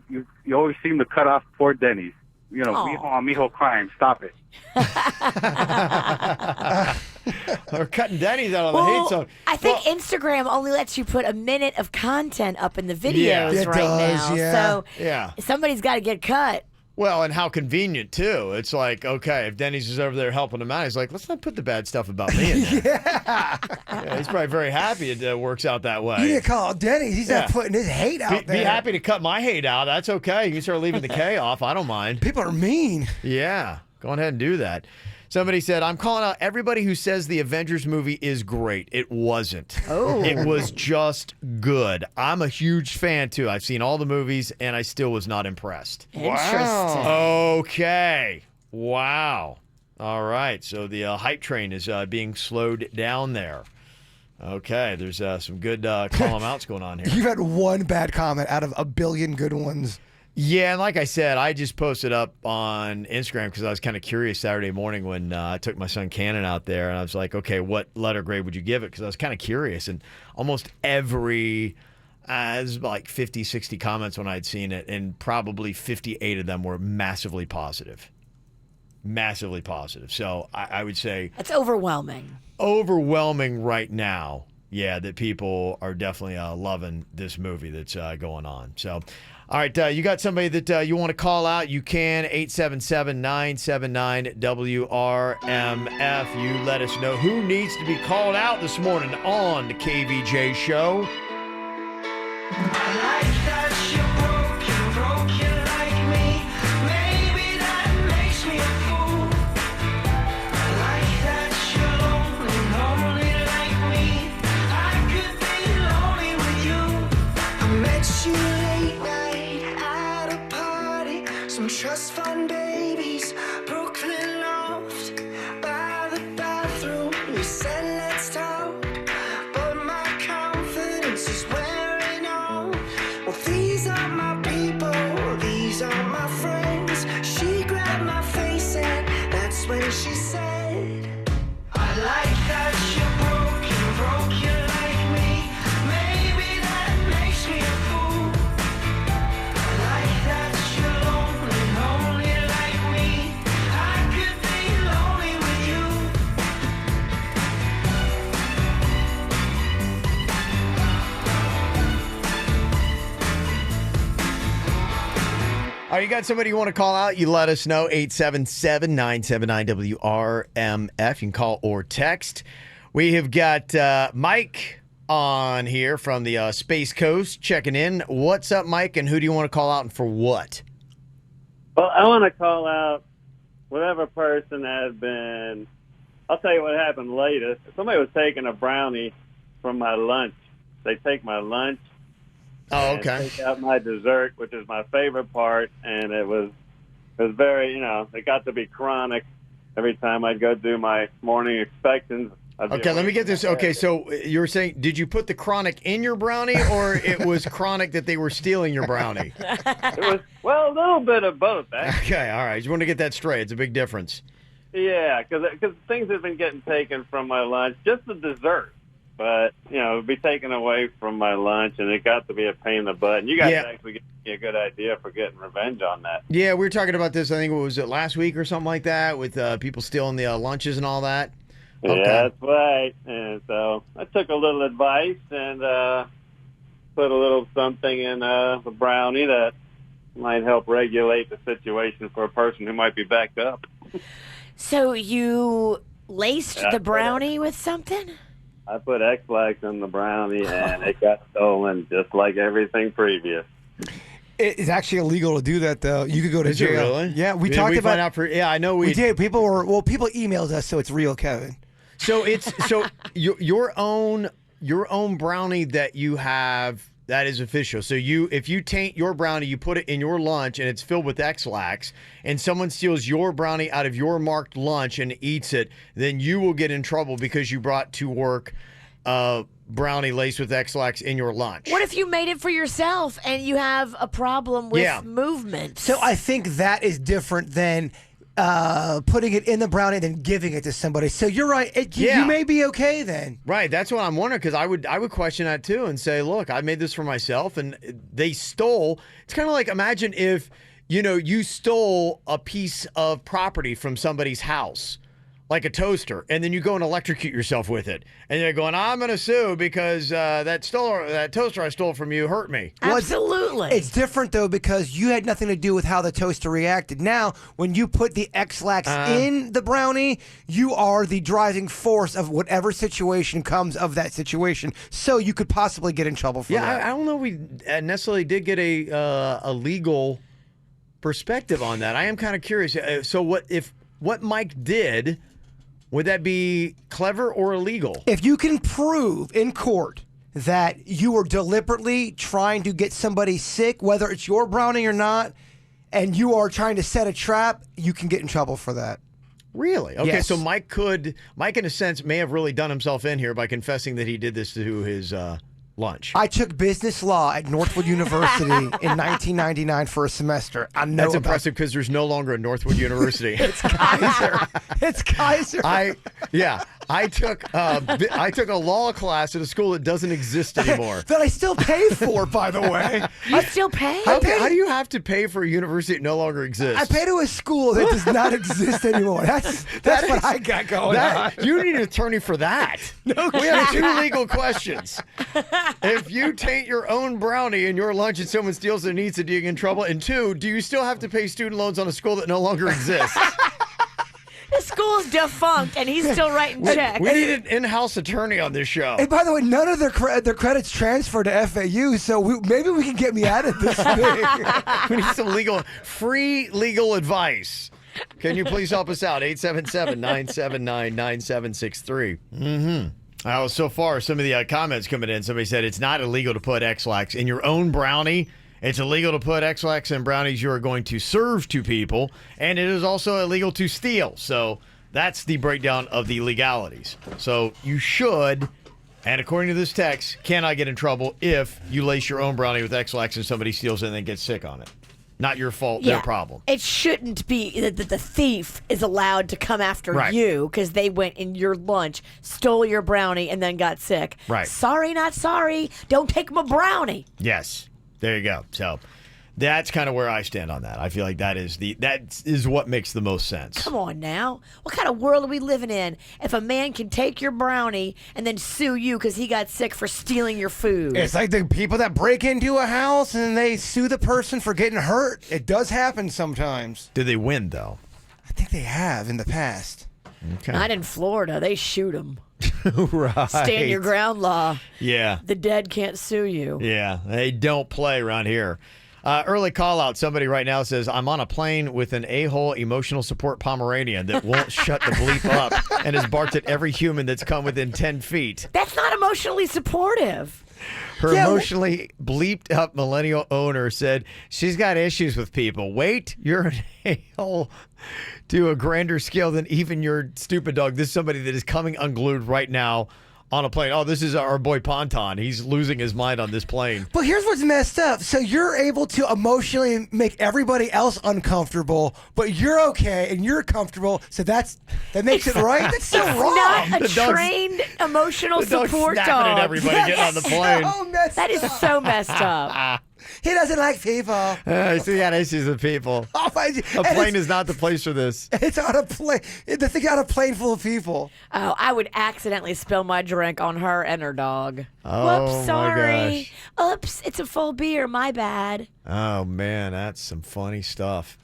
you always seem to cut off poor Denny's. Mijo crime. Stop it. They're cutting Denny's out of the hate song. I think Instagram only lets you put a minute of content up in the videos It right does, now. yeah. So Yeah. somebody's got to get cut. Well, and how convenient, too. It's like, okay, if Denny's is over there helping him out, he's like, let's not put the bad stuff about me in there. Yeah, he's probably very happy it works out that way. You need to call Denny's. He's not putting his hate out there. Be happy to cut my hate out. That's okay. You can start leaving the K off. I don't mind. People are mean. Yeah. Go ahead and do that. Somebody said, I'm calling out everybody who says the Avengers movie is great. It wasn't. Oh. It was just good. I'm a huge fan, too. I've seen all the movies, and I still was not impressed. Interesting. Okay. Wow. All right. So the hype train is being slowed down there. Okay. There's some good call-em-outs going on here. You've had one bad comment out of a billion good ones. Yeah, and like I said, I just posted up on Instagram because I was kind of curious Saturday morning when I took my son Cannon out there, and I was like, okay, what letter grade would you give it? Because I was kind of curious, and almost every, there's like 50, 60 comments when I'd seen it, and probably 58 of them were massively positive. Massively positive. So I would say... It's overwhelming. Overwhelming right now, yeah, that people are definitely loving this movie that's going on. So... All right, you got somebody that you want to call out, you can, 877-979-WRMF. You let us know who needs to be called out this morning on the KVJ Show. I like that you're broken like me. Maybe that makes me a fool. I like that you're lonely like me. I could be lonely with you. I met you late night at a party. Some trust fund babies, Brooklyn loft. By the bathroom, we said let's talk. But my confidence is wearing off. Well, these are my people, these are my friends. She grabbed my face and that's when she said, I like that you're broken like me. Maybe that makes me a fool. I like that you're lonely like me. I could be lonely with you. All right, you got somebody you want to call out, you let us know, 877-979-WRMF. You can call or text. We have got Mike on here from the Space Coast checking in. What's up, Mike, and who do you want to call out and for what? Well, I want to call out whatever person has been I'll tell you what happened later. Somebody was taking a brownie from my lunch. They take my lunch. Oh, and okay. take out my dessert, which is my favorite part, and it was very, it got to be chronic. Every time I'd go do my morning inspections. Okay, let me get this. Okay, so you were saying, did you put the chronic in your brownie, or it was chronic that they were stealing your brownie? It was, a little bit of both, actually. Okay, all right. Just want to get that straight. It's a big difference. Yeah, because things have been getting taken from my lunch, just the dessert. But, it would be taken away from my lunch, and it got to be a pain in the butt. And you guys actually gave me a good idea for getting revenge on that. Yeah, we were talking about this, I think, was it last week or something like that, with people stealing the lunches and all that? Yeah, Okay. that's right. And so I took a little advice and put a little something in the brownie that might help regulate the situation for a person who might be backed up. So you laced the brownie with something? I put X-Lax in the brownie, and it got stolen just like everything previous. It's actually illegal to do that, though. You could go to Is it jail. really? Yeah, we Did talked we about. find out I know we did. People emailed us, so it's real, Kevin. So it's your own brownie that you have that is official. So if you taint your brownie, you put it in your lunch and it's filled with X-Lax, and someone steals your brownie out of your marked lunch and eats it, then you will get in trouble because you brought to work brownie laced with X-Lax in your lunch. What if you made it for yourself and you have a problem with movement? So I think that is different than putting it in the brownie and then giving it to somebody. So you're right. You may be okay then. Right. That's what I'm wondering, because I would question that too and say, look, I made this for myself and they stole. It's kind of like, imagine if, you stole a piece of property from somebody's house, like a toaster, and then you go and electrocute yourself with it. And you're going, I'm going to sue because that toaster I stole from you hurt me. Absolutely. It's different, though, because you had nothing to do with how the toaster reacted. Now, when you put the X-Lax in the brownie, you are the driving force of whatever situation comes of that situation. So you could possibly get in trouble for that. I don't know if we necessarily did get a legal perspective on that. I am kind of curious. So what Mike did, would that be clever or illegal? If you can prove in court that you were deliberately trying to get somebody sick, whether it's your brownie or not, and you are trying to set a trap, you can get in trouble for that. Really? Okay, Yes. so Mike in a sense, may have really done himself in here by confessing that he did this to his lunch. I took business law at Northwood University in 1999 for a semester. I know That's impressive because there's no longer a Northwood University. It's Kaiser. It's Kaiser. I took a law class at a school that doesn't exist anymore. That I still pay for, by the way. You still pay? How do you have to pay for a university that no longer exists? I pay to a school that does not exist anymore. That's what I got going on. You need an attorney for that. No, we have two legal questions. If you taint your own brownie in your lunch and someone steals it and eats it, do you get in trouble? And two, do you still have to pay student loans on a school that no longer exists? The school's defunct, and he's still writing checks. We need an in-house attorney on this show. And by the way, none of their credits transfer to FAU, so maybe we can get me out of this thing. We need some free legal advice. Can you please help us out? 877-979-9763. Mm-hmm. So far, some of the comments coming in, somebody said it's not illegal to put X-Lax in your own brownie. It's illegal to put X-Lax in brownies you are going to serve to people, and it is also illegal to steal. So that's the breakdown of the legalities. So you should, and according to this text, cannot get in trouble if you lace your own brownie with X-Lax and somebody steals it and then gets sick on it. Not your fault, their problem. It shouldn't be that the thief is allowed to come after Right. you because they went in your lunch, stole your brownie, and then got sick. Right. Sorry, not sorry. Don't take my brownie. Yes. There you go. So that's kind of where I stand on that. I feel like that is what makes the most sense. Come on now. What kind of world are we living in if a man can take your brownie and then sue you because he got sick for stealing your food? It's like the people that break into a house and they sue the person for getting hurt. It does happen sometimes. Did they win, though? I think they have in the past. Okay. Not in Florida. They shoot them. Right. Stand your ground law. Yeah. The dead can't sue you. Yeah. They don't play around here. Early call out. Somebody right now says, I'm on a plane with an a-hole emotional support Pomeranian that won't shut the bleep up and has barked at every human that's come within 10 feet. That's not emotionally supportive. Her emotionally bleeped up millennial owner said, she's got issues with people. Wait, you're an a-hole to a grander scale than even your stupid dog. This is somebody that is coming unglued right now on a plane. Oh, this is our boy Ponton. He's losing his mind on this plane. But here's what's messed up. So you're able to emotionally make everybody else uncomfortable, but you're okay and you're comfortable. So that makes it right. That's so wrong. Not a trained emotional support dog. Snapping at everybody getting on the plane. That is so messed up. He doesn't like people. He's got issues with people. A plane is not the place for this. It's on a plane. The thing on a plane full of people. Oh, I would accidentally spill my drink on her and her dog. Oh, Whoops, my sorry. Oops, it's a full beer. My bad. Oh, man, that's some funny stuff.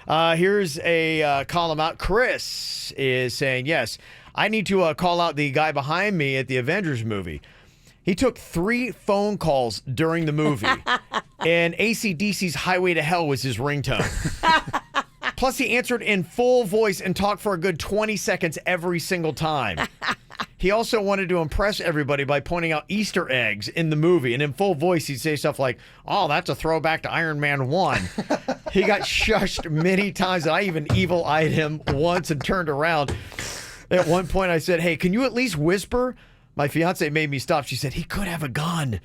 Here's a call him out. Chris is saying, yes, I need to call out the guy behind me at the Avengers movie. He took 3 phone calls during the movie, and AC/DC's Highway to Hell was his ringtone. Plus, he answered in full voice and talked for a good 20 seconds every single time. He also wanted to impress everybody by pointing out Easter eggs in the movie, and in full voice, he'd say stuff like, oh, that's a throwback to Iron Man 1. He got shushed many times, and I even evil-eyed him once and turned around. At one point, I said, hey, can you at least whisper? My fiance made me stop. She said, he could have a gun.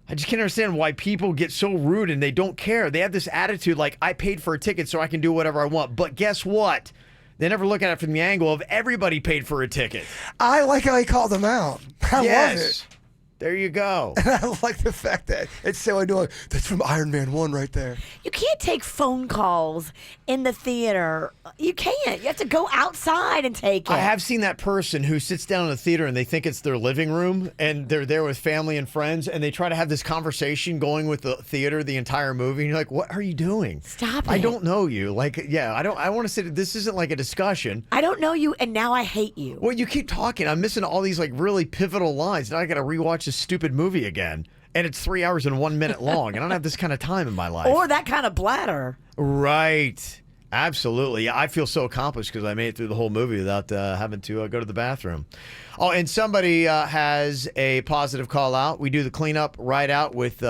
I just can't understand why people get so rude and they don't care. They have this attitude like, I paid for a ticket so I can do whatever I want. But guess what? They never look at it from the angle of everybody paid for a ticket. I like how he called them out. I love it. There you go. And I like the fact that it's so annoying. That's from Iron Man 1 right there. You can't take phone calls in the theater. You can't. You have to go outside and take it. I have seen that person who sits down in the theater and they think it's their living room and they're there with family and friends and they try to have this conversation going with the theater the entire movie. And you're like, what are you doing? Stop it. I don't know you. Like, yeah, I want to say that this isn't like a discussion. I don't know you and now I hate you. Well, you keep talking. I'm missing all these like really pivotal lines. Now I got to rewatch this stupid movie again. And it's 3 hours and 1 minute long. And I don't have this kind of time in my life. Or that kind of bladder. Right. Absolutely. Yeah, I feel so accomplished because I made it through the whole movie without having to go to the bathroom. Oh, and somebody has a positive call out. We do the cleanup right out with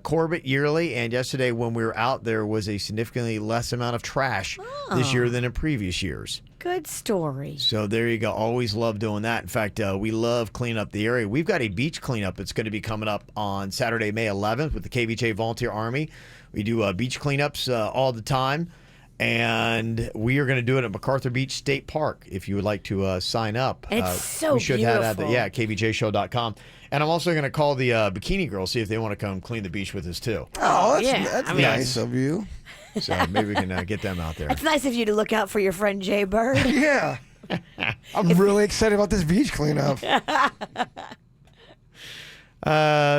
Corbett yearly. And yesterday when we were out, there was a significantly less amount of trash this year than in previous years. Good story. So there you go. Always love doing that. In fact, we love cleaning up the area. We've got a beach cleanup that's going to be coming up on Saturday, May 11th with the KVJ Volunteer Army. We do beach cleanups all the time. And we are going to do it at MacArthur Beach State Park if you would like to sign up. It's so we should beautiful. have that, kvjshow.com. And I'm also going to call the Bikini Girls, see if they want to come clean the beach with us too. Oh, that's nice of you. So maybe we can get them out there. It's nice of you to look out for your friend Jay Bird. Yeah. I'm really excited about this beach cleanup.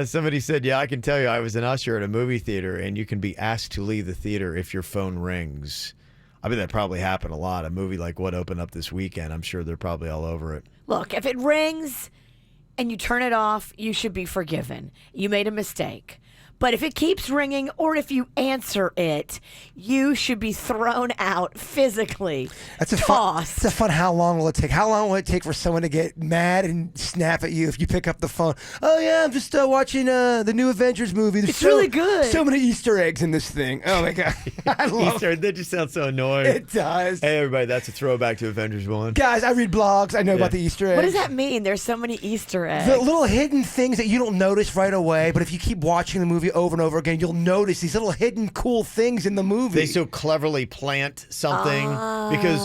Somebody said, yeah, I can tell you I was an usher at a movie theater and you can be asked to leave the theater if your phone rings. I mean, that probably happened a lot. A movie like what opened up this weekend, I'm sure they're probably all over it. Look, if it rings and you turn it off, you should be forgiven. You made a mistake. But if it keeps ringing or if you answer it, you should be thrown out physically. That's a fun. How long will it take? How long will it take for someone to get mad and snap at you if you pick up the phone? Oh yeah, I'm just watching the new Avengers movie. There's really good. So many Easter eggs in this thing. Oh my god, I love Easter. That just sounds so annoying. It does. Hey everybody, that's a throwback to Avengers 1. Guys, I read blogs. I know about the Easter eggs. What does that mean? There's so many Easter eggs. The little hidden things that you don't notice right away, but if you keep watching the movie over and over again, you'll notice these little hidden cool things in the movie. They so cleverly plant something because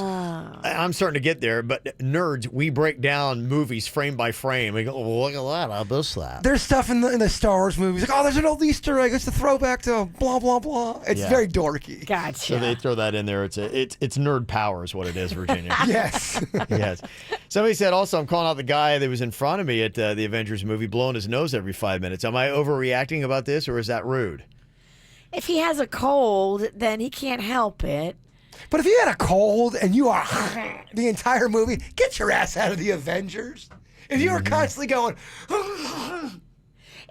I'm starting to get there, but nerds, we break down movies frame by frame. We go, oh, look at that, I missed that. There's stuff in the Star Wars movies, like, oh, there's an old Easter egg. It's a throwback to blah, blah, blah. It's very dorky. Gotcha. So they throw that in there. It's nerd power is what it is, Virginia. Yes. Yes. Somebody said also, I'm calling out the guy that was in front of me at the Avengers movie blowing his nose every 5 minutes. Am I overreacting about this or is that rude? If he has a cold, then he can't help it. But if you had a cold and you are the entire movie, get your ass out of the Avengers. If you were constantly going,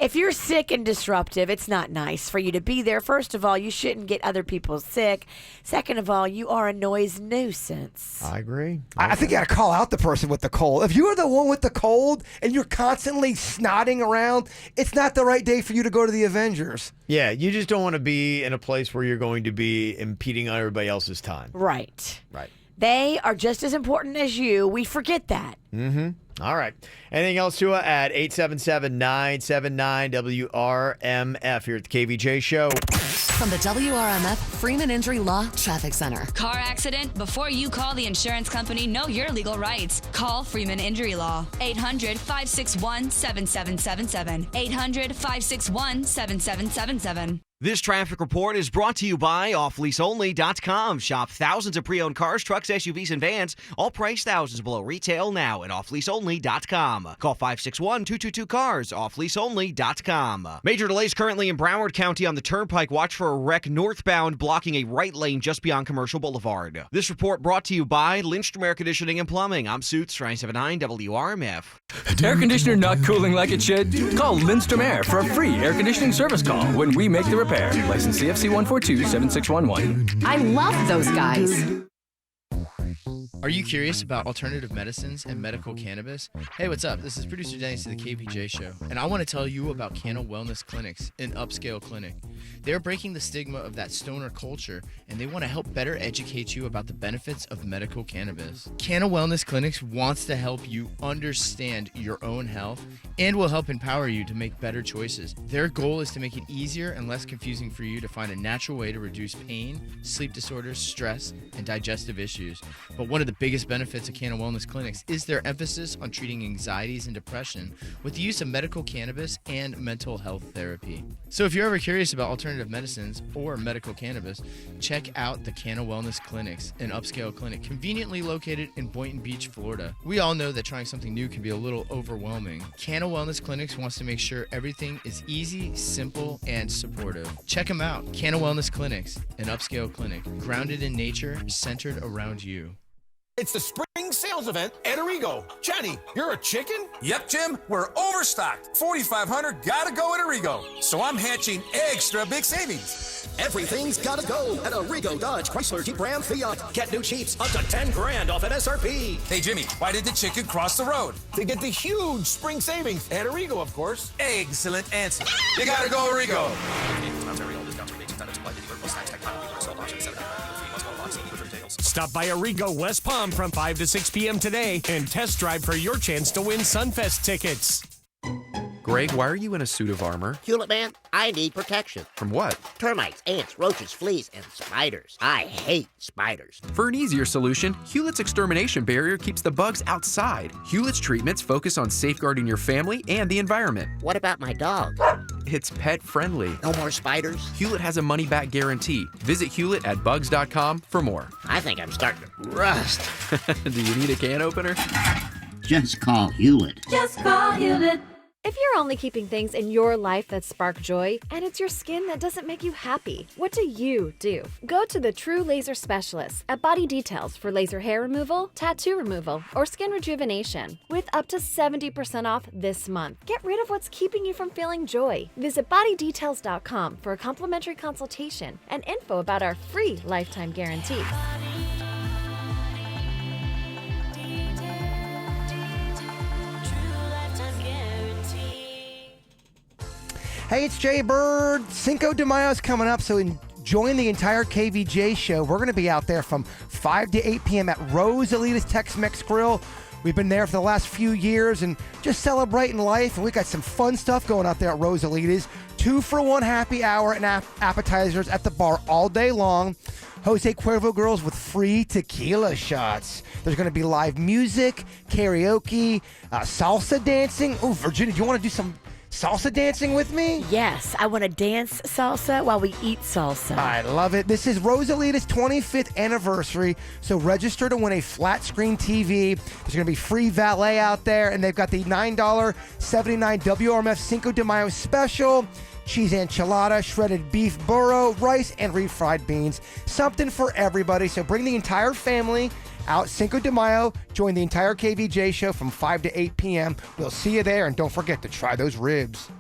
If you're sick and disruptive, it's not nice for you to be there. First of all, you shouldn't get other people sick. Second of all, you are a noise nuisance. I agree. I think you got to call out the person with the cold. If you are the one with the cold and you're constantly snotting around, it's not the right day for you to go to the Avengers. Yeah, you just don't want to be in a place where you're going to be impeding on everybody else's time. Right. Right. They are just as important as you. We forget that. Mm-hmm. All right. Anything else, Tua? At 877-979-WRMF here at the KVJ Show. From the WRMF Freeman Injury Law Traffic Center. Car accident? Before you call the insurance company, know your legal rights. Call Freeman Injury Law. 800-561-7777. 800-561-7777. This traffic report is brought to you by offleaseonly.com. Shop thousands of pre-owned cars, trucks, SUVs, and vans, all priced thousands below retail now at offleaseonly.com. Call 561-222-CARS, offleaseonly.com. Major delays currently in Broward County on the Turnpike. Watch for a wreck northbound blocking a right lane just beyond Commercial Boulevard. This report brought to you by Lindstrom Air Conditioning and Plumbing. I'm Suits, 979 WRMF. Air conditioner not cooling like it should? Call Lindstrom Air for a free air conditioning service call when we make the repair. License CFC 142-7611. I love those guys. Are you curious about alternative medicines and medical cannabis? Hey, what's up? This is producer Dennis to the KVJ Show, and I want to tell you about Canna Wellness Clinics, an upscale clinic. They're breaking the stigma of that stoner culture, and they want to help better educate you about the benefits of medical cannabis. Canna Wellness Clinics wants to help you understand your own health and will help empower you to make better choices. Their goal is to make it easier and less confusing for you to find a natural way to reduce pain, sleep disorders, stress, and digestive issues. But one of the biggest benefits of Canna Wellness Clinics is their emphasis on treating anxieties and depression with the use of medical cannabis and mental health therapy. So if you're ever curious about alternative medicines or medical cannabis, check out the Canna Wellness Clinics, an upscale clinic conveniently located in Boynton Beach, Florida. We all know that trying something new can be a little overwhelming. Canna Wellness Clinics wants to make sure everything is easy, simple, and supportive. Check them out. Canna Wellness Clinics, an upscale clinic, grounded in nature, centered around you. It's the spring sales event at Arrigo. Johnny, you're a chicken? Yep, Jim. We're overstocked. 4,500 gotta go at Arrigo. So I'm hatching extra big savings. Everything's gotta go at Arrigo Dodge Chrysler Jeep Ram Fiat. Get new Jeeps up to 10 grand off MSRP. Hey, Jimmy, why did the chicken cross the road? To get the huge spring savings at Arrigo, of course. Excellent answer. You gotta go Arrigo. Stop by Arrigo West Palm from 5 to 6 p.m. today and test drive for your chance to win Sunfest tickets. Greg, why are you in a suit of armor? Hewlett man, I need protection. From what? Termites, ants, roaches, fleas, and spiders. I hate spiders. For an easier solution, Hewlett's extermination barrier keeps the bugs outside. Hewlett's treatments focus on safeguarding your family and the environment. What about my dog? It's pet friendly. No more spiders? Hewlett has a money-back guarantee. Visit Hewlett at bugs.com for more. I think I'm starting to rust. Do you need a can opener? Just call Hewlett. Just call Hewlett. If you're only keeping things in your life that spark joy, and it's your skin that doesn't make you happy, what do you do? Go to the True Laser Specialists at Body Details for laser hair removal, tattoo removal, or skin rejuvenation, with up to 70% off this month. Get rid of what's keeping you from feeling joy. Visit bodydetails.com for a complimentary consultation and info about our free lifetime guarantee. Hey, it's Jay Bird. Cinco de Mayo's coming up, so join the entire KVJ show. We're going to be out there from 5 to 8 p.m. at Rosalita's Tex-Mex Grill. We've been there for the last few years and just celebrating life, and we got some fun stuff going out there at Rosalita's. 2-for-1 happy hour and appetizers at the bar all day long. Jose Cuervo girls with free tequila shots. There's going to be live music, karaoke, salsa dancing. Oh, Virginia, do you want to do some salsa dancing with me? Yes, I want to dance salsa while we eat salsa. I love it. This is Rosalita's 25th anniversary, so register to win a flat screen TV. There's going to be free valet out there, and they've got the $9.79 WRMF Cinco de Mayo special. Cheese enchilada, shredded beef burro, rice, and refried beans. Something for everybody, so bring the entire family out Cinco de Mayo. Join the entire KVJ show from 5 to 8 p.m. We'll see you there, and don't forget to try those ribs.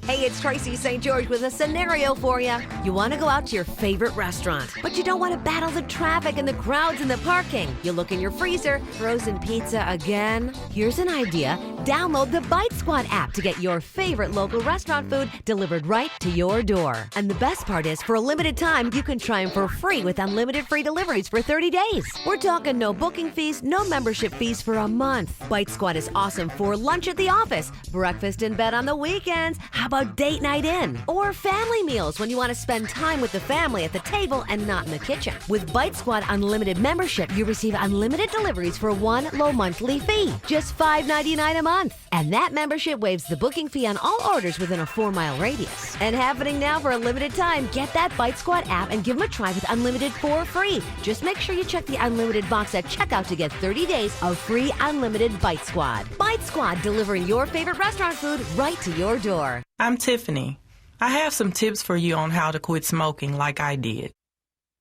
Hey, it's Tracy St. George with a scenario for you. You want to go out to your favorite restaurant, but you don't want to battle the traffic and the crowds in the parking. You look in your freezer, frozen pizza again? Here's an idea. Download the Bite Squad app to get your favorite local restaurant food delivered right to your door. And the best part is, for a limited time, you can try them for free with unlimited free deliveries for 30 days. We're talking no booking fees, no membership fees for a month. Bite Squad is awesome for lunch at the office, breakfast in bed on the weekends. How about date night in? Or family meals when you want to spend time with the family at the table and not in the kitchen. With Bite Squad Unlimited membership, you receive unlimited deliveries for one low monthly fee, just $5.99 a month. And that membership waives the booking fee on all orders within a 4-mile radius. And happening now for a limited time, get that Bite Squad app and give them a try with Unlimited for free. Just make sure you check the Unlimited box at checkout to get 30 days of free Unlimited Bite Squad. Bite Squad, delivering your favorite restaurant food right to your door. I'm Tiffany. I have some tips for you on how to quit smoking like I did.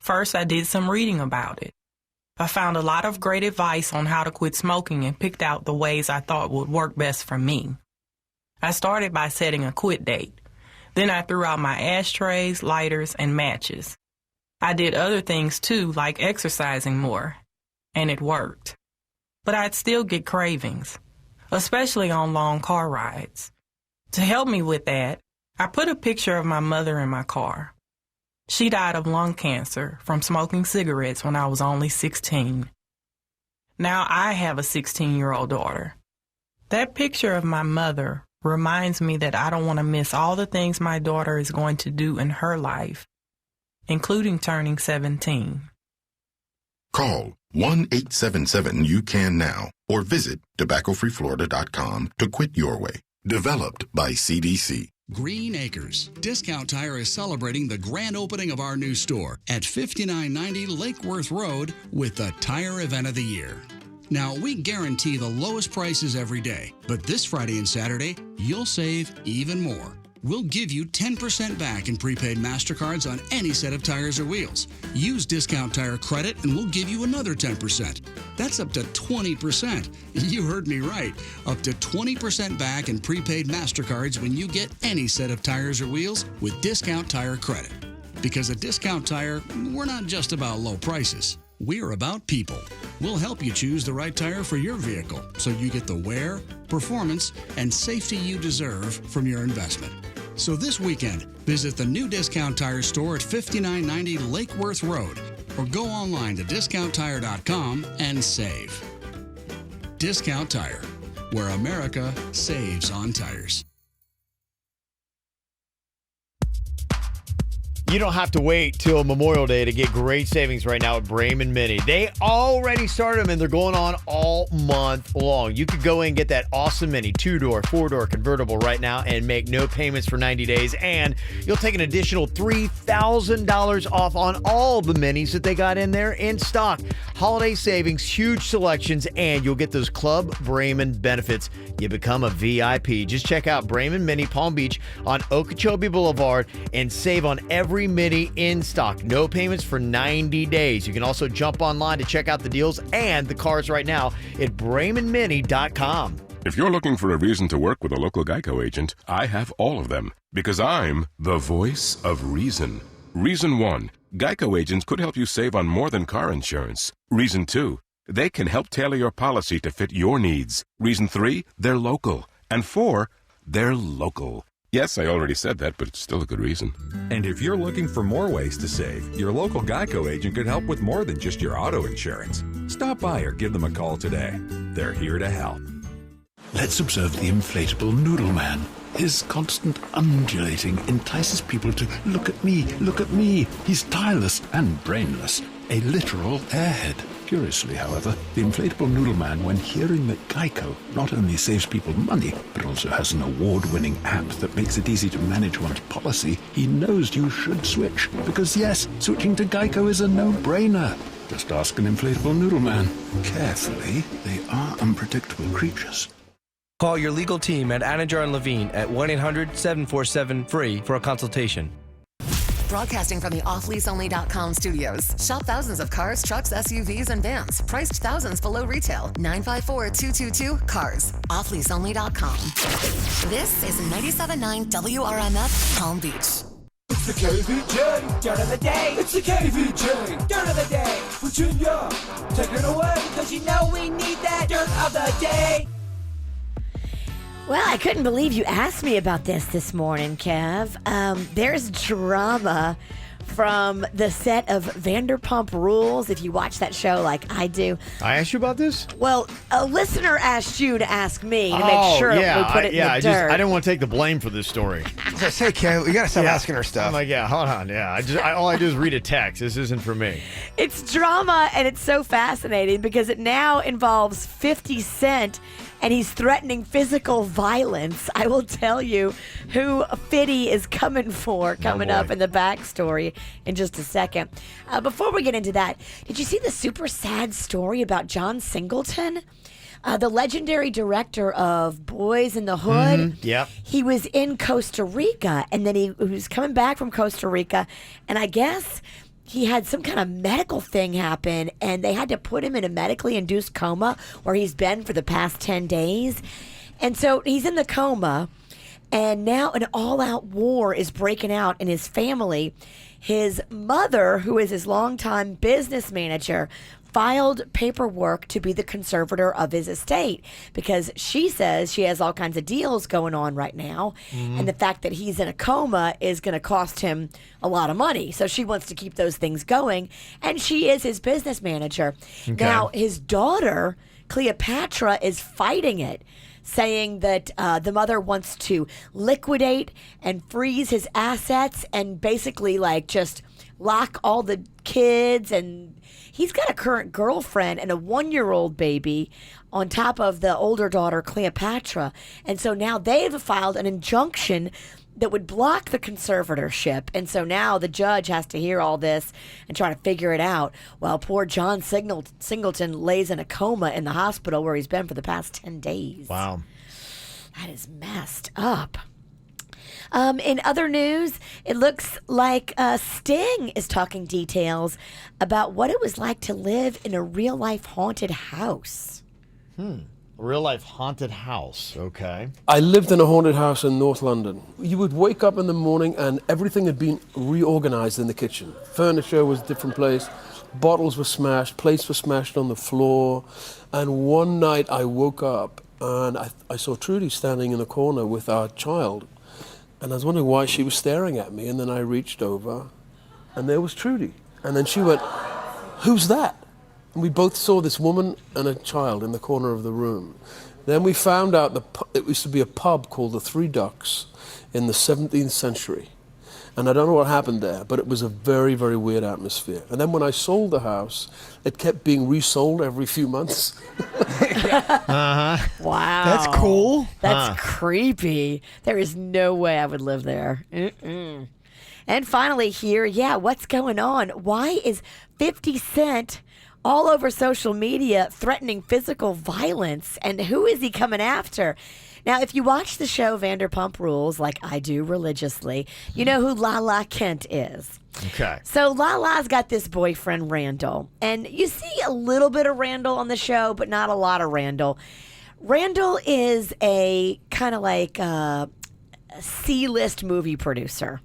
First, I did some reading about it. I found a lot of great advice on how to quit smoking and picked out the ways I thought would work best for me. I started by setting a quit date. Then I threw out my ashtrays, lighters, and matches. I did other things too, like exercising more, and it worked. But I'd still get cravings, especially on long car rides. To help me with that, I put a picture of my mother in my car. She died of lung cancer from smoking cigarettes when I was only 16. Now I have a 16-year-old daughter. That picture of my mother reminds me that I don't want to miss all the things my daughter is going to do in her life, including turning 17. Call 1-877-YOU-CAN-NOW or visit tobaccofreeflorida.com to quit your way. Developed by CDC. Green Acres. Discount Tire is celebrating the grand opening of our new store at 5990 Lake Worth Road with the Tire Event of the Year. Now, we guarantee the lowest prices every day, but this Friday and Saturday, you'll save even more. We'll give you 10% back in prepaid MasterCards on any set of tires or wheels. Use Discount Tire credit and we'll give you another 10%. That's up to 20%. You heard me right. Up to 20% back in prepaid MasterCards when you get any set of tires or wheels with Discount Tire credit. Because at Discount Tire, we're not just about low prices. We're about people. We'll help you choose the right tire for your vehicle so you get the wear, performance, and safety you deserve from your investment. So this weekend, visit the new Discount Tire store at 5990 Lake Worth Road or go online to discounttire.com and save. Discount Tire, where America saves on tires. You don't have to wait till Memorial Day to get great savings right now at Brayman Mini. They already started them and they're going on all month long. You could go in and get that awesome Mini 2-door, 4-door convertible right now and make no payments for 90 days. And you'll take an additional $3,000 off on all the Minis that they got in there in stock. Holiday savings, huge selections, and you'll get those Club Brayman benefits. You become a VIP. Just check out Brayman Mini Palm Beach on Okeechobee Boulevard and save on every Mini in stock. No payments for 90 days. You can also jump online to check out the deals and the cars right now at BraymanMini.com. If you're looking for a reason to work with a local Geico agent, I have all of them because I'm the voice of reason. Reason 1, Geico agents could help you save on more than car insurance. Reason 2, they can help tailor your policy to fit your needs. Reason 3, they're local. And 4, they're local. Yes, I already said that, but it's still a good reason. And if you're looking for more ways to save, your local Geico agent could help with more than just your auto insurance. Stop by or give them a call today. They're here to help. Let's observe the inflatable noodle man. His constant undulating entices people to look at me, look at me. He's tireless and brainless, a literal airhead. Curiously, however, the inflatable noodle man, when hearing that Geico not only saves people money, but also has an award-winning app that makes it easy to manage one's policy, he knows you should switch. Because yes, switching to Geico is a no-brainer. Just ask an inflatable noodle man. Carefully, they are unpredictable creatures. Call your legal team at Anajar & Levine at 1-800-747-FREE for a consultation. Broadcasting from the offleaseonly.com studios. Shop thousands of cars, trucks, SUVs, and vans. Priced thousands below retail. 954-222-CARS. Offleaseonly.com. This is 97.9 WRMF, Palm Beach. It's the KVJ Dirt of the Day. It's the KVJ Dirt of the Day. Virginia, take it away, because you know we need that Dirt of the Day. Well, I couldn't believe you asked me about this morning, Kev. There's drama from the set of Vanderpump Rules, if you watch that show like I do. I asked you about this? Well, a listener asked you to ask me to make sure we put it in the dirt. I didn't want to take the blame for this story. Say, Kev, you got to stop asking her stuff. I'm like, hold on. Yeah, all I do is read a text. This isn't for me. It's drama, and it's so fascinating because it now involves 50 Cent, and he's threatening physical violence. I will tell you who Fitty is coming up in the backstory in just a second. Before we get into that, did you see the super sad story about John Singleton? The legendary director of Boys in the Hood. Mm-hmm. Yep. He was in Costa Rica, and then he was coming back from Costa Rica, and I guess he had some kind of medical thing happen, and they had to put him in a medically induced coma where he's been for the past 10 days. And so he's in the coma, and now an all-out war is breaking out in his family. His mother, who is his longtime business manager, filed paperwork to be the conservator of his estate because she says she has all kinds of deals going on right now, and the fact that he's in a coma is going to cost him a lot of money. So she wants to keep those things going, and she is his business manager. Okay. Now, his daughter, Cleopatra, is fighting it, saying that the mother wants to liquidate and freeze his assets and basically just lock all the kids, and he's got a current girlfriend and a 1-year-old baby on top of the older daughter, Cleopatra. And so now they've filed an injunction that would block the conservatorship. And so now the judge has to hear all this and try to figure it out. Well, poor John Singleton lays in a coma in the hospital where he's been for the past 10 days. Wow. That is messed up. In other news, it looks like Sting is talking details about what it was like to live in a real-life haunted house. Real life haunted house. Okay. I lived in a haunted house in North London. You would wake up in the morning and everything had been reorganized in the kitchen. Furniture was a different place. Bottles were smashed. Plates were smashed on the floor. And one night I woke up and I saw Trudy standing in the corner with our child. And I was wondering why she was staring at me. And then I reached over and there was Trudy. And then she went, "Who's that?" And we both saw this woman and a child in the corner of the room. Then we found out it used to be a pub called the Three Ducks in the 17th century. And I don't know what happened there, but it was a very, very weird atmosphere. And then when I sold the house, it kept being resold every few months. Wow. That's cool. That's creepy. There is no way I would live there. Mm-mm. And finally here, what's going on? Why is 50 Cent all over social media threatening physical violence, and who is he coming after? Now, if you watch the show Vanderpump Rules, like I do religiously, you know who Lala Kent is. Okay. So Lala's got this boyfriend, Randall, and you see a little bit of Randall on the show, but not a lot of Randall. Randall is a kind of like a C-list movie producer.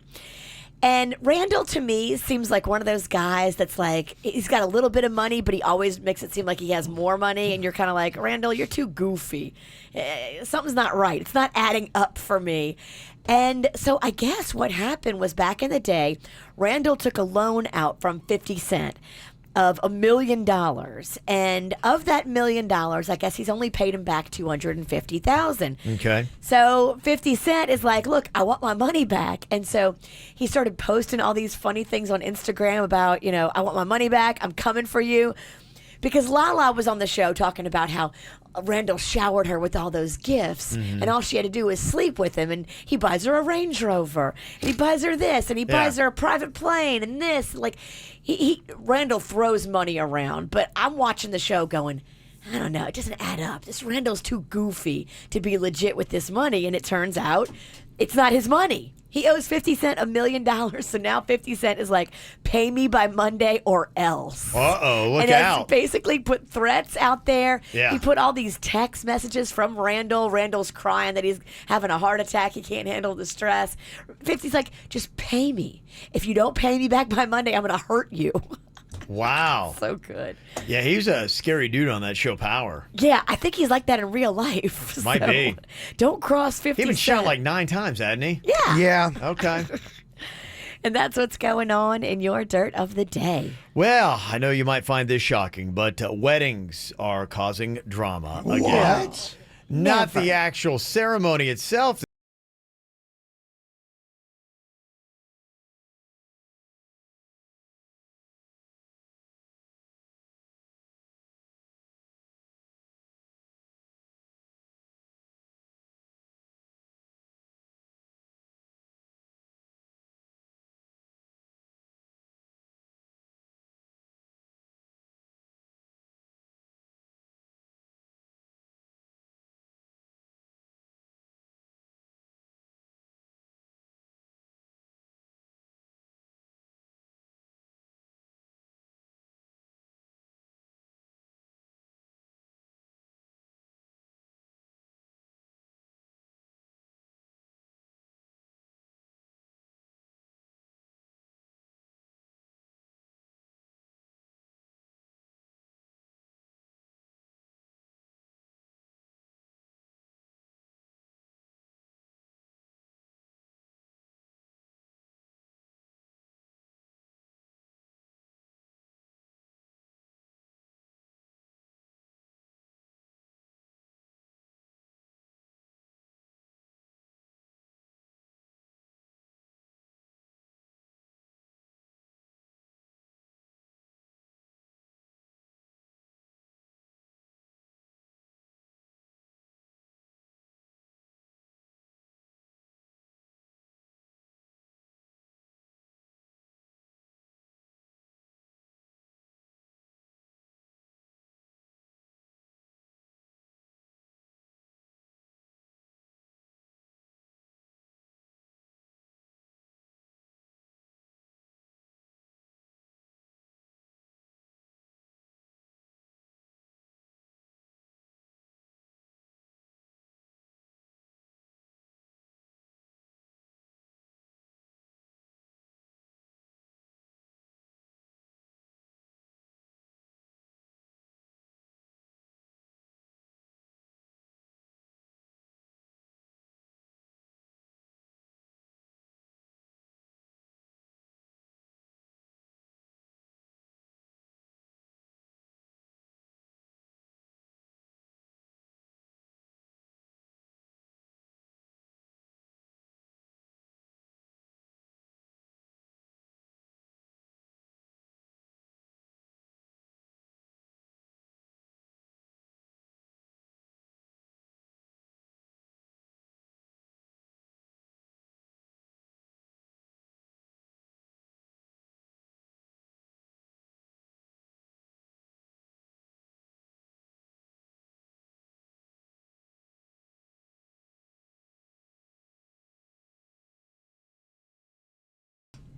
And Randall, to me, seems like one of those guys that's like, he's got a little bit of money, but he always makes it seem like he has more money. And you're kind of like, Randall, you're too goofy. Something's not right. It's not adding up for me. And so I guess what happened was back in the day, Randall took a loan out from 50 Cent of $1 million. And of that $1 million, I guess he's only paid him back $250,000. Okay. So 50 Cent is like, look, I want my money back. And so he started posting all these funny things on Instagram about, I want my money back. I'm coming for you. Because Lala was on the show talking about how Randall showered her with all those gifts, and all she had to do was sleep with him, and he buys her a Range Rover, and he buys her this, and he buys her a private plane, and this. Like, Randall throws money around, but I'm watching the show going, I don't know, it doesn't add up. This Randall's too goofy to be legit with this money, and it turns out it's not his money. He owes 50 Cent $1 million, so now 50 Cent is like, pay me by Monday or else. Uh-oh, look and out. has basically put threats out there. Yeah. He put all these text messages from Randall. Randall's crying that he's having a heart attack. He can't handle the stress. 50's like, just pay me. If you don't pay me back by Monday, I'm going to hurt you. Wow. So good. Yeah, he's a scary dude on that show, Power. Yeah, I think he's like that in real life. Might So, be. Don't cross 50 He been Cent. shot like 9 times, hadn't he? Yeah. Yeah. Okay. And that's what's going on in your dirt of the day. Well, I know you might find this shocking, but weddings are causing drama again. What? Not the actual ceremony itself.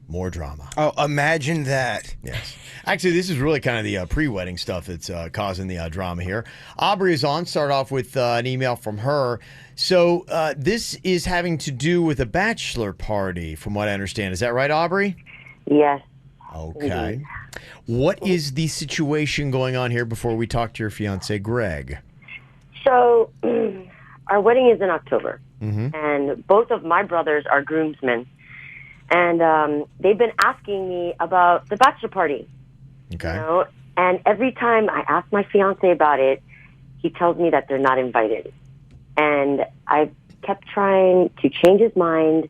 More drama. Oh, imagine that. Yes. Actually, this is really kind of the pre-wedding stuff that's causing the drama here. Aubrey is on. Start off with an email from her. So this is having to do with a bachelor party, from what I understand. Is that right, Aubrey? Yes. Okay. What is the situation going on here before we talk to your fiance, Greg? So, our wedding is in October, Mm-hmm. and both of my brothers are groomsmen. And they've been asking me about the bachelor party. Okay. You know? And every time I ask my fiance about it, he tells me that they're not invited. And I've kept trying to change his mind,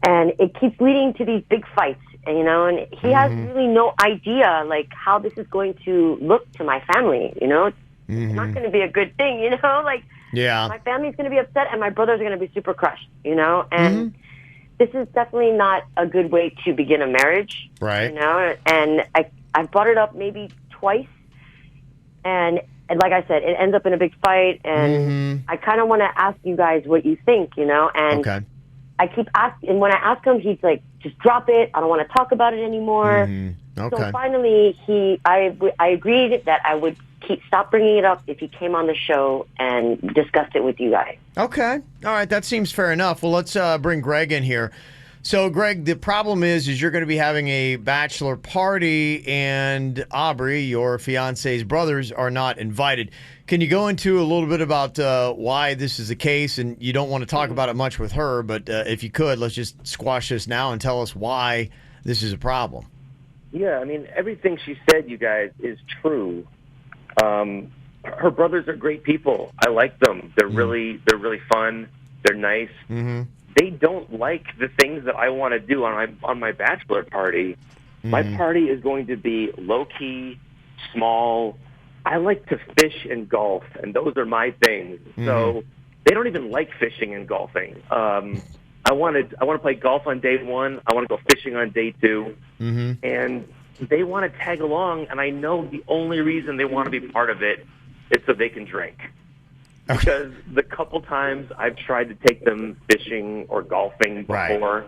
and it keeps leading to these big fights, you know, and he has really no idea, like, how this is going to look to my family, you know? It's not going to be a good thing, you know? Like, yeah. My family's going to be upset, and my brothers are going to be super crushed, you know? And this is definitely not a good way to begin a marriage. Right. You know, and I brought it up maybe twice, and like I said, it ends up in a big fight, and I kind of want to ask you guys what you think, you know, and I keep asking, and when I ask him, he's like, just drop it. I don't want to talk about it anymore. Okay. So finally, I agreed that I would stop bringing it up if he came on the show and discussed it with you guys. Okay. All right. That seems fair enough. Well, let's bring Greg in here. So, Greg, the problem is you're going to be having a bachelor party, and Aubrey, your fiance's brothers, are not invited. Can you go into a little bit about why this is the case? And you don't want to talk about it much with her, but if you could, let's just squash this now and tell us why this is a problem. Yeah, I mean, everything she said, you guys, is true. Her brothers are great people. I like them. They're really fun. They're nice. Mm-hmm. They don't like the things that I want to do on my bachelor party. My party is going to be low-key, small. I like to fish and golf, and those are my things. So they don't even like fishing and golfing. I want to play golf on day one. I want to go fishing on day two. And they want to tag along, and I know the only reason they want to be part of it is so they can drink. Because the couple times I've tried to take them fishing or golfing before,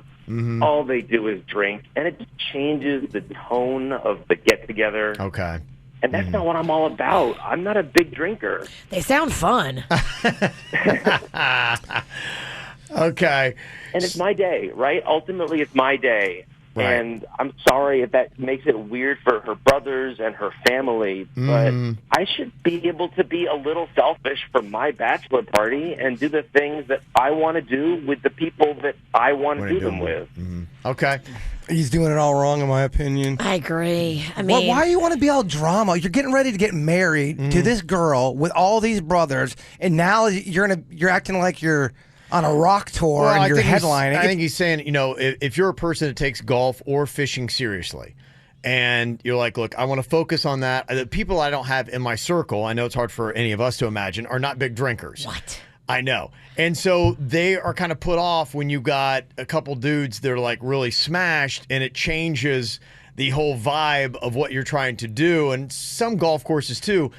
all they do is drink, and it changes the tone of the get-together. Okay. And that's not what I'm all about. I'm not a big drinker. They sound fun. Okay. And it's my day, right? Ultimately, it's my day. Right. And I'm sorry if that makes it weird for her brothers and her family, but I should be able to be a little selfish for my bachelor party and do the things that I want to do with the people that I want to do them with. Okay. He's doing it all wrong, in my opinion. I agree. I mean, why do you want to be all drama? You're getting ready to get married to this girl with all these brothers, and now you're acting like you're on a rock tour and you're headlining. I think he's saying, if you're a person that takes golf or fishing seriously, and you're like, look, I want to focus on that. The people I don't have in my circle, I know it's hard for any of us to imagine, are not big drinkers. What? I know. And so they are kind of put off when you got a couple dudes that are like really smashed, and it changes the whole vibe of what you're trying to do. And some golf courses too,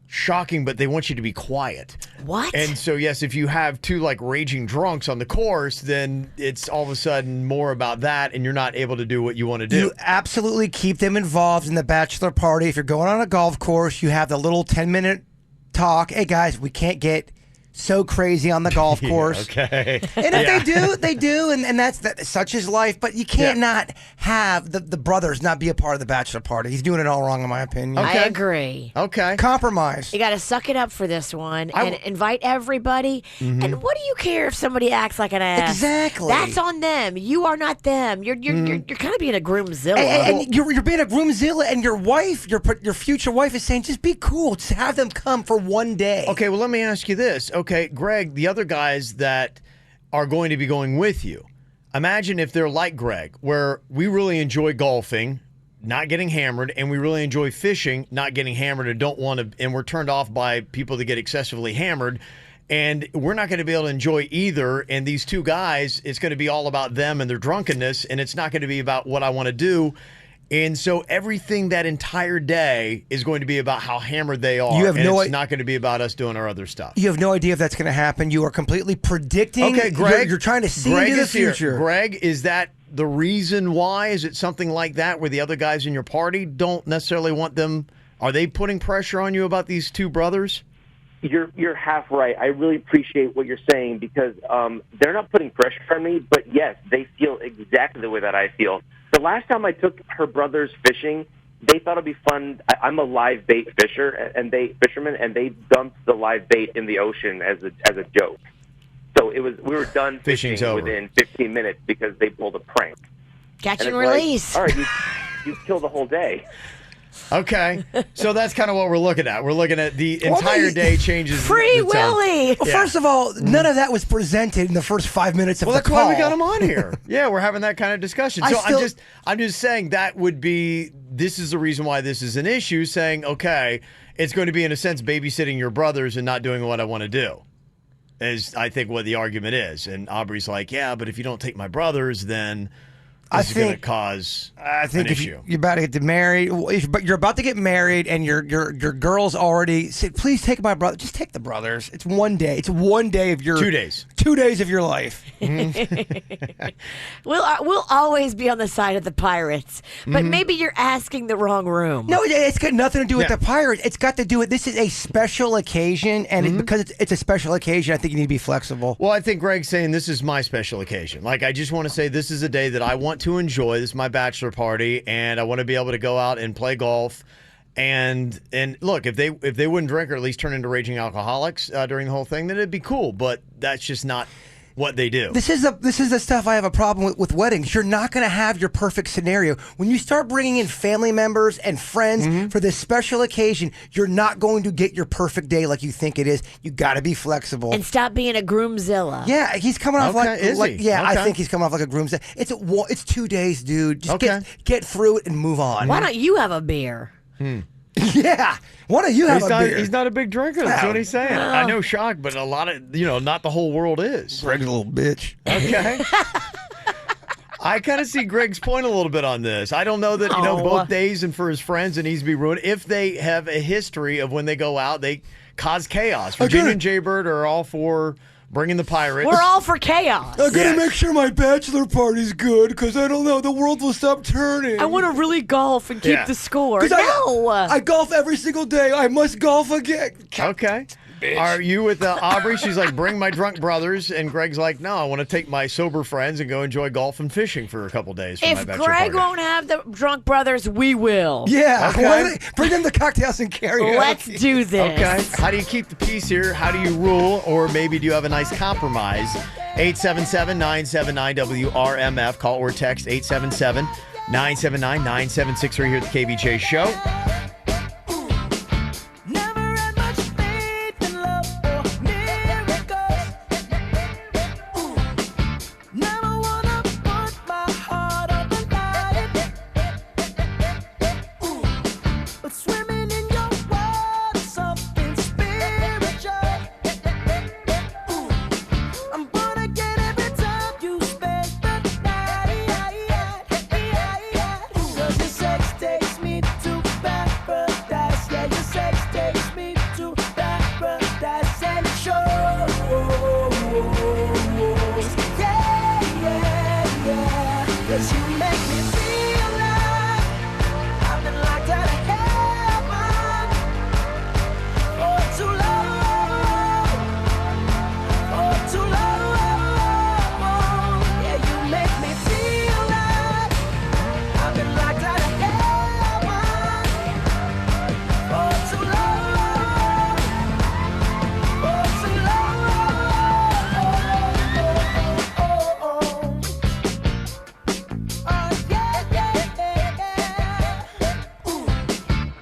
shocking, but they want you to be quiet. What? And so, yes, if you have two like raging drunks on the course, then it's all of a sudden more about that, and you're not able to do what you want to do. You absolutely keep them involved in the bachelor party. If you're going on a golf course, you have the little 10-minute talk. Hey, guys, we can't get so crazy on the golf course. Okay. And if they do, and that's such is life. But you can't not have the brothers not be a part of the bachelor party. He's doing it all wrong, in my opinion. I agree. Okay. Compromise. You got to suck it up for this one and invite everybody. And what do you care if somebody acts like an ass? Exactly. That's on them. You are not them. You're kind of being a groomzilla. And you're being a groomzilla, and your wife, your future wife, is saying, just be cool. Just have them come for one day. Okay, well, let me ask you this. Okay, Greg, the other guys that are going to be going with you, imagine if they're like Greg, where we really enjoy golfing, not getting hammered, and we really enjoy fishing, not getting hammered, and don't want to, and we're turned off by people that get excessively hammered, and we're not going to be able to enjoy either. And these two guys, it's going to be all about them and their drunkenness, and it's not going to be about what I want to do. And so everything that entire day is going to be about how hammered they are. It's not going to be about us doing our other stuff. You have no idea if that's going to happen. You are completely predicting. Okay, Greg. You're trying to see into the future. Here. Greg, is that the reason why? Is it something like that where the other guys in your party don't necessarily want them? Are they putting pressure on you about these two brothers? You're half right. I really appreciate what you're saying because they're not putting pressure on me, but yes, they feel exactly the way that I feel. The last time I took her brothers fishing, they thought it'd be fun. I'm a live bait fisherman, and they dumped the live bait in the ocean as a joke. So we were done fishing within 15 minutes because they pulled a prank. Catch and release. All right, you killed the whole day. Okay, so that's kind of what we're looking at. We're looking at the entire day changes. Free Willy! Well, first of all, none of that was presented in the first 5 minutes of the call. Well, that's why we got him on here. Yeah, we're having that kind of discussion. So I'm just saying that would be, this is the reason why this is an issue, saying, okay, it's going to be, in a sense, babysitting your brothers and not doing what I want to do, is I think what the argument is. And Aubrey's like, yeah, but if you don't take my brothers, then this is going to cause I think an if issue. you're about to get married, but you're about to get married, and your girl's already said, "Please take my brother." Just take the brothers. It's one day. It's one day of your 2 days. 2 days of your life. We'll always be on the side of the pirates, but maybe you're asking the wrong room. No, it's got nothing to do with the pirates. It's got to do with this is a special occasion, and because it's a special occasion, I think you need to be flexible. Well, I think Greg's saying this is my special occasion. Like, I just want to say this is a day that I want to enjoy. This is my bachelor party, and I want to be able to go out and play golf. And look, if they wouldn't drink or at least turn into raging alcoholics during the whole thing, then it'd be cool. But that's just not what they do. This is the stuff I have a problem with weddings. You're not going to have your perfect scenario. When you start bringing in family members and friends for this special occasion, you're not going to get your perfect day like you think it is. You got to be flexible. And stop being a groomzilla. Yeah, he's coming off I Okay. think he's coming off like a groomzilla. It's 2 days, dude. Just get through it and move on. Why don't you have a beer? Yeah. Why don't you have a beer? He's not a big drinker. That's what he's saying. I know, shock, but a lot of, not the whole world is. Greg's a little bitch. Okay. I kind of see Greg's point a little bit on this. I don't know that, both days and for his friends, it needs to be ruined. If they have a history of when they go out, they cause chaos. Virginia and Jaybird are all for bringing the pirates. We're all for chaos. I gotta make sure my bachelor party's good because I don't know, the world will stop turning. I want to really golf and keep the score. 'Cause No. I golf every single day. I must golf again. Okay. Are you with Aubrey? She's like, bring my drunk brothers. And Greg's like, no, I want to take my sober friends and go enjoy golf and fishing for a couple days for my If bachelor Greg party. won't have the drunk brothers, we will. Yeah. Okay. Bring them the cocktails and carry Let's do this. Okay. How do you keep the peace here? How do you rule? Or maybe do you have a nice compromise? 877-979-WRMF. Call or text 877-979-9763 here at the KVJ Show.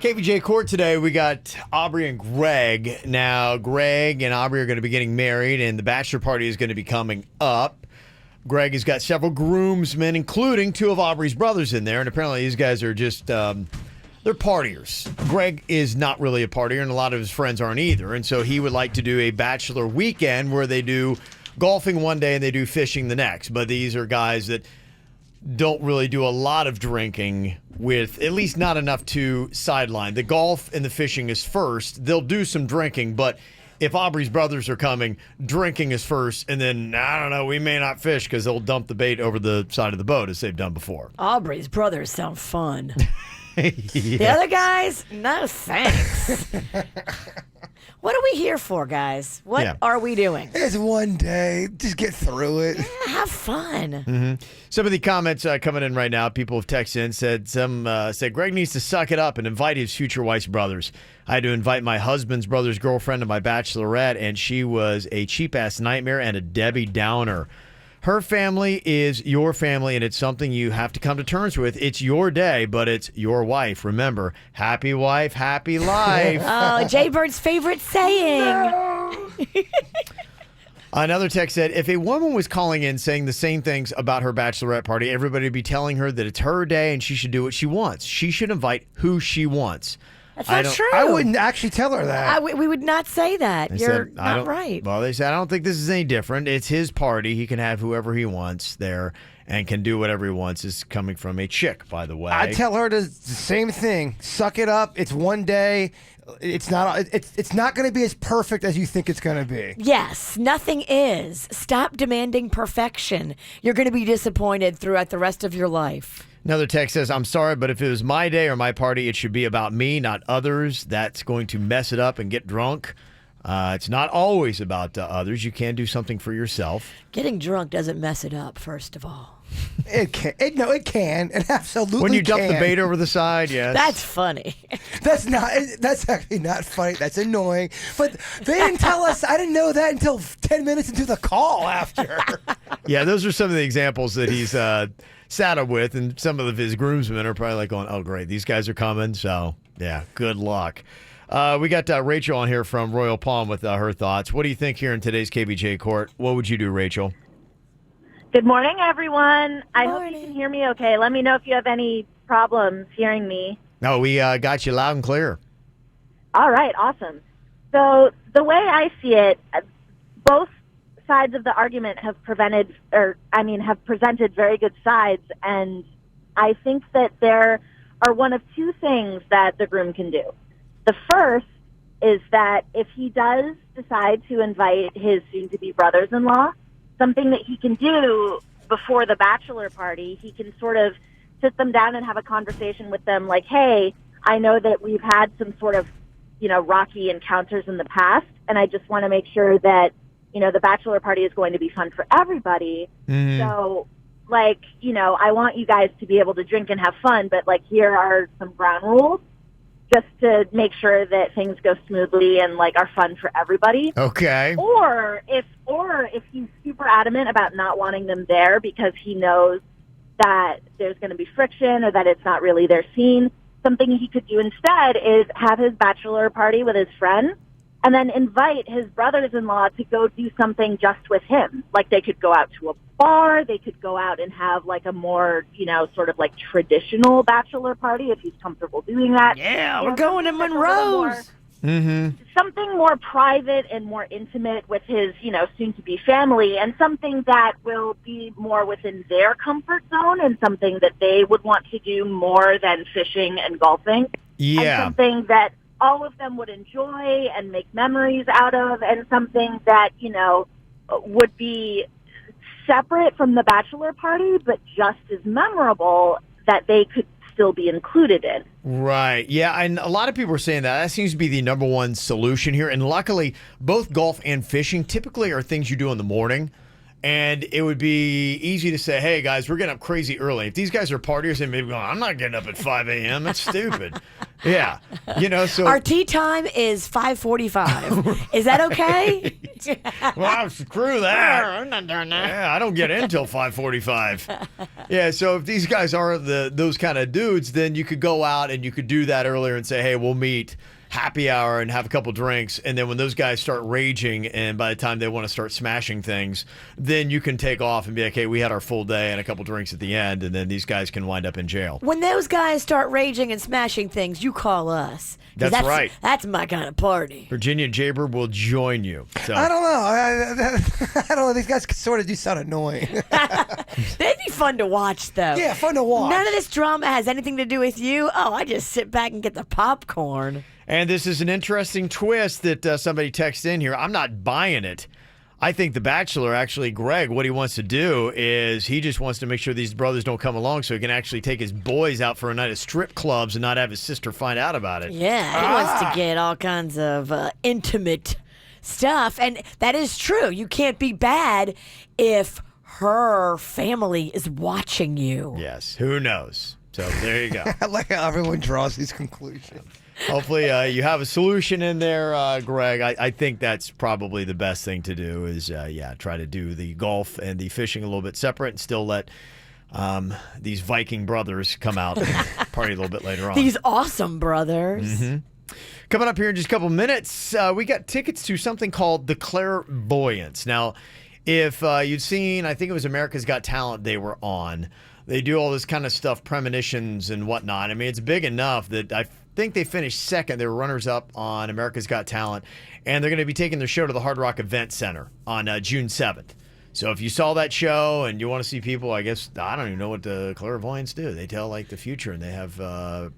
KVJ Court today, we got Aubrey and Greg. Now, Greg and Aubrey are going to be getting married, and the bachelor party is going to be coming up. Greg has got several groomsmen, including two of Aubrey's brothers in there, and apparently these guys are just, they're partiers. Greg is not really a partier, and a lot of his friends aren't either, and so he would like to do a bachelor weekend where they do golfing one day and they do fishing the next. But these are guys that don't really do a lot of drinking, with at least not enough to sideline. The golf and the fishing is first. They'll do some drinking, but if Aubrey's brothers are coming, drinking is first, and then, I don't know, we may not fish because they'll dump the bait over the side of the boat as they've done before. Aubrey's brothers sound fun. Yeah. The other guys, no thanks. What are we here for, guys? What are we doing? It's one day. Just get through it. Yeah, have fun. Mm-hmm. Some of the comments coming in right now, people have texted in, said Greg needs to suck it up and invite his future wife's brothers. I had to invite my husband's brother's girlfriend to my bachelorette, and she was a cheap-ass nightmare and a Debbie Downer. Her family is your family, and it's something you have to come to terms with. It's your day, but it's your wife. Remember, happy wife, happy life. Oh, Jaybird's favorite saying. Another text said, if a woman was calling in saying the same things about her bachelorette party, everybody would be telling her that it's her day and she should do what she wants. She should invite who she wants. That's not true. I wouldn't actually tell her that. We would not say that. You're not right. Well, they said, I don't think this is any different. It's his party. He can have whoever he wants there. and can do whatever he wants is coming from a chick, by the way. I tell her the same thing. Suck it up. It's one day. It's not going to be as perfect as you think it's going to be. Yes, nothing is. Stop demanding perfection. You're going to be disappointed throughout the rest of your life. Another text says, I'm sorry, but if it was my day or my party, it should be about me, not others. That's going to mess it up and get drunk. It's not always about others. You can do something for yourself. Getting drunk doesn't mess it up, first of all. It can. It can. It absolutely can. When you dump the bait over the side, yes. That's funny. That's actually not funny. That's annoying. But they didn't tell us. I didn't know that until 10 minutes into the call after. Yeah, those are some of the examples that he's saddled with, and some of his groomsmen are probably like going, oh, great, these guys are coming. So, yeah, good luck. We got Rachel on here from Royal Palm with her thoughts. What do you think here in today's KVJ Court? What would you do, Rachel? Good morning, everyone. I hope you can hear me okay. Let me know if you have any problems hearing me. No, we got you loud and clear. All right, awesome. So the way I see it, both sides of the argument have presented very good sides, and I think that there are one of two things that the groom can do. The first is that if he does decide to invite his soon-to-be brothers-in-law, something that he can do before the bachelor party, he can sort of sit them down and have a conversation with them like, hey, I know that we've had some sort of, rocky encounters in the past, and I just want to make sure that, the bachelor party is going to be fun for everybody. Mm-hmm. So, I want you guys to be able to drink and have fun, but, here are some ground rules just to make sure that things go smoothly and, are fun for everybody. Okay. Or if he's super adamant about not wanting them there because he knows that there's going to be friction or that it's not really their scene, something he could do instead is have his bachelor party with his friends and then invite his brothers-in-law to go do something just with him. They could go out to a bar, they could go out and have a more, sort of traditional bachelor party if he's comfortable doing that. Yeah, we're going to Monroe's. Something more private and more intimate with his, soon-to-be family, and something that will be more within their comfort zone and something that they would want to do more than fishing and golfing. Yeah. And something that all of them would enjoy and make memories out of, and something that, would be separate from the bachelor party, but just as memorable that they could still be included in. Right. Yeah, and a lot of people are saying that. That seems to be the number one solution here. And luckily, both golf and fishing typically are things you do in the morning. And it would be easy to say, hey, guys, we're getting up crazy early. If these guys are partiers, they may be going, I'm not getting up at 5 a.m. That's stupid. Yeah. So our tea time is 5:45. Is that okay? Well, screw that. I'm not doing that. Yeah, I don't get in until 5:45. Yeah, so if these guys are those kind of dudes, then you could go out and you could do that earlier and say, hey, we'll meet happy hour and have a couple drinks, and then when those guys start raging and by the time they want to start smashing things, then you can take off and be like, hey, we had our full day and a couple drinks at the end, and then these guys can wind up in jail. When those guys start raging and smashing things, you call us. That's right. That's my kind of party. Virginia and Jaber will join you. So. I don't know. I don't know. These guys sort of do sound annoying. They'd be fun to watch, though. Yeah, fun to watch. None of this drama has anything to do with you. Oh, I just sit back and get the popcorn. And this is an interesting twist that somebody texted in here. I'm not buying it. I think The Bachelor, actually, Greg, what he wants to do is he just wants to make sure these brothers don't come along so he can actually take his boys out for a night at strip clubs and not have his sister find out about it. Yeah, he wants to get all kinds of intimate stuff. And that is true. You can't be bad if her family is watching you. Yes, who knows? So there you go. I like how everyone draws these conclusions. Hopefully you have a solution in there, Greg. I think that's probably the best thing to do is, try to do the golf and the fishing a little bit separate and still let these Viking brothers come out and party a little bit later on. These awesome brothers. Mm-hmm. Coming up here in just a couple minutes, we got tickets to something called the Clairvoyance. Now, if you'd seen, I think it was America's Got Talent they were on. They do all this kind of stuff, premonitions and whatnot. I mean, it's big enough that I think they finished second. They were runners-up on America's Got Talent. And they're going to be taking their show to the Hard Rock Event Center on June 7th. So if you saw that show and you want to see people, I guess, I don't even know what the clairvoyants do. They tell like the future, and they have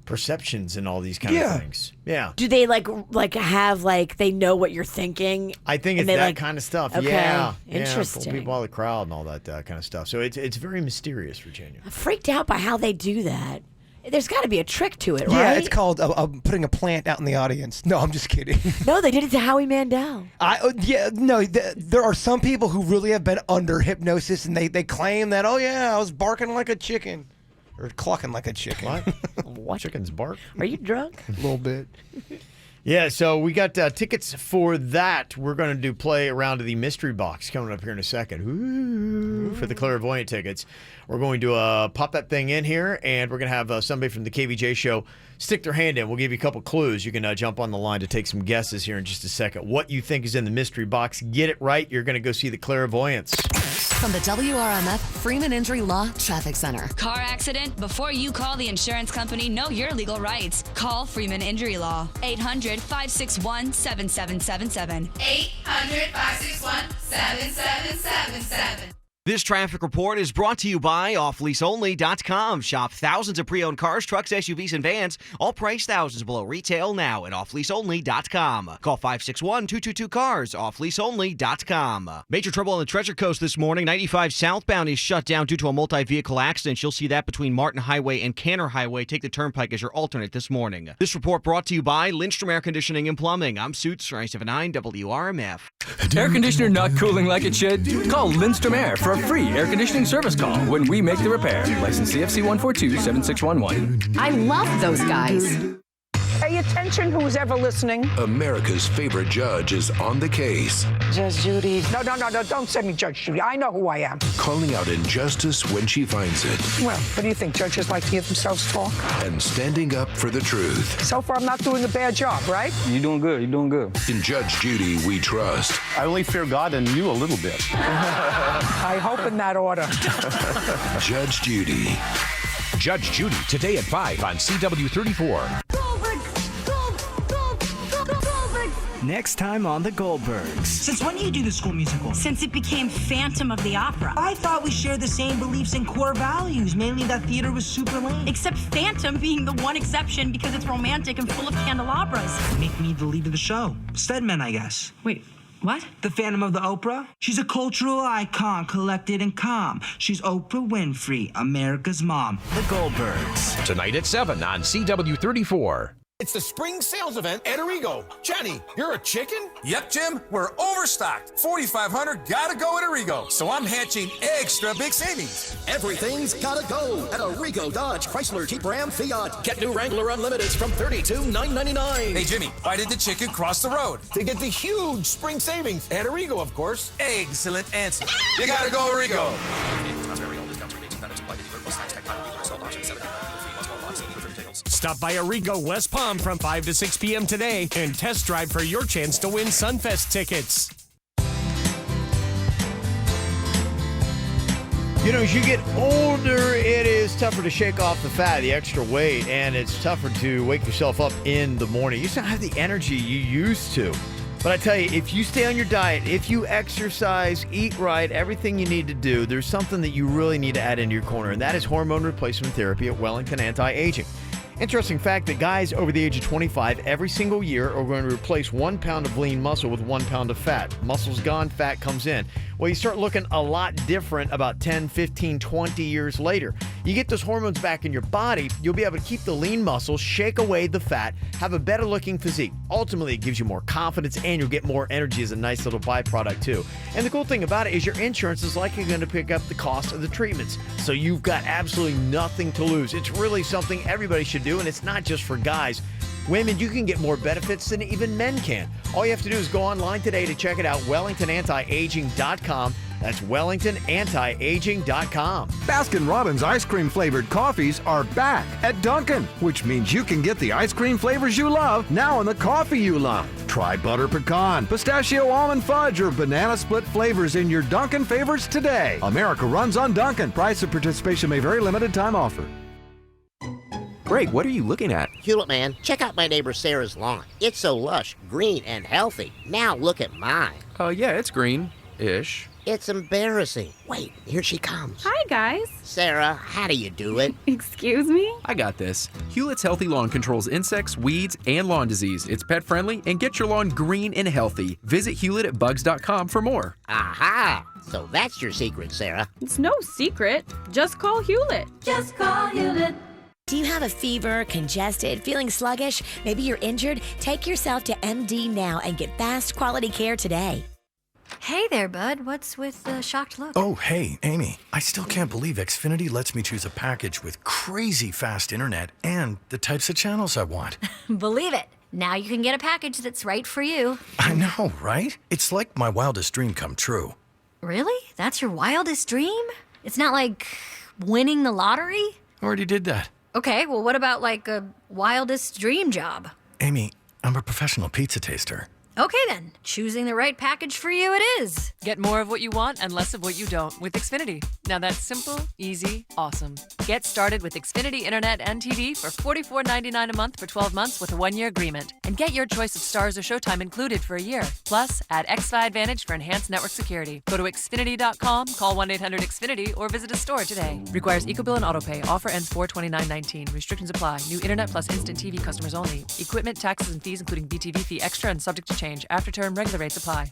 perceptions and all these kind of things. Yeah. Do they like have like they know what you're thinking? I think it's that kind of stuff. Okay. Yeah. Interesting. People out of the crowd and all that kind of stuff. So it's very mysterious, Virginia. I'm freaked out by how they do that. There's got to be a trick to it, right? Yeah, it's called putting a plant out in the audience. No, I'm just kidding. No, they did it to Howie Mandel. There are some people who really have been under hypnosis, and they claim that, oh yeah, I was barking like a chicken. Or clucking like a chicken. What? Chickens bark? Are you drunk? A little bit. Yeah, so we got tickets for that. We're going to play around to the mystery box coming up here in a second. Ooh, for the clairvoyant tickets. We're going to pop that thing in here, and we're going to have somebody from the KVJ show stick their hand in. We'll give you a couple clues. You can jump on the line to take some guesses here in just a second. What you think is in the mystery box, get it right, you're going to go see the clairvoyants. From the WRMF Freeman Injury Law Traffic Center. Car accident? Before you call the insurance company, know your legal rights. Call Freeman Injury Law. 800-561-7777. 800-561-7777. This traffic report is brought to you by offleaseonly.com. Shop thousands of pre-owned cars, trucks, SUVs, and vans, all priced thousands below retail now at offleaseonly.com. Call 561-222-CARS, offleaseonly.com. Major trouble on the Treasure Coast this morning. 95 southbound is shut down due to a multi-vehicle accident. You'll see that between Martin Highway and Canner Highway. Take the Turnpike as your alternate this morning. This report brought to you by Lindstrom Air Conditioning and Plumbing. I'm Suits, 979 WRMF. Air conditioner not cooling like it should? Call Lindstrom Air for a free air conditioning service call when we make the repair. License CFC 142-7611. I love those guys. Pay attention, who's ever listening. America's favorite judge is on the case, Judge Judy. No, don't send me Judge Judy. I know who I am. calling out injustice when she finds it, Well, what do you think? Judges like to hear themselves talk? and standing up for the truth. So far, I'm not doing a bad job, right? You're doing good. In Judge Judy, we trust. I only fear God and you a little bit. I hope in that order. Judge Judy. Judge Judy, today at 5 on CW34. Next time on The Goldbergs. Since when do you do the school musical? Since it became Phantom of the Opera. I thought we shared the same beliefs and core values, mainly that theater was super lame. Except Phantom being the one exception because it's romantic and full of candelabras. Make me the lead of the show. Stedman, I guess. Wait, what? The Phantom of the Oprah? She's a cultural icon, collected and calm. She's Oprah Winfrey, America's mom. The Goldbergs. Tonight at 7 on CW34. It's the spring sales event at Arrigo. Johnny, you're a chicken? Yep, Jim. We're overstocked. 4,500 gotta go at Arrigo. So I'm hatching extra big savings. Everything's gotta go at Arrigo Dodge, Chrysler, Jeep, Ram, Fiat. Get new Wrangler Unlimiteds from $32,999. Hey, Jimmy, why did the chicken cross the road? To get the huge spring savings at Arrigo, of course. Excellent answer. You gotta go Arrigo. Stop by Arrigo West Palm from 5 to 6 p.m. today and test drive for your chance to win Sunfest tickets. You know, as you get older, it is tougher to shake off the fat, the extra weight, and it's tougher to wake yourself up in the morning. You just don't have the energy you used to. But I tell you, if you stay on your diet, if you exercise, eat right, everything you need to do, there's something that you really need to add into your corner, and that is hormone replacement therapy at Wellington Anti-Aging. Interesting fact that guys over the age of 25 every single year are going to replace 1 pound of lean muscle with 1 pound of fat. Muscle's gone, fat comes in. Well, you start looking a lot different about 10, 15, 20 years later. You get those hormones back in your body, you'll be able to keep the lean muscle, shake away the fat, have a better looking physique. Ultimately, it gives you more confidence and you'll get more energy as a nice little byproduct too. And the cool thing about it is your insurance is likely going to pick up the cost of the treatments. So you've got absolutely nothing to lose. It's really something everybody should do, and it's not just for guys. Women, you can get more benefits than even men can. All you have to do is go online today to check it out, WellingtonAntiAging.com. That's WellingtonAntiAging.com. Baskin-Robbins ice cream flavored coffees are back at Dunkin', which means you can get the ice cream flavors you love now in the coffee you love. Try butter pecan, pistachio almond fudge, or banana split flavors in your Dunkin' favorites today. America runs on Dunkin'. Price of participation may vary. Limited time offer. Great, what are you looking at? Hewlett, man, check out my neighbor Sarah's lawn. It's so lush, green, and healthy. Now look at mine. Yeah, it's green-ish. It's embarrassing. Wait, here she comes. Hi, guys. Sarah, how do you do it? Excuse me? I got this. Hewlett's Healthy Lawn controls insects, weeds, and lawn disease. It's pet friendly and get your lawn green and healthy. Visit Hewlett@bugs.com for more. Aha! So that's your secret, Sarah. It's no secret. Just call Hewlett. Just call Hewlett. Do you have a fever, congested, feeling sluggish? Maybe you're injured? Take yourself to MD now and get fast quality care today. Hey there, bud. What's with the shocked look? Oh, hey, Amy. I still can't believe Xfinity lets me choose a package with crazy fast internet and the types of channels I want. Believe it. Now you can get a package that's right for you. I know, right? It's like my wildest dream come true. Really? That's your wildest dream? It's not like winning the lottery? Already did that. Okay, well, what about like a wildest dream job? Amy, I'm a professional pizza taster. Okay then, choosing the right package for you it is. Get more of what you want and less of what you don't with Xfinity. Now that's simple, easy, awesome. Get started with Xfinity Internet and TV for $44.99 a month for 12 months with a 1-year agreement. And get your choice of stars or Showtime included for a year. Plus, add XFi Advantage for enhanced network security. Go to Xfinity.com, call 1-800-XFINITY, or visit a store today. Requires EcoBill and AutoPay. Offer ends 4/29/19. Restrictions apply. New Internet plus instant TV customers only. Equipment, taxes, and fees including BTV fee extra and subject to change. After term, regular rates apply.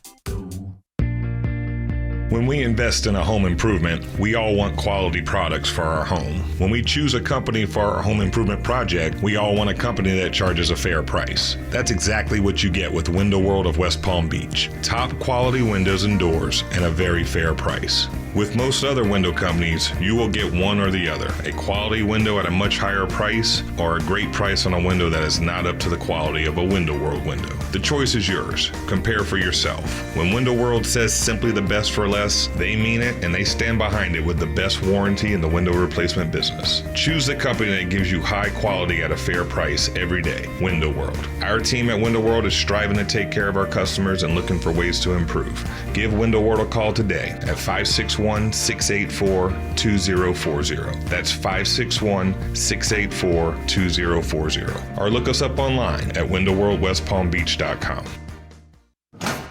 When we invest in a home improvement, we all want quality products for our home. When we choose a company for our home improvement project, we all want a company that charges a fair price. That's exactly what you get with Window World of West Palm Beach. Top quality windows and doors and a very fair price. With most other window companies, you will get one or the other. A quality window at a much higher price or a great price on a window that is not up to the quality of a Window World window. The choice is yours. Compare for yourself. When Window World says simply the best for less, they mean it and they stand behind it with the best warranty in the window replacement business. Choose the company that gives you high quality at a fair price every day. Window World. Our team at Window World is striving to take care of our customers and looking for ways to improve. Give Window World a call today at 561-684-2040. That's 561-684-2040. Or look us up online at windowworldwestpalmbeach.com.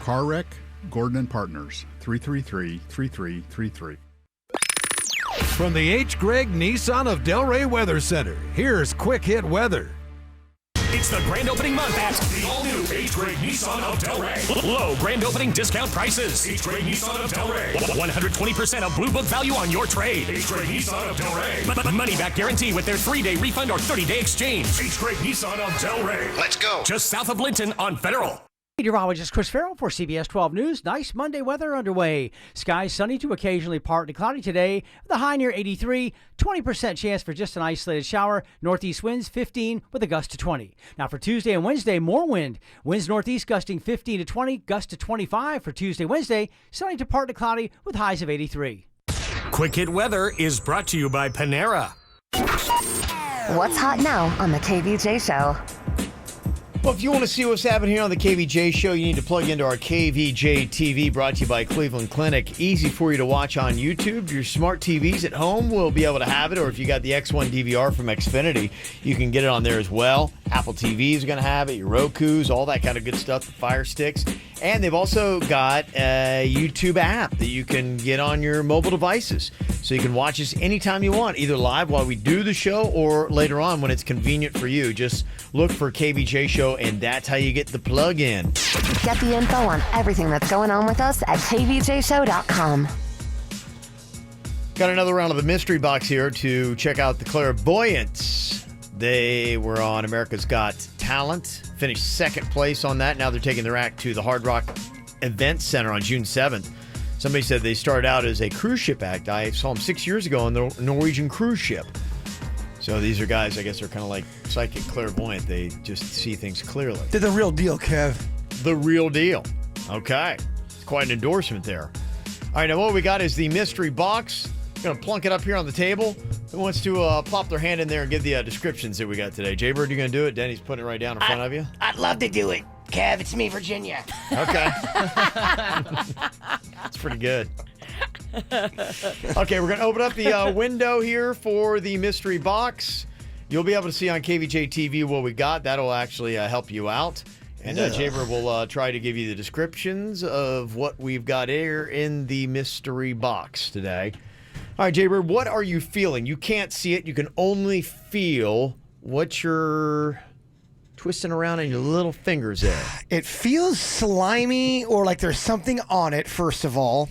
Car wreck? Gordon & Partners, 333-3333. From the H. Gregg Nissan of Delray Weather Center, here's Quick Hit Weather. It's the grand opening month at the all-new H. Gregg Nissan of Delray. Low grand opening discount prices. H. Gregg Nissan of Delray. 120% of Blue Book value on your trade. H. Gregg Nissan of Delray. Money back guarantee with their 3-day refund or 30-day exchange. H. Gregg Nissan of Delray. Let's go. Just south of Linton on Federal. Meteorologist Chris Farrell for CBS 12 News. Nice Monday weather underway. Skies sunny to occasionally partly cloudy today. The high near 83. 20% chance for just an isolated shower. Northeast winds 15 with a gust to 20. Now for Tuesday and Wednesday, more wind. Winds northeast gusting 15 to 20, gust to 25 for Tuesday, Wednesday. Sunny to partly cloudy with highs of 83. Quick Hit Weather is brought to you by Panera. What's hot now on the KVJ Show? Well, if you want to see what's happening here on the KVJ Show, you need to plug into our KVJ TV, brought to you by Cleveland Clinic. Easy for you to watch on YouTube. Your smart TVs at home will be able to have it, or if you got the X1 DVR from Xfinity, you can get it on there as well. Apple TV is going to have it, your Rokus, all that kind of good stuff, the Fire Sticks. And they've also got a YouTube app that you can get on your mobile devices. So you can watch us anytime you want, either live while we do the show or later on when it's convenient for you. Just look for KVJ Show, and that's how you get the plug-in. Get the info on everything that's going on with us at kvjshow.com. Got another round of the mystery box here to check out the clairvoyants. They were on America's Got Talent, finished second place on that. Now they're taking their act to the Hard Rock Event Center on June 7th. Somebody said they started out as a cruise ship act. I saw them 6 years ago on the Norwegian cruise ship. So these are guys, I guess, are kind of like psychic clairvoyant. They just see things clearly. They're the real deal, Kev. The real deal. Okay. It's quite an endorsement there. All right, now what we got is the mystery box. Going to plunk it up here on the table. Who wants to plop their hand in there and give the descriptions that we got today? Jaybird, you going to do it? Denny's putting it right down in front of you. I'd love to do it. Kev, it's me, Virginia. Okay. That's pretty good. Okay, we're going to open up the window here for the mystery box. You'll be able to see on KVJ TV what we got. That'll actually help you out. And Jaber will try to give you the descriptions of what we've got here in the mystery box today. All right, Jaber, what are you feeling? You can't see it. You can only feel what you're twisting around in your little fingers there. It feels slimy, or like there's something on it, first of all.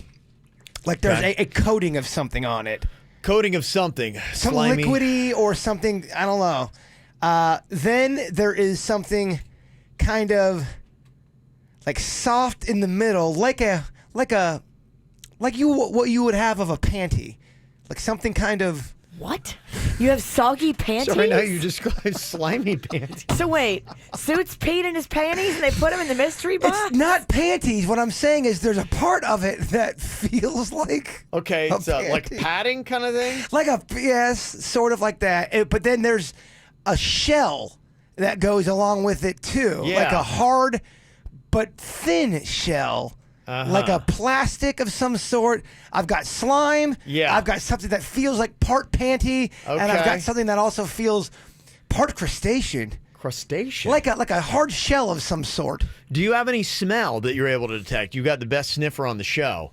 Like there's a coating of something on it. Coating of something. Some slimy. liquidy or something, I don't know. Then there is something kind of like soft in the middle, like what you would have of a panty. Like something kind of... What? You have soggy panties? So right now you described slimy panties. So wait, Suits peed in his panties and they put him in the mystery box? It's not panties. What I'm saying is there's a part of it that feels like... Okay, it's like padding kind of thing? Yes, sort of like that. But then there's a shell that goes along with it too. Yeah. Like a hard but thin shell. Like a plastic of some sort. I've got slime. Yeah. I've got something that feels like part panty. And I've got something that also feels part crustacean. Crustacean? Like a hard shell of some sort. Do you have any smell that you're able to detect? You got the best sniffer on the show.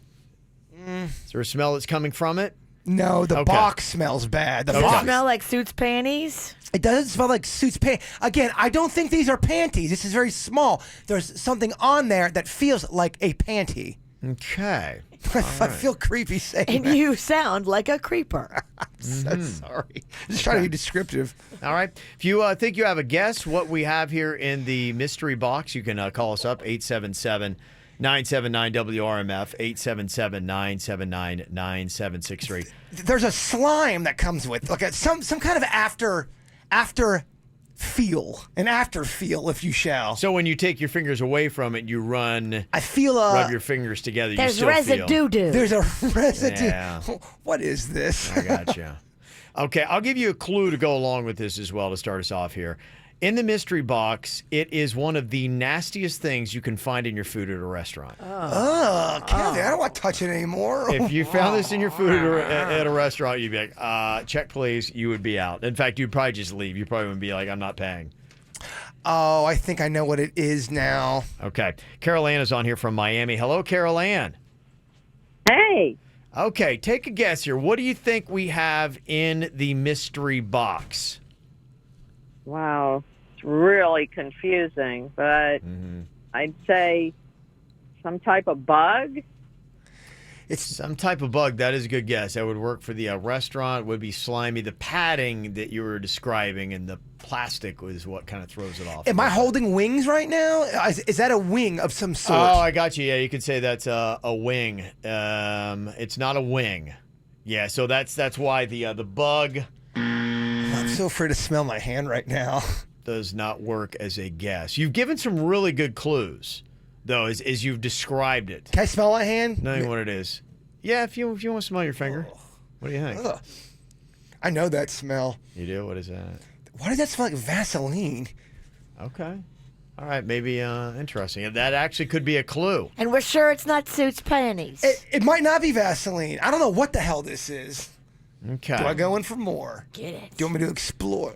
Is there a smell that's coming from it? No, the box smells bad. Does it smell like Suits panties? It doesn't smell like Suits panties. Again, I don't think these are panties. This is very small. There's something on there that feels like a panty. Okay. I feel creepy saying And that. you sound like a creeper. I'm so sorry. Just trying to be descriptive. All right. If you think you have a guess what we have here in the mystery box, you can call us up, 877-979-WRMF, 877-979-9763. There's a slime that comes with, like some kind of after feel, an after feel, if you shall. So when you take your fingers away from it, you rub your fingers together. There's you still residue. There's a residue. Yeah. What is this? I gotcha. Okay, I'll give you a clue to go along with this as well to start us off here. In the mystery box, it is one of the nastiest things you can find in your food at a restaurant. Kathy, I don't want to touch it anymore. If you found this in your food at a restaurant, you'd be like, check please, you would be out. In fact, you'd probably just leave. You probably wouldn't be like, I'm not paying. Oh, I think I know what it is now. Okay. Carol Ann is on here from Miami. Hello, Carol Ann. Hey. Okay, take a guess here. What do you think we have in the mystery box? Wow, it's really confusing, but I'd say some type of bug. It's some type of bug. That is a good guess. That would work for the restaurant. Would be slimy. The padding that you were describing and the plastic was what kind of throws it off. Am I holding wings right now? Is that a wing of some sort? Oh, I got you. Yeah, you could say that's a wing. It's not a wing. Yeah, so that's why the bug. I'm so afraid to smell my hand right now. Does not work as a guess. You've given some really good clues, though, as you've described it. Can I smell my hand? Knowing what it is. Yeah, if you want to smell your finger. What do you think? Ugh. I know that smell. You do? What is that? Why does that smell like Vaseline? Okay. All right, maybe interesting. That actually could be a clue. And we're sure it's not Suits panties. It might not be Vaseline. I don't know what the hell this is. Okay. Do I go in for more? Get it. Do you want me to explore?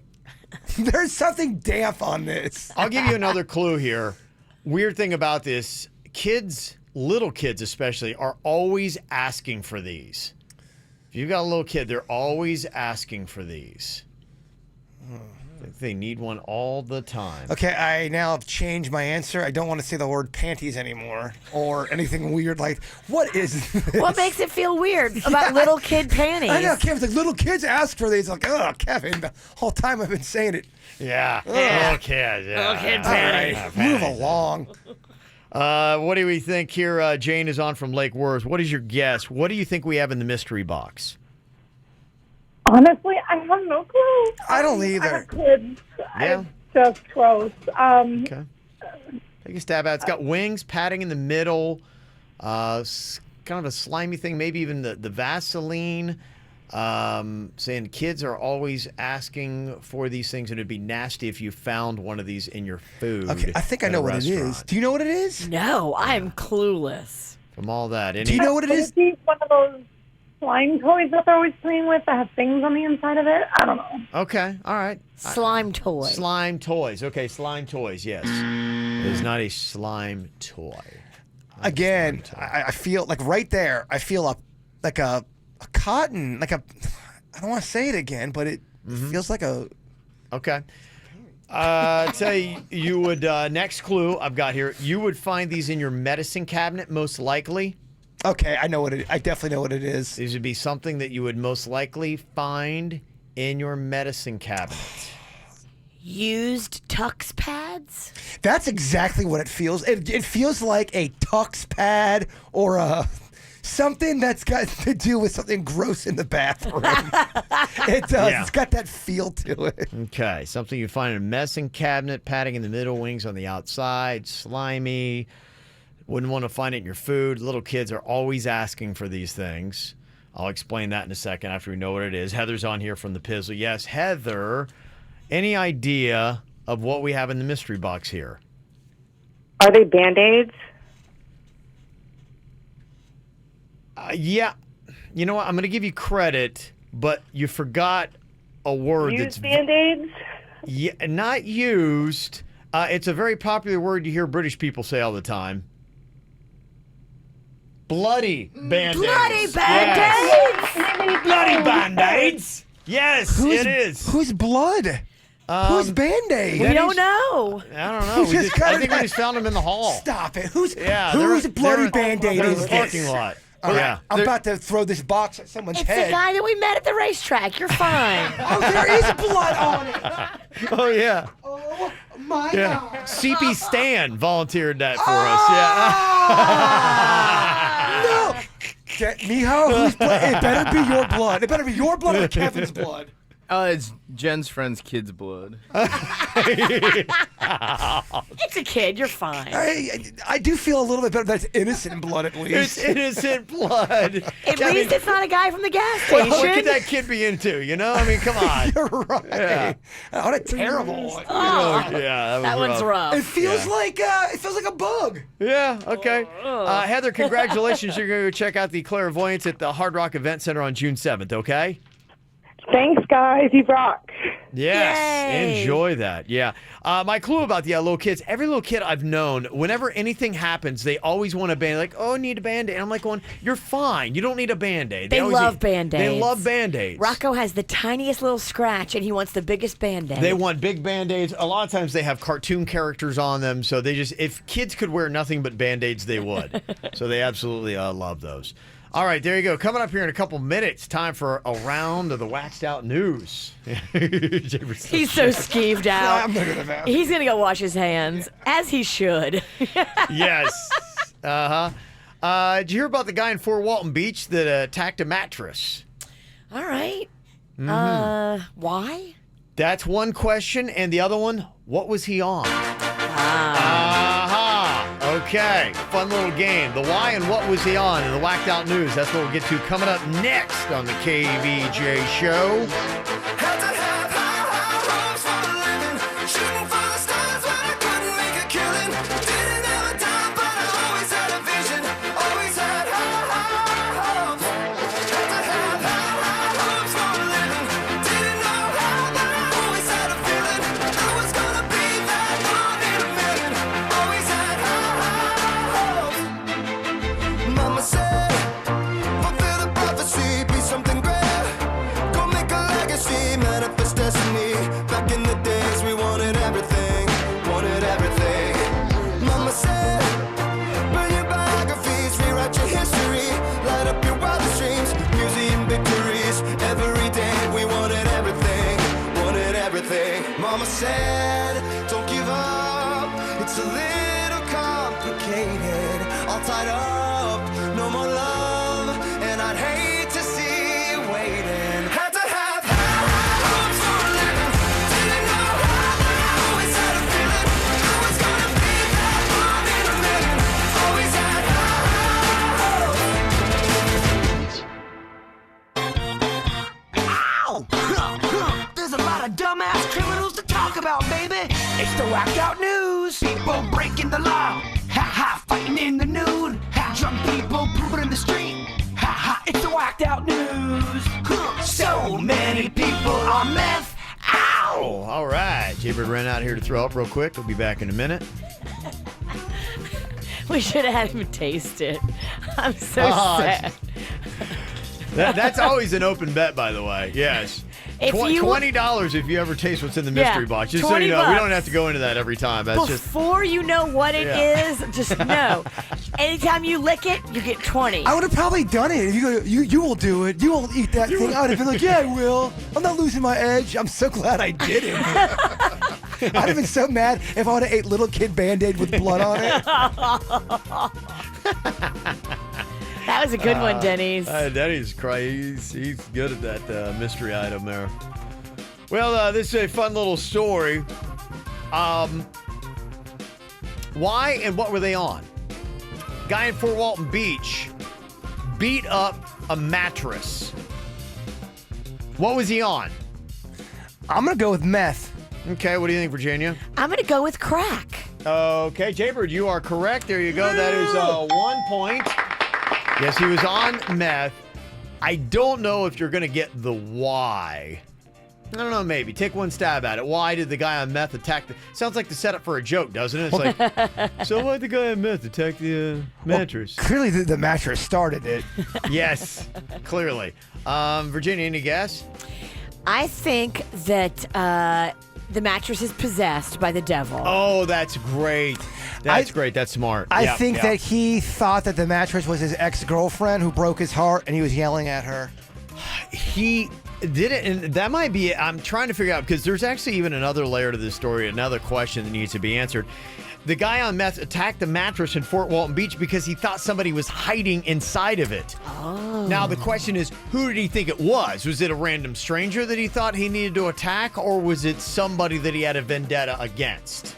There's something damp on this. I'll give you another clue here. Weird thing about this, kids, little kids especially, are always asking for these. If you've got a little kid, they're always asking for these. They need one all the time. Okay, I now have changed my answer. I don't want to say the word panties anymore or anything weird like, what is this? What makes it feel weird about little kid panties? I know, Kevin's like, little kids ask for these. Like, oh, Kevin, the whole time I've been saying it. Yeah. Little kids. Yeah. Little kid All right, panties. move along. What do we think here? Jane is on from Lake Worth. What is your guess? What do you think we have in the mystery box? Honestly, I have no clue. I don't either. I have kids. Yeah. It's just gross. Okay. Take a stab at it. It's got wings, padding in the middle, kind of a slimy thing, maybe even the Vaseline. Saying kids are always asking for these things, and it'd be nasty if you found one of these in your food. Okay, I think I know what it is. Do you know what it is? No, I'm clueless. From all that. Do you know what it is? One of those slime toys that they're always playing with that have things on the inside of it. I don't know. Okay, all right. Slime toy. Slime toys. Okay, slime toys, yes. It is not a slime toy. Again, I feel like right there, I feel a cotton, I don't want to say it again, but it feels like a... Okay. Tell you would, next clue I've got here, you would find these in your medicine cabinet most likely. Okay, I definitely know what it is. These would be something that you would most likely find in your medicine cabinet. Used Tux pads? That's exactly what it feels. It feels like a Tux pad or something that's got to do with something gross in the bathroom. It does. Yeah. It's got that feel to it. Okay, something you find in a medicine cabinet, padding in the middle, wings on the outside, slimy. Wouldn't want to find it in your food. Little kids are always asking for these things. I'll explain that in a second after we know what it is. Heather's on here from the Pizzle. Yes, Heather, any idea of what we have in the mystery box here? Are they Band-Aids? Yeah. You know what? I'm going to give you credit, but you forgot a word Used Band-Aids? Yeah, not used. It's a very popular word you hear British people say all the time. Bloody Band-Aids. Bloody Band-Aids? Yes. Bloody Band-Aids. Yes, it is. Who's blood? Who's Band-Aid? We don't know. I don't know. I think we just found them in the hall. Stop it. Who's bloody Band-Aid in is the this? parking lot. All right, Yeah. I'm about to throw this box at someone's It's head. the guy that we met at the racetrack. You're fine. Oh, there is blood on it. Oh, yeah. Oh, my Yeah. God. CP Stan volunteered that for us. Yeah. No. Mijo, whose blood? It better be your blood. It better be your blood or Kevin's blood. It's Jen's friend's kid's blood. It's a kid. You're fine. I do feel a little bit better. That's innocent blood, at least. It's innocent blood. At least it's not a guy from the gas station. What could that kid be into? You know, I mean, come on. You're right. Yeah. What a terrible one. Yeah, that one's rough. It feels like a bug. Yeah. Okay. Heather, congratulations. You're going to go check out the Clairvoyance at the Hard Rock Event Center on June 7th. Okay. Thanks, guys. You rock. Yes, Yay. enjoy that. Yeah. My clue about the little kids, every little kid I've known, whenever anything happens, they always want a Band-Aid. Like, oh, I need a Band-Aid. I'm like going, you're fine. You don't need a Band-Aid. They always love need- Band-Aids. They love Band-Aids. Rocco has the tiniest little scratch, and he wants the biggest Band-Aid. They want big Band-Aids. A lot of times they have cartoon characters on them, so they just, if kids could wear nothing but Band-Aids, they would. So they absolutely love those. All right, there you go. Coming up here in a couple minutes, time for a round of the waxed out news. He's so skeeved out. He's going to go wash his hands, as he should. Yes. Did you hear about the guy in Fort Walton Beach that attacked a mattress? All right. Why? That's one question. And the other one, what was he on? Okay, fun little game. The why and what was he on in the whacked out news. That's what we'll get to coming up next on the KVJ Show. Mama said, don't give up, it's a little complicated, all tied up, no more love, and I'd hate to see you waiting. Had to have hopes for a living, didn't know how, but I always had a feeling, I was gonna be that one in a million, always had Ow! There's a lot of dumbass criminals to talk about, baby. It's the whacked out news. People breaking the law. Ha ha, fighting in the nude. Ha, drunk people pooping in the street. Ha ha, it's the whacked out news. All right. Jaybird ran out here to throw up real quick. We'll be back in a minute. We should have had him taste it. I'm so sad. That's always an open bet, by the way. Yes. $20 if you ever taste what's in the mystery box. Just so you know, we don't have to go into that every time. That's Before you know what it is, just know. Anytime you lick it, you get 20. I would have probably done it. If you go, you will do it. You will eat that thing. I would have been like, yeah, I will. I'm not losing my edge. I'm so glad I did it. I'd have been so mad if I would have ate little kid Band-Aid with blood on it. That was a good one, Denny's. Denny's he's good at that mystery item there. Well, this is a fun little story. Why and what were they on? Guy in Fort Walton Beach beat up a mattress. What was he on? I'm going to go with meth. Okay, what do you think, Virginia? I'm going to go with crack. Okay, Jaybird, you are correct. There you go. That is 1 point. Yes, he was on meth. I don't know if you're going to get the why. I don't know, maybe. Take one stab at it. Why did the guy on meth attack the... Sounds like the setup for a joke, doesn't it? It's like, so why did the guy on meth attack the mattress? Well, clearly the mattress started it. Yes, clearly. Virginia, any guess? I think that the mattress is possessed by the devil. Oh, that's great. That's great. That's smart. I think that he thought that the mattress was his ex-girlfriend who broke his heart, and he was yelling at her. He did it, and that might be it. I'm trying to figure out, because there's actually even another layer to this story, another question that needs to be answered. The guy on meth attacked the mattress in Fort Walton Beach because he thought somebody was hiding inside of it. Oh. Now, the question is, who did he think it was? Was it a random stranger that he thought he needed to attack, or was it somebody that he had a vendetta against?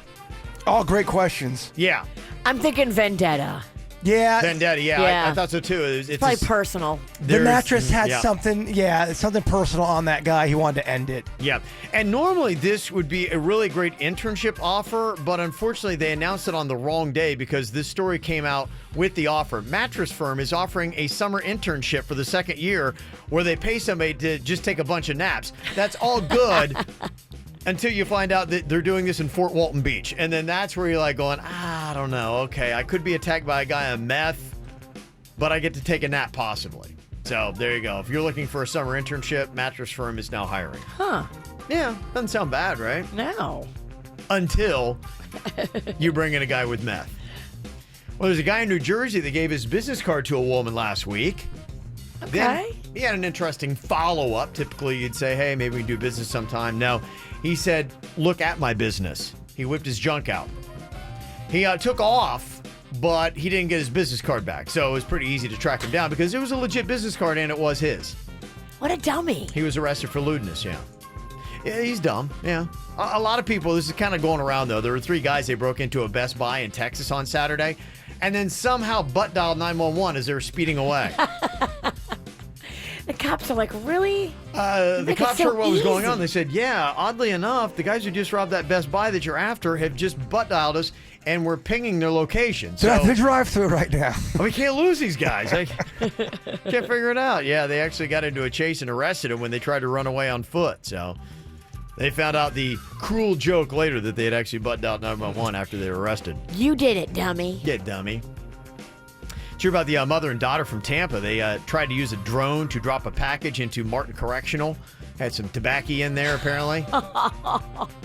All great questions. Yeah. I'm thinking vendetta. Yeah. Vendetta, yeah. I thought so too. It's probably personal. The mattress had something personal on that guy. He wanted to end it. Yeah. And normally this would be a really great internship offer, but unfortunately they announced it on the wrong day because this story came out with the offer. Mattress Firm is offering a summer internship for the second year where they pay somebody to just take a bunch of naps. That's all good. Until you find out that they're doing this in Fort Walton Beach. And then that's where you're like going, I don't know. Okay, I could be attacked by a guy on meth, but I get to take a nap possibly. So there you go. If you're looking for a summer internship, Mattress Firm is now hiring. Huh. Yeah, doesn't sound bad, right? No. Until you bring in a guy with meth. Well, there's a guy in New Jersey that gave his business card to a woman last week. Okay. Then he had an interesting follow-up. Typically, you'd say, hey, maybe we can do business sometime. No, he said, look at my business. He whipped his junk out. He took off, but he didn't get his business card back. So it was pretty easy to track him down because it was a legit business card and it was his. What a dummy. He was arrested for lewdness, yeah. Yeah, he's dumb, yeah. A lot of people, this is kind of going around, though. There were 3 guys, they broke into a Best Buy in Texas on Saturday and then somehow butt-dialed 911 as they were speeding away. The cops are like, really? The cops heard what was going on. They said, yeah, oddly enough, the guys who just robbed that Best Buy that you're after have just butt-dialed us, and we're pinging their location. So, they're at the drive-thru right now. We can't lose these guys. I can't figure it out. Yeah, they actually got into a chase and arrested him when they tried to run away on foot. So they found out the cruel joke later that they had actually butt-dialed 911 after they were arrested. You did it, dummy. Yeah, dummy. Hear about the mother and daughter from Tampa. They tried to use a drone to drop a package into Martin Correctional. Had some tobacco in there, apparently.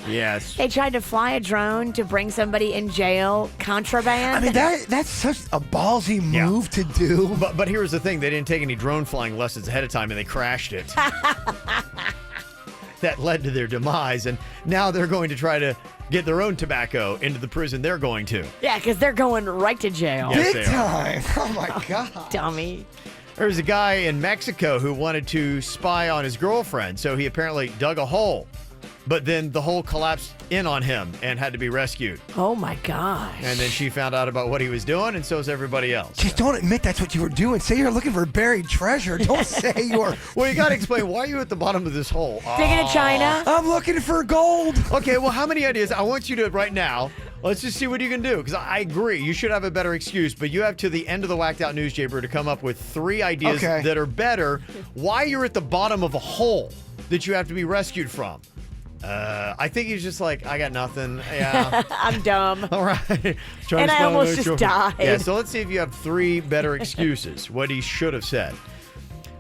Yes. They tried to fly a drone to bring somebody in jail, contraband. I mean, that's such a ballsy move to do. But here's the thing. They didn't take any drone flying lessons ahead of time, and they crashed it. That led to their demise, and now they're going to try to get their own tobacco into the prison they're going to. Yeah, because they're going right to jail. Yes, Big time. Oh, my God. Dummy. There's a guy in Mexico who wanted to spy on his girlfriend, so he apparently dug a hole. But then the hole collapsed in on him and had to be rescued. Oh, my gosh. And then she found out about what he was doing, and so is everybody else. Just don't admit that's what you were doing. Say you're looking for buried treasure. Don't say you're... Well, you got to explain, why are you at the bottom of this hole? Digging to China? I'm looking for gold. Okay, well, how many ideas? I want you to, right now, let's just see what you can do, because I agree. You should have a better excuse, but you have to the end of the Whacked Out News, Jaybird, to come up with 3 ideas that are better. Why you're at the bottom of a hole that you have to be rescued from. I think he's just like, I got nothing. Yeah. I'm dumb. All right. And I almost just died. Yeah, so let's see if you have 3 better excuses, what he should have said.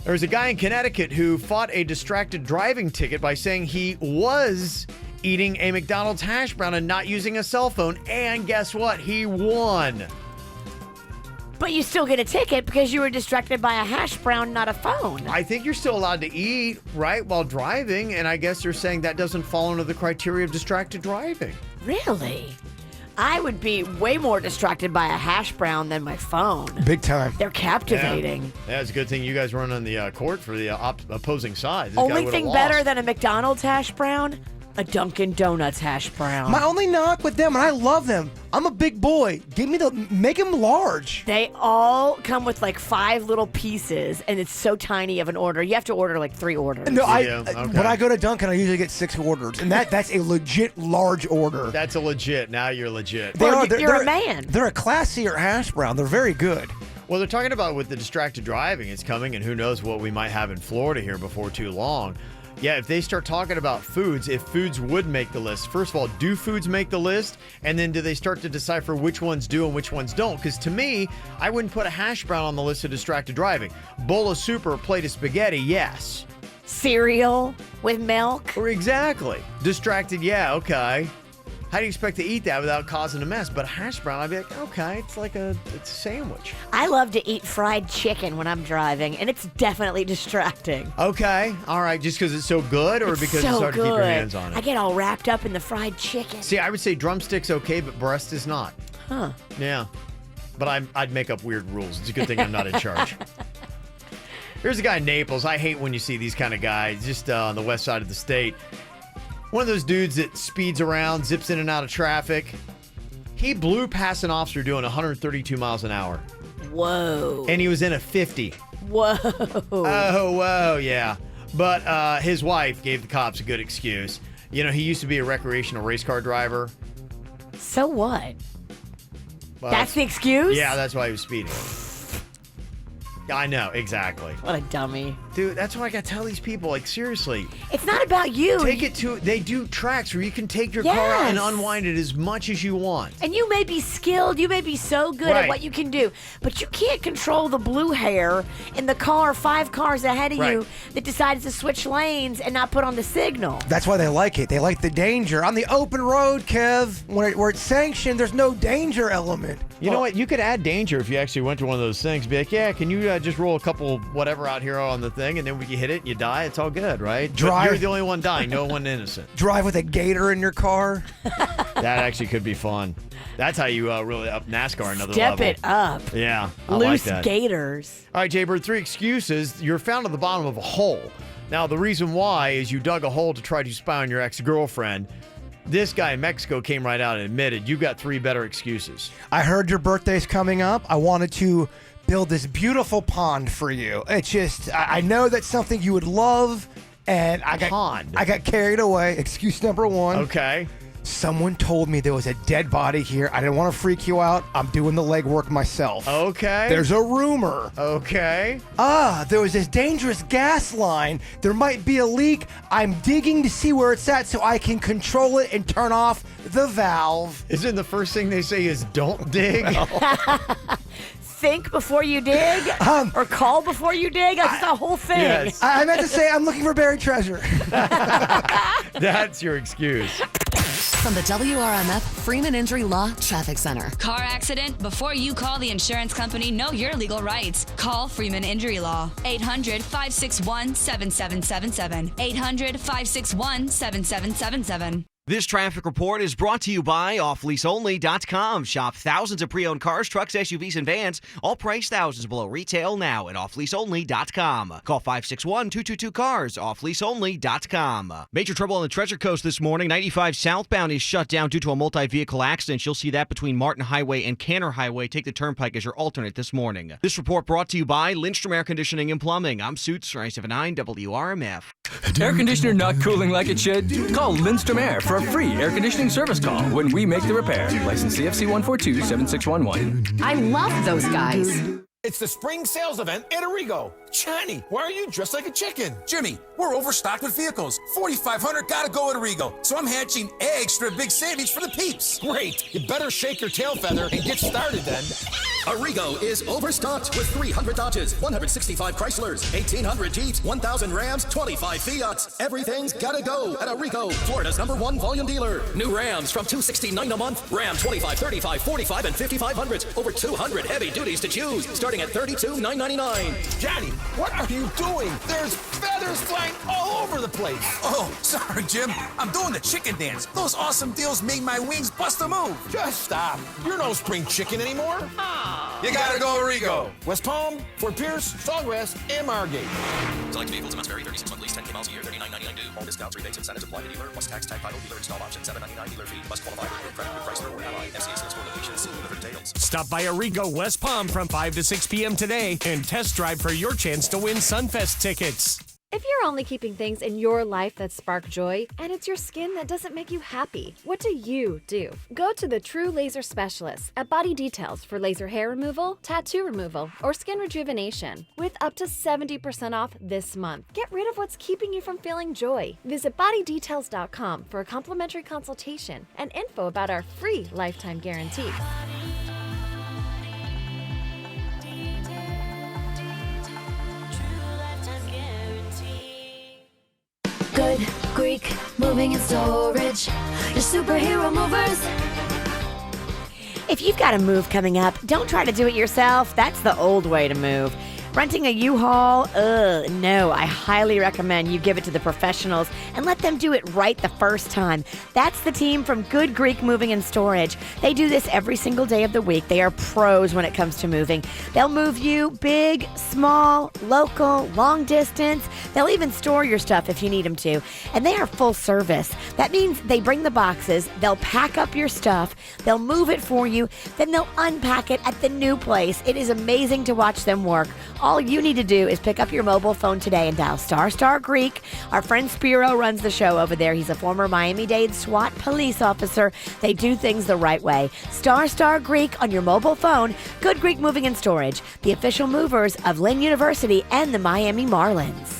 There was a guy in Connecticut who fought a distracted driving ticket by saying he was eating a McDonald's hash brown and not using a cell phone. And guess what? He won. But you still get a ticket because you were distracted by a hash brown, not a phone. I think you're still allowed to eat, right, while driving. And I guess they're saying that doesn't fall under the criteria of distracted driving. Really? I would be way more distracted by a hash brown than my phone. Big time. They're captivating. Yeah, it's a good thing you guys weren't on the court for the opposing side. This guy Only would've thing lost. better than a McDonald's hash brown? A Dunkin' Donuts hash brown. My only knock with them, and I love them, I'm a big boy. Make them large. They all come with like 5 little pieces, and it's so tiny of an order. You have to order like 3 orders. No, when I go to Dunkin', I usually get 6 orders, and that's a legit large order. That's a legit. Now you're legit. You're a man. They're a classier hash brown. They're very good. Well, they're talking about with the distracted driving, it's coming, and who knows what we might have in Florida here before too long. Yeah, if they start talking about foods, if foods would make the list, first of all, do foods make the list? And then do they start to decipher which ones do and which ones don't? Because to me, I wouldn't put a hash brown on the list of distracted driving. Bowl of soup or a plate of spaghetti, yes. Cereal with milk? Exactly. Distracted, yeah, okay. How do you expect to eat that without causing a mess? But a hash brown, I'd be like, okay, it's a sandwich. I love to eat fried chicken when I'm driving, and it's definitely distracting. Okay, all right, just because it's so good or because it's hard to keep your hands on it? I get all wrapped up in the fried chicken. See, I would say drumstick's okay, but breast is not. Huh. Yeah, but I'd make up weird rules. It's a good thing I'm not in charge. Here's a guy in Naples. I hate when you see these kind of guys just on the west side of the state. One of those dudes that speeds around, zips in and out of traffic. He blew past an officer doing 132 miles an hour. Whoa. And he was in a 50. Whoa. Oh, whoa, yeah. But his wife gave the cops a good excuse. You know, he used to be a recreational race car driver. So what? Well, that's the excuse? Yeah, that's why he was speeding. I know, exactly. What a dummy. Dude, that's what I gotta tell these people. Like, seriously. It's not about you. Take it to, they do tracks where you can take your car out and unwind it as much as you want. And you may be skilled, you may be so good at what you can do, but you can't control the blue hair in the car 5 cars ahead of you that decides to switch lanes and not put on the signal. That's why they like it. They like the danger. On the open road, Kev, where it's sanctioned, there's no danger element. You know what? You could add danger if you actually went to one of those things. Be like, yeah, can you just roll a couple whatever out here on the thing, and then when you hit it, you die. It's all good, right? But you're the only one dying. No one innocent. Drive with a gator in your car. That actually could be fun. That's how you really up NASCAR another level. Step it up. Yeah, I Loose like that. gators. All right, Jaybird, 3 excuses. You're found at the bottom of a hole. Now, the reason why is you dug a hole to try to spy on your ex-girlfriend. This guy in Mexico came right out and admitted you've got 3 better excuses. I heard your birthday's coming up. I wanted to build this beautiful pond for you. It's just, I know that's something you would love, and I got carried away. Excuse number 1. Okay. Someone told me there was a dead body here. I didn't want to freak you out. I'm doing the legwork myself. Okay. There's a rumor. Okay. There was this dangerous gas line. There might be a leak. I'm digging to see where it's at so I can control it and turn off the valve. Isn't the first thing they say is don't dig? Think before you dig? Or call before you dig? That's the whole thing. Yes. I meant to say I'm looking for buried treasure. That's your excuse. From the WRMF Freeman Injury Law Traffic Center. Car accident? Before you call the insurance company, know your legal rights. Call Freeman Injury Law. 800-561-7777. 800-561-7777. This traffic report is brought to you by offleaseonly.com. Shop thousands of pre-owned cars, trucks, SUVs, and vans, all priced thousands below retail now at offleaseonly.com. Call 561-222-CARS, offleaseonly.com. Major trouble on the Treasure Coast this morning. 95 southbound is shut down due to a multi-vehicle accident. You'll see that between Martin Highway and Canner Highway. Take the Turnpike as your alternate this morning. This report brought to you by Lindstrom Air Conditioning and Plumbing. I'm Suits, 979 WRMF. Air conditioner not cooling like it should? Call Lindstrom Air for a free air conditioning service call when we make the repair. License CFC 1427611. I love those guys. It's the spring sales event at Arrigo. Johnny, why are you dressed like a chicken? Jimmy, we're overstocked with vehicles. 4,500 gotta go at Arrigo. So I'm hatching eggs for a big savings for the peeps. Great. You better shake your tail feather and get started then. Arrigo is overstocked with 300 Dodges, 165 Chryslers, 1,800 Jeeps, 1,000 Rams, 25 Fiats. Everything's gotta go at Arrigo, Florida's #1 volume dealer. New Rams from $269 a month. Ram 25, 35, 45, and 5,500s. Over 200 heavy duties to choose, starting at $32,999. Johnny, what are you doing? There's feathers flying all over the place. Oh, sorry, Jim. I'm doing the chicken dance. Those awesome deals make my wings bust a move. Just stop. You're no spring chicken anymore. You gotta go Arrigo. West Palm, Fort Pierce, Sawgrass, and Margate. Select vehicles, amounts vary, 36 month lease, 10K miles a year, $39.99 due. All discounts, rebates, incentives apply to dealer, plus tax, tag title, dealer install option, $7.99 dealer fee. Must qualify for credit with Chrysler or Ally. FCA sales for locations. See for details. Stop by Arrigo West Palm from 5 to 6 p.m. today and test drive for your chance to win Sunfest tickets. If you're only keeping things in your life that spark joy, and it's your skin that doesn't make you happy, what do? Go to the True Laser Specialist at Body Details for laser hair removal, tattoo removal, or skin rejuvenation, with up to 70% off this month. Get rid of what's keeping you from feeling joy. Visit bodydetails.com for a complimentary consultation and info about our free lifetime guarantee. Good Greek moving and storage. Your superhero movers. If you've got a move coming up, don't try to do it yourself. That's the old way to move. Renting a U-Haul? No. I highly recommend you give it to the professionals and let them do it right the first time. That's the team from Good Greek Moving and Storage. They do this every single day of the week. They are pros when it comes to moving. They'll move you big, small, local, long distance. They'll even store your stuff if you need them to. And they are full service. That means they bring the boxes, they'll pack up your stuff, they'll move it for you, then they'll unpack it at the new place. It is amazing to watch them work. All you need to do is pick up your mobile phone today and dial ** Greek. Our friend Spiro runs the show over there. He's a former Miami-Dade SWAT police officer. They do things the right way. ** Greek on your mobile phone. Good Greek Moving and Storage, the official movers of Lynn University and the Miami Marlins.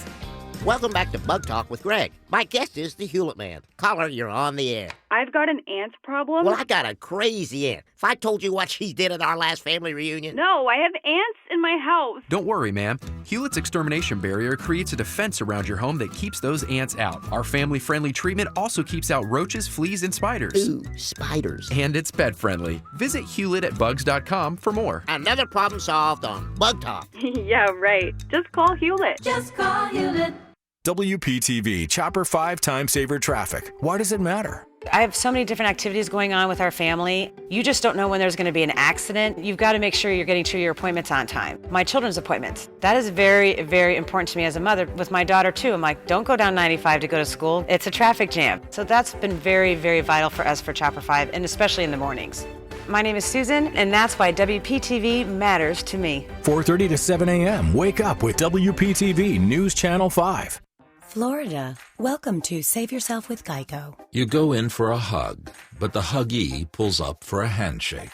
Welcome back to Bug Talk with Greg. My guest is the Hewlett Man. Caller, you're on the air. I've got an ant problem. Well, I got a crazy ant. If I told you what she did at our last family reunion. No, I have ants in my house. Don't worry, ma'am. Hewlett's extermination barrier creates a defense around your home that keeps those ants out. Our family-friendly treatment also keeps out roaches, fleas, and spiders. Ooh, spiders. And it's pet-friendly. Visit Hewlett@bugs.com for more. Another problem solved on Bug Talk. Yeah, right. Just call Hewlett. Just call Hewlett. WPTV Chopper 5 Time Saver Traffic. Why does it matter? I have so many different activities going on with our family. You just don't know when there's going to be an accident. You've got to make sure you're getting to your appointments on time. My children's appointments. That is very, very important to me as a mother. With my daughter, too. I'm like, don't go down 95 to go to school. It's a traffic jam. So that's been very, very vital for us for Chopper 5, and especially in the mornings. My name is Susan, and that's why WPTV matters to me. 4:30 to 7 a.m. Wake up with WPTV News Channel 5. Florida, welcome to Save Yourself with Geico. You go in for a hug, but the huggee pulls up for a handshake.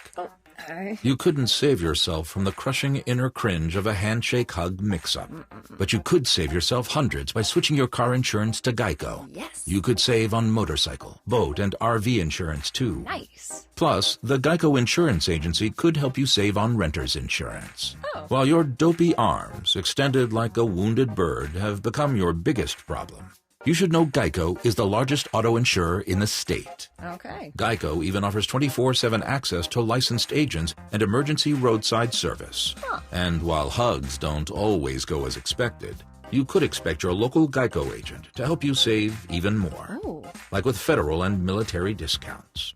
You couldn't save yourself from the crushing inner cringe of a handshake-hug mix-up. But you could save yourself hundreds by switching your car insurance to Geico. Yes. You could save on motorcycle, boat, and RV insurance, too. Nice. Plus, the Geico Insurance Agency could help you save on renter's insurance. While your dopey arms, extended like a wounded bird, have become your biggest problem. You should know Geico is the largest auto insurer in the state. Okay. Geico even offers 24/7 access to licensed agents and emergency roadside service. And while hugs don't always go as expected, you could expect your local Geico agent to help you save even more. Ooh. Like with federal and military discounts.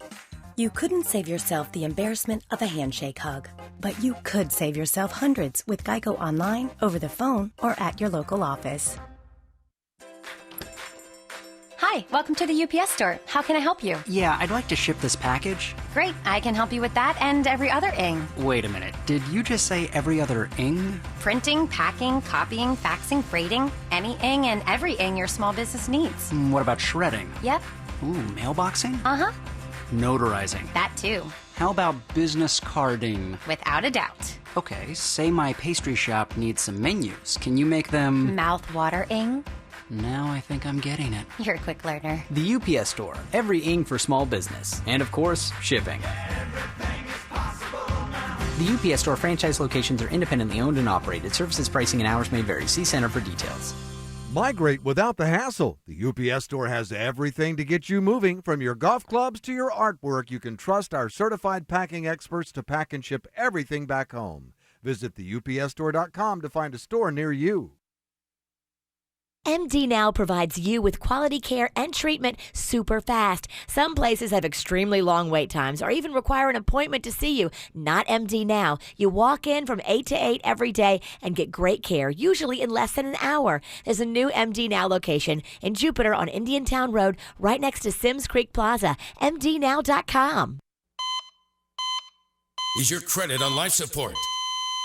You couldn't save yourself the embarrassment of a handshake hug, but you could save yourself hundreds with Geico online, over the phone, or at your local office. Hi, welcome to the UPS store. How can I help you? Yeah, I'd like to ship this package. Great, I can help you with that and every other ing. Wait a minute, did you just say every other ing? Printing, packing, copying, faxing, freighting, any ing and every ing your small business needs. What about shredding? Yep. Ooh, mailboxing? Uh-huh. Notarizing. That too. How about business carding? Without a doubt. Okay, say my pastry shop needs some menus. Can you make them... Mouth-watering? Now I think I'm getting it. You're a quick learner. The UPS Store. Every ing for small business. And of course, shipping. The UPS Store franchise locations are independently owned and operated. Services, pricing, and hours may vary. See Center for details. Migrate without the hassle. The UPS Store has everything to get you moving. From your golf clubs to your artwork, you can trust our certified packing experts to pack and ship everything back home. Visit theupsstore.com to find a store near you. MD Now provides you with quality care and treatment super fast. Some places have extremely long wait times or even require an appointment to see you. Not MD Now. You walk in from 8 to 8 every day and get great care, usually in less than an hour. There's a new MD Now location in Jupiter on Indiantown Road, right next to Sims Creek Plaza. MDNow.com. Is your credit on life support?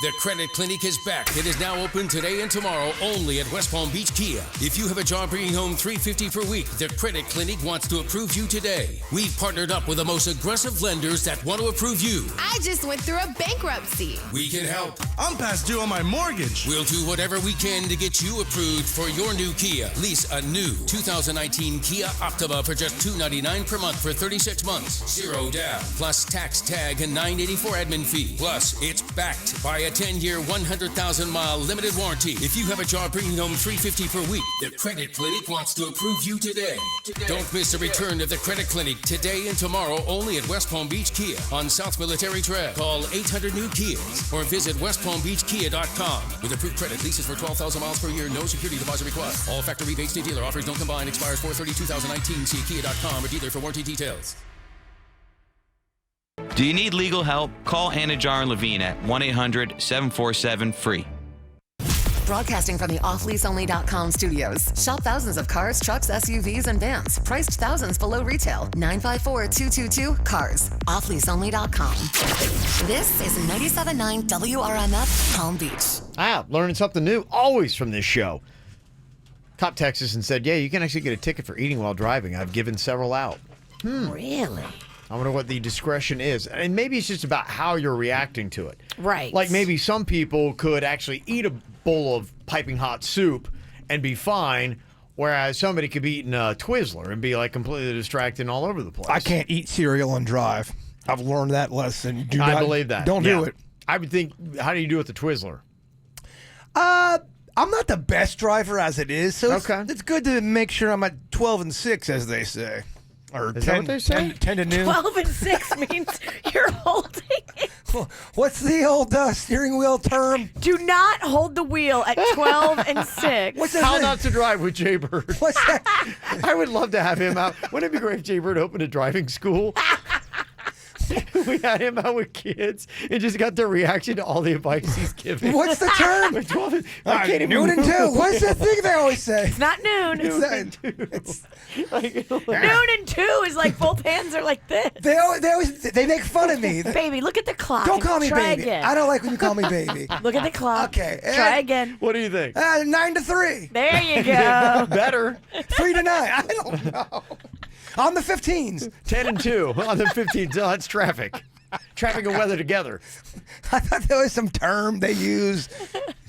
The Credit Clinic is back. It is now open today and tomorrow only at West Palm Beach Kia. If you have a job bringing home $350 per week, the Credit Clinic wants to approve you today. We've partnered up with the most aggressive lenders that want to approve you. I just went through a bankruptcy. We can help. I'm past due on my mortgage. We'll do whatever we can to get you approved for your new Kia. Lease a new 2019 Kia Optima for just $299 per month for 36 months. Zero down, plus tax tag and $984 admin fee. Plus, it's backed by a 10-year, 100,000-mile limited warranty. If you have a job bringing home $350 per week, the Credit Clinic wants to approve you today. Don't miss a return of the Credit Clinic today and tomorrow only at West Palm Beach Kia on South Military Trail. Call 800-NEW-KIAs or visit westpalmbeachkia.com. With approved credit, leases for 12,000 miles per year, no security deposit required. All factor rebates to dealer. Offers don't combine. Expires 4/30/2019. See kia.com or dealer for warranty details. Do you need legal help? Call Anajar and Levine at 1-800-747-FREE. Broadcasting from the offleaseonly.com studios. Shop thousands of cars, trucks, SUVs, and vans. Priced thousands below retail. 954-222-CARS. Offleaseonly.com. This is 97.9 WRMF Palm Beach. Learning something new always from this show. Cop texted us and said, yeah, you can actually get a ticket for eating while driving. I've given several out. Really? I wonder what the discretion is. And maybe it's just about how you're reacting to it. Right. Like maybe some people could actually eat a bowl of piping hot soup and be fine, whereas somebody could be eating a Twizzler and be like completely distracted and all over the place. I can't eat cereal and drive. I've learned that lesson. I believe that. Don't do it. I would think, how do you do with the Twizzler? I'm not the best driver as it is, so it's good to make sure I'm at 12 and 6, as they say. Or Is that what they say? 10 to noon. 12 and 6 means you're holding it. What's the old steering wheel term? Do not hold the wheel at 12 and 6. What's that How thing? not to drive with Jay Bird. What's that? I would love to have him out. Wouldn't it be great if Jay Bird opened a driving school? We had him out with kids and just got their reaction to all the advice he's giving. What's the term? I can't even noon and 2. What's that thing they always say? It's not noon. Noon and 2 is like both hands are like this. They make fun of me. Baby, look at the clock. Don't call me Try baby. Again. I don't like when you call me baby. Look at the clock. Okay. Try again. What do you think? 9 to 3. There you go. Better. 3 to 9. I don't know. On the 15s. 10 and 2 on the 15s. Oh, that's traffic. Traffic and weather together. I thought there was some term they used.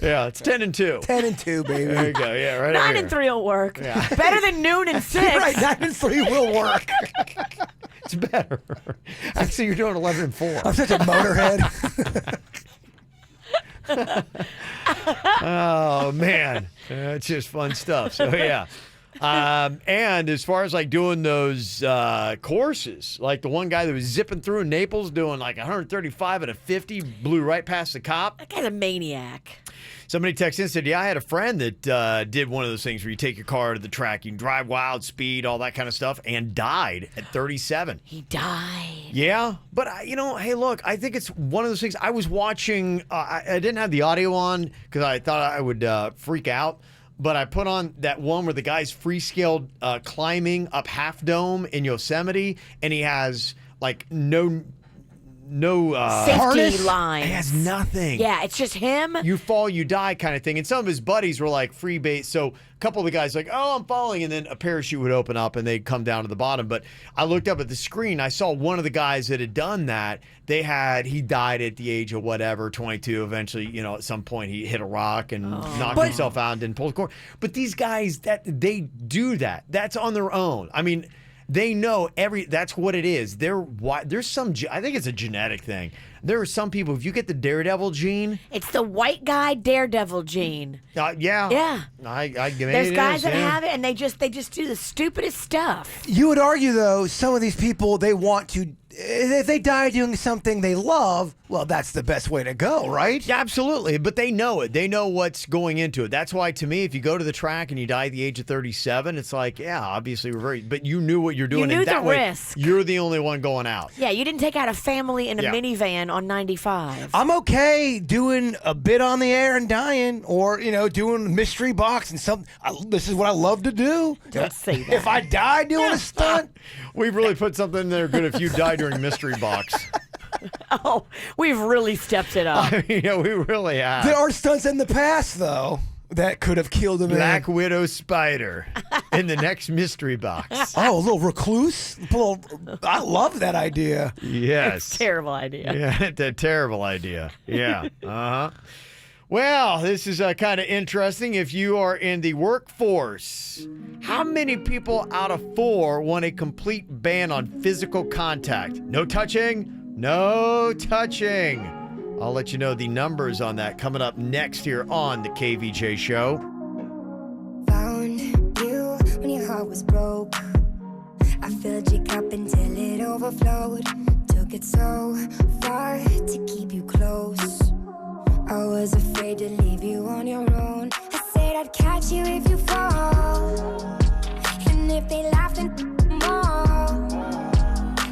Yeah, it's 10 and 2. 10 and 2, baby. There you go. Yeah, right. 9 and 3 will work. Yeah. Better than noon and 6. You're right, 9 and 3 will work. It's better. Actually, you're doing 11 and 4. I'm such a motorhead. Oh, man. It's just fun stuff. So, yeah. And as far as like doing those courses, like the one guy that was zipping through in Naples doing like 135 at a 50, blew right past the cop. That guy's a maniac. Somebody texted in and said, yeah, I had a friend that did one of those things where you take your car to the track, you can drive wild, speed, all that kind of stuff, and died at 37. He died. Yeah, but, hey, look, I think it's one of those things. I was watching, I didn't have the audio on because I thought I would freak out. But I put on that one where the guy's free-scaled climbing up Half Dome in Yosemite, and he has, like, no safety lines. It has nothing. Yeah, it's just him. You fall, you die kind of thing. And some of his buddies were like free base. So a couple of the guys like, oh, I'm falling. And then a parachute would open up and they'd come down to the bottom. But I looked up at the screen. I saw one of the guys that had done that. He died at the age of whatever, 22. Eventually, at some point he hit a rock and knocked himself out and didn't pull the cord. But these guys, they do that. That's on their own. I mean, they know that's what it is. There's some, I think it's a genetic thing. There are some people, if you get the daredevil gene. It's the white guy daredevil gene. Yeah. Yeah. There's guys that have it and they just do the stupidest stuff. You would argue, though, some of these people, they want to, if they die doing something they love, well, that's the best way to go, right? Yeah, absolutely. But they know it. They know what's going into it. That's why, to me, if you go to the track and you die at the age of 37, it's like, yeah, obviously but you knew what you're doing. You knew and that the way, risk. You're the only one going out. Yeah, you didn't take out a family in a minivan on 95. I'm okay doing a bit on the air and dying, or doing mystery box and something. This is what I love to do. Don't say that. If I die doing a stunt, we've really put something in there good. If you die during mystery box. Oh, we've really stepped it up. We really have. There are stunts in the past, though, that could have killed him. Black Widow Spider in the next mystery box. Oh, a little recluse? I love that idea. Yes. It's a terrible idea. Yeah, it's a terrible idea. Yeah. Uh-huh. Well, this is kind of interesting. If you are in the workforce, how many people out of 4 want a complete ban on physical contact? No touching? No touching. I'll let you know the numbers on that coming up next here on the KVJ Show. Found you when your heart was broke. I filled your cup until it overflowed. Took it so far to keep you close. I was afraid to leave you on your own. I said I'd catch you if you fall. And if they laughed and more.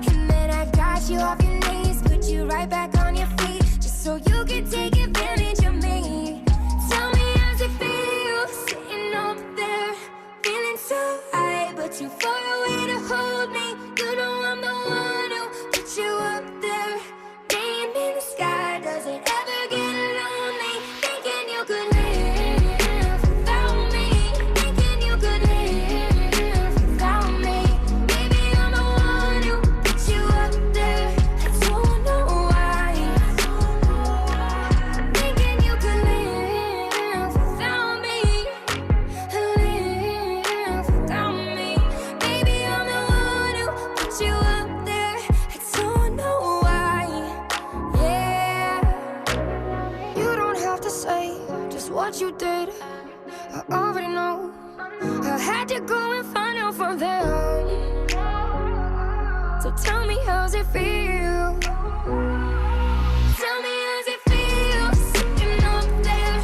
And then I got you off your knees, put you right back on your feet, just so you could take advantage of me. Tell me how's it feel, sitting up there, feeling so high, but too far away to hold me. You know I'm the one who put you up there. Name in the sky, does it ever get lonely? Thinking you could live without me. Thinking you could live without me. Maybe I'm the one who put you up there. I don't know why. Thinking you could live without me. Live without me. Maybe I'm the one who put you up there. I don't know why. Yeah. You don't have to say just what you did. I already know. I had to go and find out from them. So tell me how's it feel? Tell me how's it feel, sitting up there,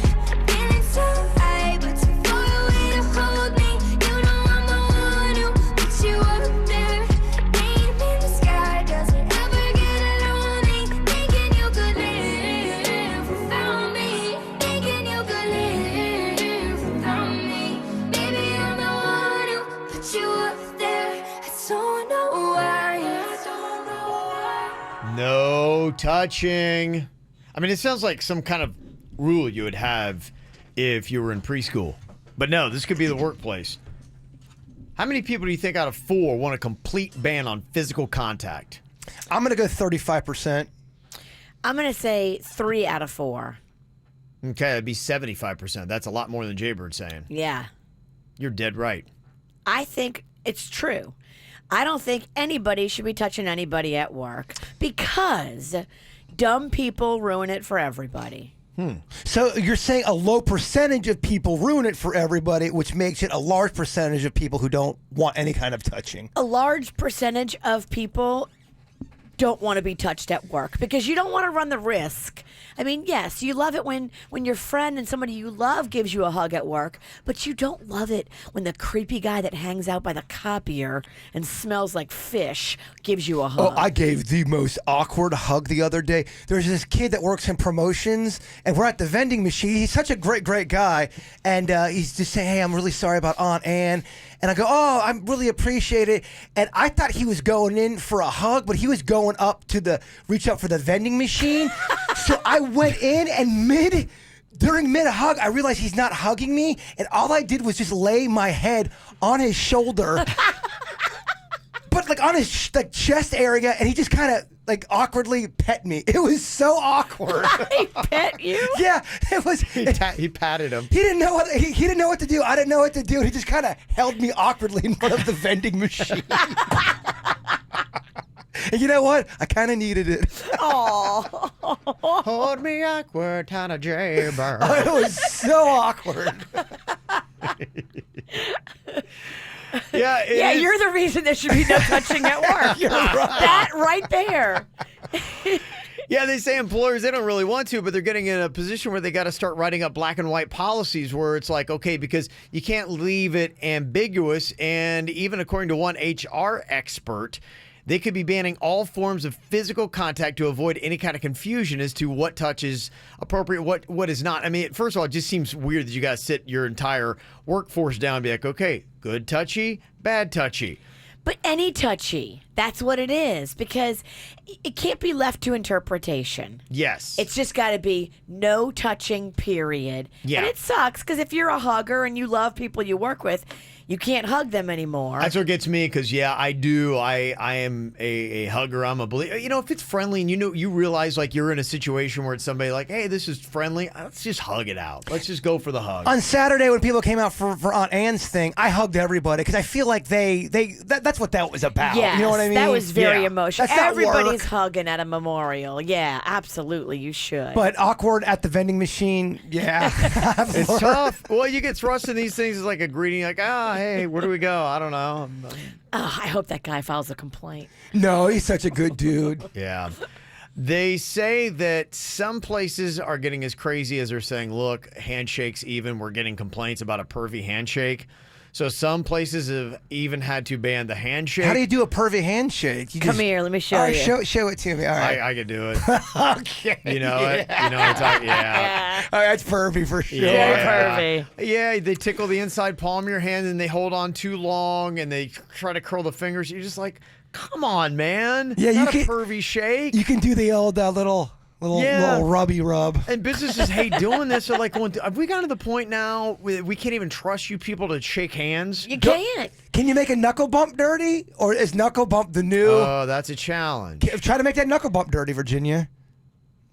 feeling so high, but too far away to hold me. You know I'm the one who put you up there. Name in the sky, does it ever get lonely? Thinking you could live without me. Thinking you could live without me. Maybe I'm the one who put you up there. I don't know why. I don't know why. No touching. I mean, it sounds like some kind of rule you would have if you were in preschool. But no, this could be the workplace. How many people do you think out of 4 want a complete ban on physical contact? I'm going to go 35%. I'm going to say 3 out of 4. Okay, that'd be 75%. That's a lot more than Jaybird's saying. Yeah. You're dead right. I think it's true. I don't think anybody should be touching anybody at work because dumb people ruin it for everybody. So you're saying a low percentage of people ruin it for everybody, which makes it a large percentage of people who don't want any kind of touching. A large percentage of people don't want to be touched at work because you don't want to run the risk. I mean, yes, you love it when your friend and somebody you love gives you a hug at work, but you don't love it when the creepy guy that hangs out by the copier and smells like fish gives you a hug. Oh, I gave the most awkward hug the other day. There's this kid that works in promotions, and we're at the vending machine. He's such a great guy, and he's just saying, hey, I'm really sorry about Aunt Ann. And I go, oh, I really appreciate it. And I thought he was going in for a hug, but he was going up to reach up for the vending machine. So I went in and during mid-hug, I realized he's not hugging me. And all I did was just lay my head on his shoulder. But like on his chest area, and he just kind of like awkwardly pet me. It was so awkward. He pet you? Yeah, it was. He patted him. He didn't know what he didn't know what to do. I didn't know what to do. He just kind of held me awkwardly in front of the vending machine. And you know what? I kind of needed it. Oh, hold me awkward, kind of jaybird. Oh, it was so awkward. Yeah, you're the reason there should be no touching at work. You're right. That right there. Yeah, they say employers, they don't really want to, but they're getting in a position where they got to start writing up black and white policies where it's like, okay, because you can't leave it ambiguous. And even according to one HR expert, they could be banning all forms of physical contact to avoid any kind of confusion as to what touch is appropriate, what is not. I mean, first of all, it just seems weird that you got to sit your entire workforce down and be like, okay, good touchy, bad touchy. But any touchy, that's what it is, because it can't be left to interpretation. Yes. It's just got to be no touching, period. Yeah. And it sucks, because if you're a hugger and you love people you work with, you can't hug them anymore. That's what gets me, because, yeah, I do. I am a hugger. I'm a believer. You know, if it's friendly and you realize, like, you're in a situation where it's somebody like, hey, this is friendly, let's just hug it out. Let's just go for the hug. On Saturday, when people came out for Aunt Anne's thing, I hugged everybody because I feel like that's what that was about. Yes, you know what I mean? That was very emotional. That's not Everybody's work. hugging at a memorial. Yeah, absolutely, you should. But awkward at the vending machine, yeah. It's tough. Well, you get thrust in these things as like a greeting, like, hey, where do we go? I don't know. I hope that guy files a complaint. No, he's such a good dude. Yeah. They say that some places are getting as crazy as they're saying, look, handshakes even. We're getting complaints about a pervy handshake. So some places have even had to ban the handshake. How do you do a pervy handshake? Come here, let me show you. Show it to me. All right. I could do it. Okay. You know it? You know it's like, yeah. All right, that's pervy for sure. Yeah. Pervy. Yeah, they tickle the inside palm of your hand and they hold on too long and they try to curl the fingers. You're just like, come on, man. Yeah, Not a pervy shake. You can do the old little rubby rub. And businesses hate doing this. So like, have we gotten to the point now where we can't even trust you people to shake hands? You can't. Can you make a knuckle bump dirty? Or is knuckle bump the new? Oh, that's a challenge. Try to make that knuckle bump dirty, Virginia.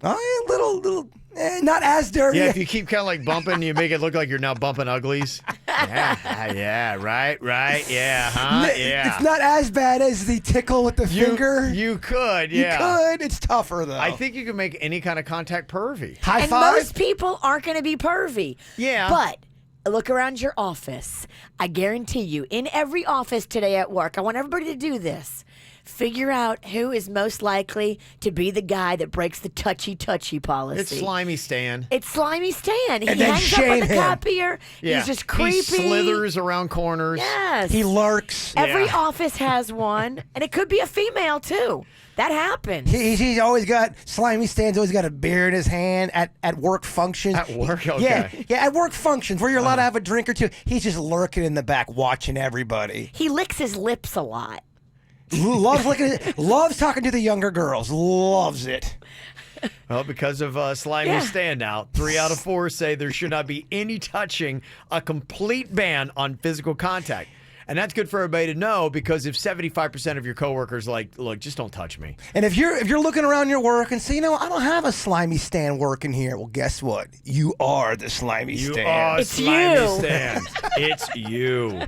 Oh, yeah, little, not as dirty. Yeah, if you keep kind of like bumping, you make it look like you're now bumping uglies. Yeah, right, yeah, huh? Yeah. It's not as bad as the tickle with the finger. You could, yeah. You could. It's tougher, though. I think you can make any kind of contact pervy. High and five? most people aren't going to be pervy. Yeah. But look around your office. I guarantee you, in every office today at work, I want everybody to do this. Figure out who is most likely to be the guy that breaks the touchy policy. It's Slimy Stan. It's Slimy Stan. He And then hangs up on shame the him. copier. Yeah. He's just creepy. He slithers around corners. Yes. He lurks. Every Yeah. office has one, and it could be a female too. That happens. He's always got, Slimy Stan's always got a beer in his hand at work functions. At work? Okay. Yeah, at work functions where you're allowed to have a drink or two. He's just lurking in the back watching everybody. He licks his lips a lot. Loves talking to the younger girls. Loves it. Well, because of Slimy Stan now, 3 out of 4 say there should not be any touching, a complete ban on physical contact. And that's good for everybody to know, because if 75% of your coworkers like, look, just don't touch me. And if you're looking around your work and say, you know, I don't have a Slimy Stan working here. Well, guess what? You are the Slimy You Stan. are It's Slimy you. Stan. It's you.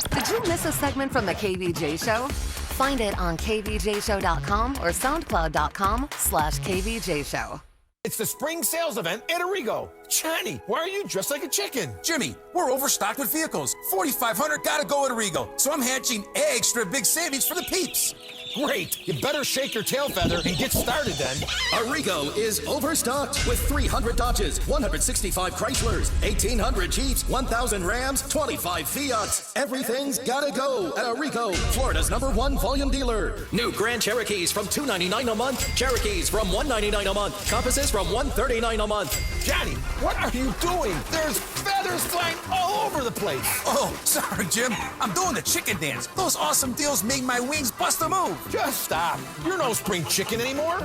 Did you miss a segment from the KVJ Show? Find it on kvjshow.com or soundcloud.com/KVJ Show. It's the spring sales event at Arrigo. Johnny, why are you dressed like a chicken? Jimmy, we're overstocked with vehicles. 4,500 gotta go at Arrigo. So I'm hatching extra big savings for the peeps. Great. You better shake your tail feather and get started then. Arrigo is overstocked with 300 Dodges, 165 Chryslers, 1,800 Jeeps, 1,000 Rams, 25 Fiats. Everything's gotta go at Arrigo, Florida's #1 volume dealer. New Grand Cherokees from $299 a month. Cherokees from $199 a month. Compasses from $139 a month. Johnny, what are you doing? There's feathers flying all over the place. Oh, sorry, Jim. I'm doing the chicken dance. Those awesome deals make my wings bust a move. Just stop. You're no spring chicken anymore.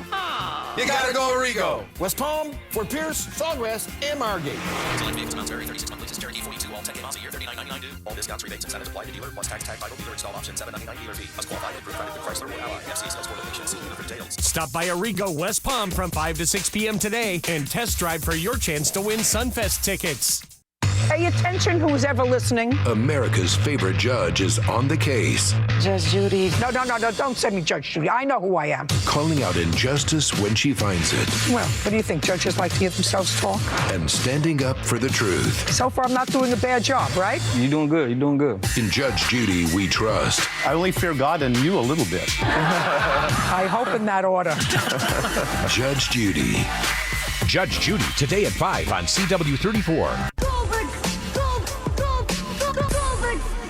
You gotta go Arrigo. West Palm, Fort Pierce, Sawgrass, and Margate. Select vehicles, Mount Terry, 36-month leases, Cherokee 42, all 10 miles a year, $39.99 due. All discounts, rebates, incentives apply to dealer, plus tax, tag, title, dealer, install option, $7.99 dealer fee. Must qualify, approved credit through Chrysler or Ally. FC sales for locations. See dealer for details. Stop by Arrigo West Palm from 5 to 6 p.m. today and test drive for your chance to win Sunfest tickets. Pay attention, who's ever listening. America's favorite judge is on the case. Judge Judy. No, don't send me Judge Judy. I know who I am. Calling out injustice when she finds it. Well, what do you think? Judges like to hear themselves talk? And standing up for the truth. So far, I'm not doing a bad job, right? You're doing good. You're doing good. In Judge Judy, we trust. I only fear God and you a little bit. I hope in that order. Judge Judy. Judge Judy, today at 5 on CW34.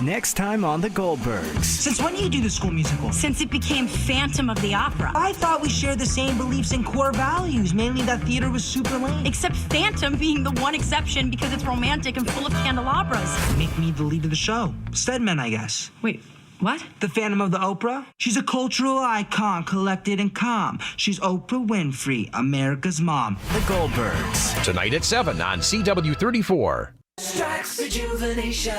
Next time on The Goldbergs. Since when do you do the school musical? Since it became Phantom of the Opera. I thought we shared the same beliefs and core values, mainly that theater was super lame. Except Phantom being the one exception because it's romantic and full of candelabras. Make me the lead of the show. Stedman, I guess. Wait, what? The Phantom of the Oprah? She's a cultural icon, collected and calm. She's Oprah Winfrey, America's mom. The Goldbergs. Tonight at 7 on CW34. Strikes rejuvenation.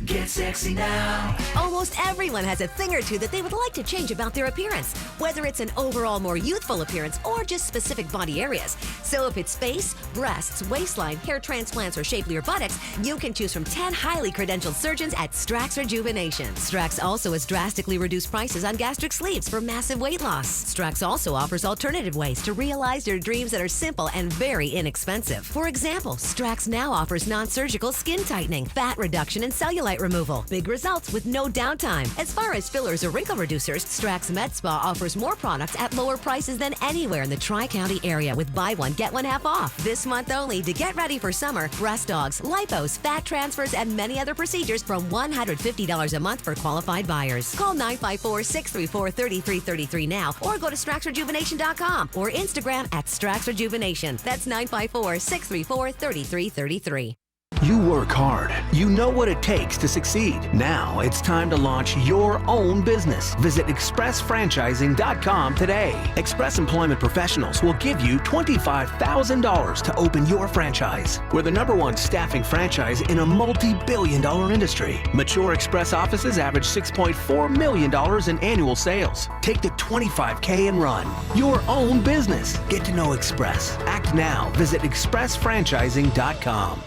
Get sexy now. Almost everyone has a thing or two that they would like to change about their appearance, whether it's an overall more youthful appearance or just specific body areas. So if it's face, breasts, waistline, hair transplants, or shapelier buttocks, you can choose from 10 highly credentialed surgeons at Strax Rejuvenation. Strax also has drastically reduced prices on gastric sleeves for massive weight loss. Strax also offers alternative ways to realize your dreams that are simple and very inexpensive. For example, Strax now offers non-surgical skin tightening, fat reduction, and cellulite removal. Big results with no downtime. As far as fillers or wrinkle reducers, Strax Med Spa offers more products at lower prices than anywhere in the Tri-County area with buy one, get one half off. This month only, to get ready for summer, breast dogs, lipos, fat transfers, and many other procedures from $150 a month for qualified buyers. Call 954-634-3333 now or go to StraxRejuvenation.com or Instagram at Strax Rejuvenation. That's 954-634-3333. You work hard. You know what it takes to succeed. Now it's time to launch your own business. Visit expressfranchising.com today. Express Employment Professionals will give you $25,000 to open your franchise. We're the #1 staffing franchise in a multi-billion-dollar industry. Mature Express offices average $6.4 million in annual sales. Take the $25K and run. Your own business. Get to know Express. Act now. Visit expressfranchising.com.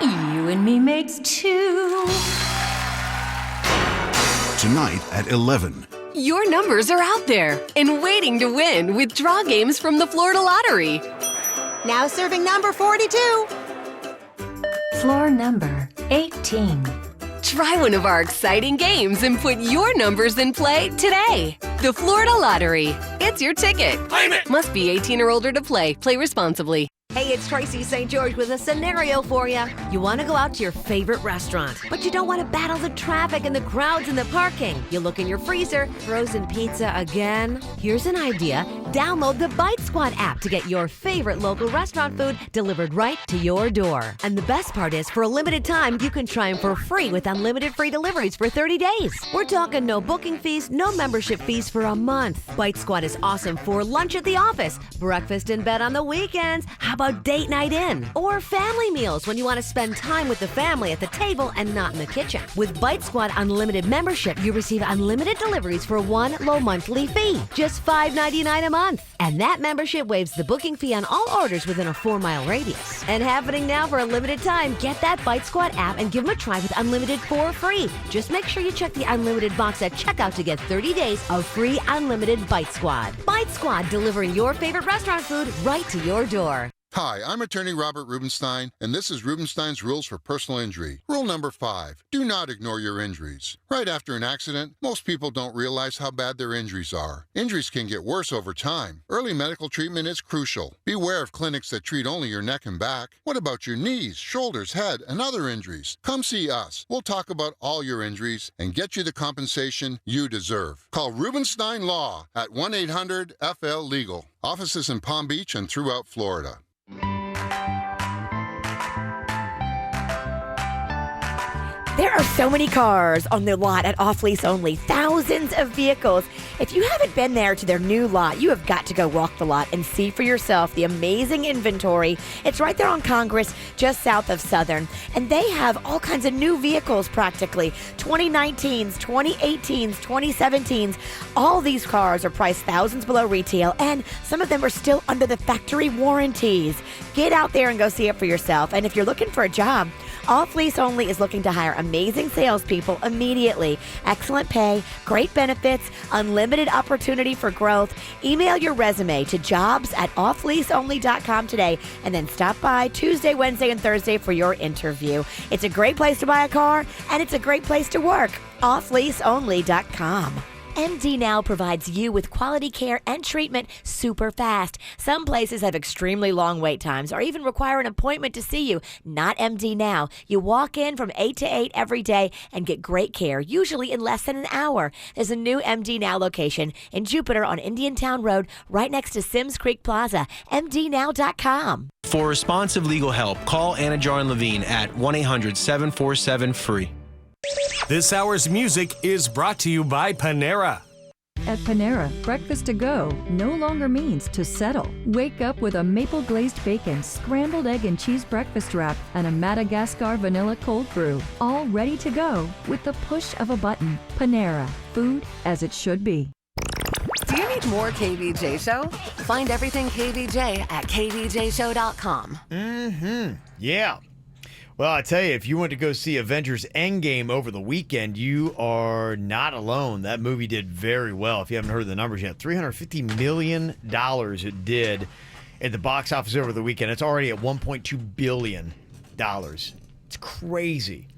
You and me makes 2. Tonight at 11. Your numbers are out there and waiting to win with draw games from the Florida Lottery. Now serving number 42. Floor number 18. Try one of our exciting games and put your numbers in play today. The Florida Lottery. It's your ticket. Claim it. Must be 18 or older to play. Play responsibly. Hey, it's Tracy St. George with a scenario for you. You want to go out to your favorite restaurant, but you don't want to battle the traffic and the crowds and the parking. You look in your freezer, frozen pizza again? Here's an idea. Download the Bite Squad app to get your favorite local restaurant food delivered right to your door. And the best part is, for a limited time, you can try them for free with unlimited free deliveries for 30 days. We're talking no booking fees, no membership fees for a month. Bite Squad is awesome for lunch at the office, breakfast in bed on the weekends. How about date night in? Or family meals when you want to spend time with the family at the table and not in the kitchen. With Bite Squad Unlimited membership, you receive unlimited deliveries for one low monthly fee, just $5.99 a month. And that membership waives the booking fee on all orders within a 4-mile radius. And happening now for a limited time, get that Bite Squad app and give them a try with Unlimited for free. Just make sure you check the Unlimited box at checkout to get 30 days of free Unlimited Bite Squad. Bite Squad, delivering your favorite restaurant food right to your door. Hi, I'm attorney Robert Rubenstein, and this is Rubenstein's Rules for Personal Injury. Rule number 5, do not ignore your injuries. Right after an accident, most people don't realize how bad their injuries are. Injuries can get worse over time. Early medical treatment is crucial. Beware of clinics that treat only your neck and back. What about your knees, shoulders, head, and other injuries? Come see us. We'll talk about all your injuries and get you the compensation you deserve. Call Rubenstein Law at 1-800-FL-LEGAL. Offices in Palm Beach and throughout Florida. There are so many cars on the lot at Off Lease Only, thousands of vehicles. If you haven't been there to their new lot, you have got to go walk the lot and see for yourself the amazing inventory. It's right there on Congress, just south of Southern. And they have all kinds of new vehicles practically, 2019s, 2018s, 2017s. All these cars are priced thousands below retail, and some of them are still under the factory warranties. Get out there and go see it for yourself. And if you're looking for a job, Off Lease Only is looking to hire amazing salespeople immediately. Excellent pay, great benefits, unlimited opportunity for growth. Email your resume to jobs@offleaseonly.com today and then stop by Tuesday, Wednesday, and Thursday for your interview. It's a great place to buy a car, and it's a great place to work. offleaseonly.com. MD Now provides you with quality care and treatment super fast. Some places have extremely long wait times or even require an appointment to see you. Not MD Now. You walk in from 8 to 8 every day and get great care, usually in less than an hour. There's a new MD Now location in Jupiter on Indiantown Road, right next to Sims Creek Plaza. MDNow.com. For responsive legal help, call Anna Jar and Levine at 1-800-747-FREE. This hour's music is brought to you by Panera. At Panera, breakfast to go no longer means to settle. Wake up with a maple glazed bacon, scrambled egg and cheese breakfast wrap, and a Madagascar vanilla cold brew. All ready to go with the push of a button. Panera, food as it should be. Do you need more KVJ Show? Find everything KVJ at kvjshow.com. Yeah. Well, I tell you, if you went to go see Avengers Endgame over the weekend, you are not alone. That movie did very well. If you haven't heard the numbers yet, $350 million it did at the box office over the weekend. It's already at $1.2 billion. It's crazy.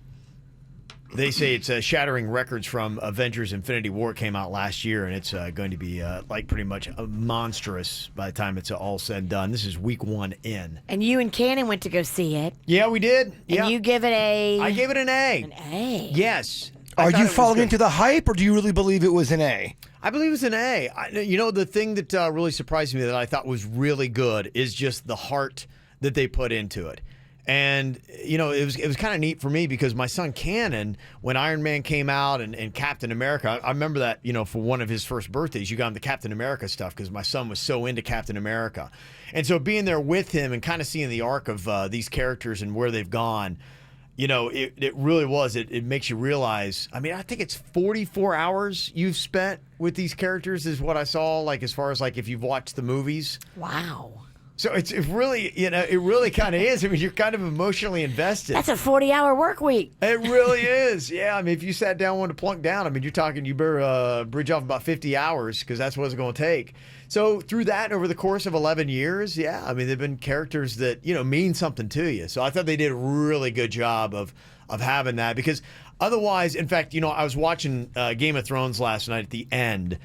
They say it's shattering records from Avengers Infinity War. It came out last year, and it's going to be like pretty much monstrous by the time it's all said and done. This is week 1 in. And you and Cannon went to go see it. Yeah, we did. And you give it a... I gave it an A. An A? Yes. Are you falling into the hype, or do you really believe it was an A? I believe it was an A. You know, the thing that really surprised me that I thought was really good is just the heart that they put into it. And, you know, it was kind of neat for me because my son Cannon, when Iron Man came out and Captain America, I remember that, you know, for one of his first birthdays, you got him the Captain America stuff because my son was so into Captain America. And so being there with him and kind of seeing the arc of these characters and where they've gone, you know, it really was. It makes you realize, I mean, I think it's 44 hours you've spent with these characters is what I saw, like as far as like if you've watched the movies. Wow. So it really, you know, it really kind of is. I mean, you're kind of emotionally invested. That's a 40-hour work week. It really is. Yeah, I mean, if you sat down and wanted to plunk down, I mean, you're talking, you better bridge off about 50 hours because that's what it's going to take. So through that, over the course of 11 years, yeah, I mean, they've been characters that, you know, mean something to you. So I thought they did a really good job of having that because otherwise, in fact, you know, I was watching Game of Thrones last night at the end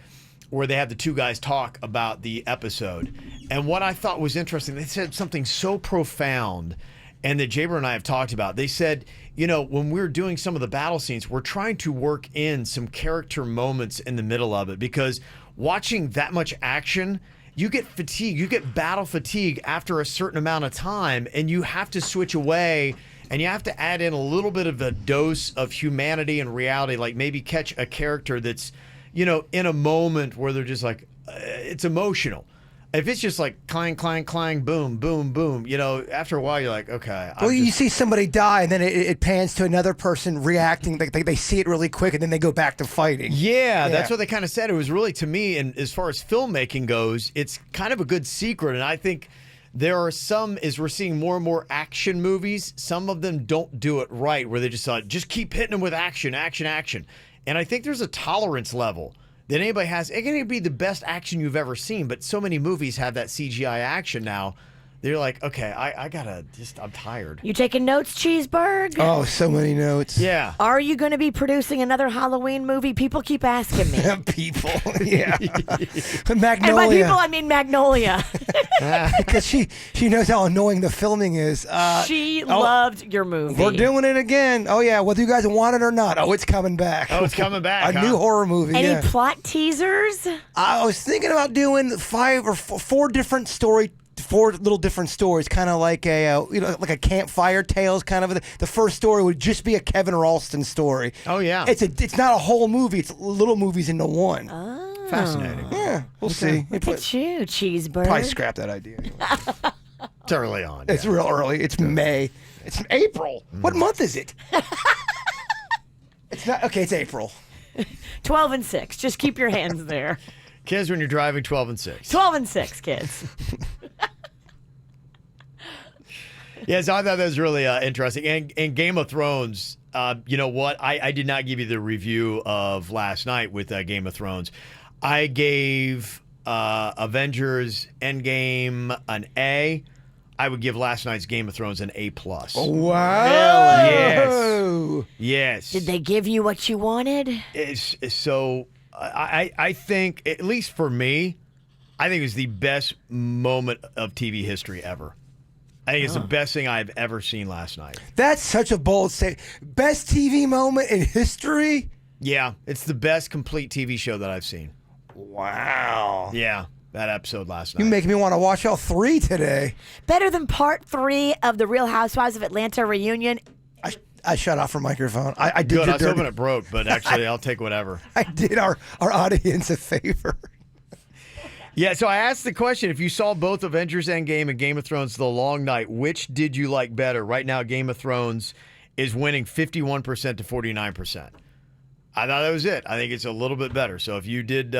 where they had the two guys talk about the episode. And what I thought was interesting, they said something so profound and that Jaber and I have talked about. They said, you know, when we're doing some of the battle scenes, we're trying to work in some character moments in the middle of it because watching that much action, you get fatigue, you get battle fatigue after a certain amount of time, and you have to switch away and you have to add in a little bit of a dose of humanity and reality, like maybe catch a character that's, you know, in a moment where they're just like, it's emotional. If it's just like clang, clang, clang, boom, boom, boom, you know, after a while you're like, okay. Well, you see somebody die and then it pans to another person reacting. They see it really quick and then they go back to fighting. Yeah, that's what they kind of said. It was really, to me, and as far as filmmaking goes, it's kind of a good secret. And I think there are some, as we're seeing more and more action movies, some of them don't do it right, where they just keep hitting them with action, action, action. And I think there's a tolerance level that anybody has. It can be the best action you've ever seen, but so many movies have that CGI action now You're like, okay, I gotta I'm tired. You taking notes, Cheeseburg? Oh, so many notes. Yeah. Are you going to be producing another Halloween movie? People keep asking me. People, yeah. Magnolia. And by people, I mean Magnolia. Because she knows how annoying the filming is. She loved your movie. We're doing it again. Oh, yeah, whether you guys want it or not. Oh, it's coming back. Oh, it's coming back. A new horror movie. Any plot teasers? I was thinking about doing 5 or 4 different 4 little different stories, kind of like like a campfire tales kind of. The first story would just be a Kevin Ralston story. Oh yeah, it's not a whole movie; it's little movies into one. Oh. Fascinating. Yeah, we'll see. Look at you, Cheeseburg. Probably scrap that idea. It's early on. It's real early. It's May. It's April. What month is it? It's not okay. It's April. 12 and 6. Just keep your hands there. Kids, when you're driving, 12 and 6. 12 and 6, kids. Yes, I thought that was really interesting. And Game of Thrones, you know what? I did not give you the review of last night with Game of Thrones. I gave Avengers Endgame an A. I would give last night's Game of Thrones an A+. Oh, wow. Really? Yes. Did they give you what you wanted? I think, at least for me, I think it was the best moment of TV history ever. I think it's the best thing I've ever seen last night. That's such a bold statement. Best TV moment in history? Yeah, it's the best complete TV show that I've seen. Wow. Yeah, that episode last night. You make me want to watch all 3 today. Better than part 3 of the Real Housewives of Atlanta reunion. I shut off her microphone. I did. Good. I was hoping it broke, but actually, I'll take whatever. I did our audience a favor. Yeah, so I asked the question, if you saw both Avengers Endgame and Game of Thrones The Long Night, which did you like better? Right now, Game of Thrones is winning 51% to 49%. I thought that was it. I think it's a little bit better. So if you did,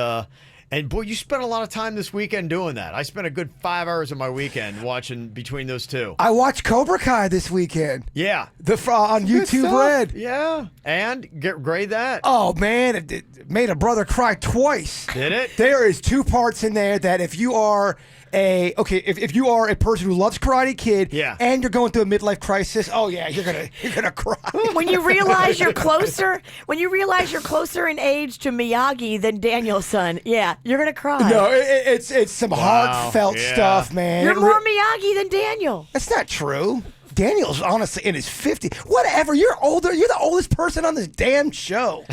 and boy, you spent a lot of time this weekend doing that. I spent a good 5 hours of my weekend watching between those two. I watched Cobra Kai this weekend. Yeah. On YouTube Red. Yeah. And grade that. Oh, man. It made a brother cry twice. Did it? There is 2 parts in there that if you are if you are a person who loves Karate Kid and you're going through a midlife crisis, oh yeah, you're gonna cry. When you realize you're closer in age to Miyagi than Daniel-san, yeah, you're gonna cry. No, it's some heartfelt stuff, man. You're more Miyagi than Daniel. That's not true. Daniel's honestly in his 50s. Whatever, you're older. You're the oldest person on this damn show.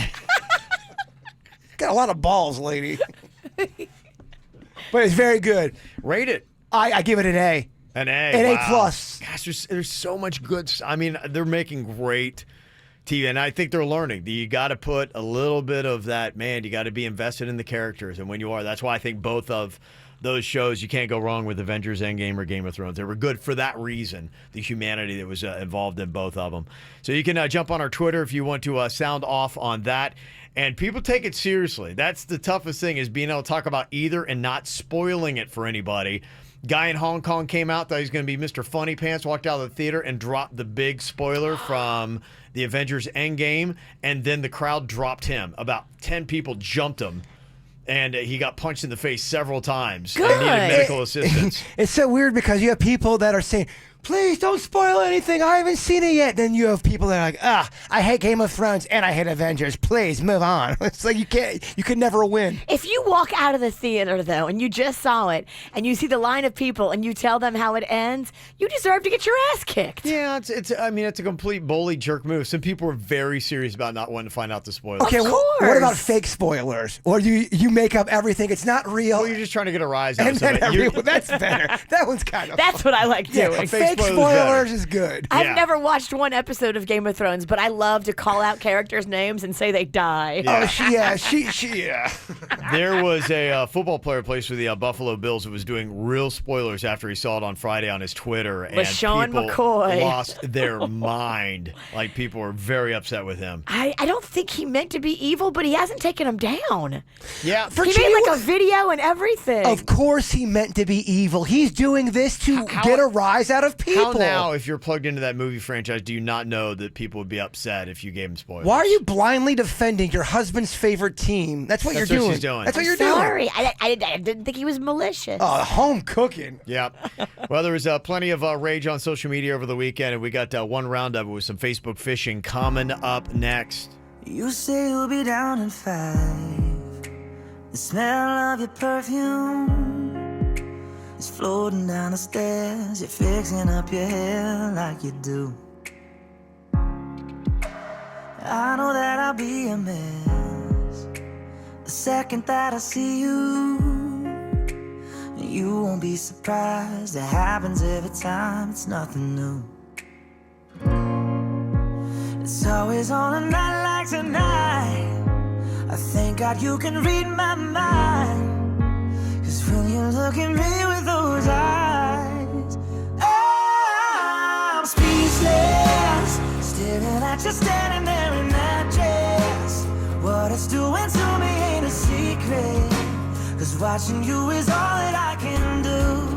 Got a lot of balls, lady. But it's very good. Rate it. I give it an A. An A. An A+. Gosh, there's so much good. I mean, they're making great TV, and I think they're learning. You got to put a little bit of that, man. You got to be invested in the characters, and when you are, that's why I think both of those shows, you can't go wrong with Avengers Endgame or Game of Thrones. They were good for that reason, the humanity that was involved in both of them. So you can jump on our Twitter if you want to sound off on that. And people take it seriously. That's the toughest thing, is being able to talk about either and not spoiling it for anybody. Guy in Hong Kong came out, thought he was going to be Mr. Funny Pants, walked out of the theater and dropped the big spoiler from the Avengers Endgame, and then the crowd dropped him. About 10 people jumped him, and he got punched in the face several times. Good. And needed medical assistance. It's so weird because you have people that are saying, please don't spoil anything. I haven't seen it yet. Then you have people that are like, I hate Game of Thrones and I hate Avengers. Please move on. It's like you could never win. If you walk out of the theater, though, and you just saw it, and you see the line of people, and you tell them how it ends, you deserve to get your ass kicked. Yeah, it's a complete bully jerk move. Some people are very serious about not wanting to find out the spoilers. Okay, what about fake spoilers? Or you make up everything. It's not real. Well, you're just trying to get a rise out of something. That's better. That one's kind of That's what I like doing. Yeah, fake spoilers is good. I've never watched one episode of Game of Thrones, but I love to call out characters' names and say they die. Yeah. Oh, There was a football player who plays for the Buffalo Bills who was doing real spoilers after he saw it on Friday on his Twitter. And LaShawn people McCoy lost their mind. Like, people were very upset with him. I don't think he meant to be evil, but he hasn't taken him down. Yeah. He made like a video and everything. Of course he meant to be evil. He's doing this to get a rise out of people. How now, if you're plugged into that movie franchise, do you not know that people would be upset if you gave them spoilers? Why are you blindly defending your husband's favorite team? That's what you're doing. She's doing. That's what you're Sorry, doing. I didn't think he was malicious. Home cooking. Yeah. Well, there was plenty of rage on social media over the weekend, and we got one round of it with some Facebook phishing coming up next. You say you'll be down in 5. The smell of your perfume is floating down the stairs. You're fixing up your hair like you do. I know that I'll be a mess the second that I see you. You won't be surprised. It happens every time. It's nothing new. It's always on a night like tonight. I thank God you can read my mind. 'Cause when you look at me with those eyes, I'm speechless. Staring at you standing there in that dress. What it's doing to me ain't a secret. 'Cause watching you is all that I can do.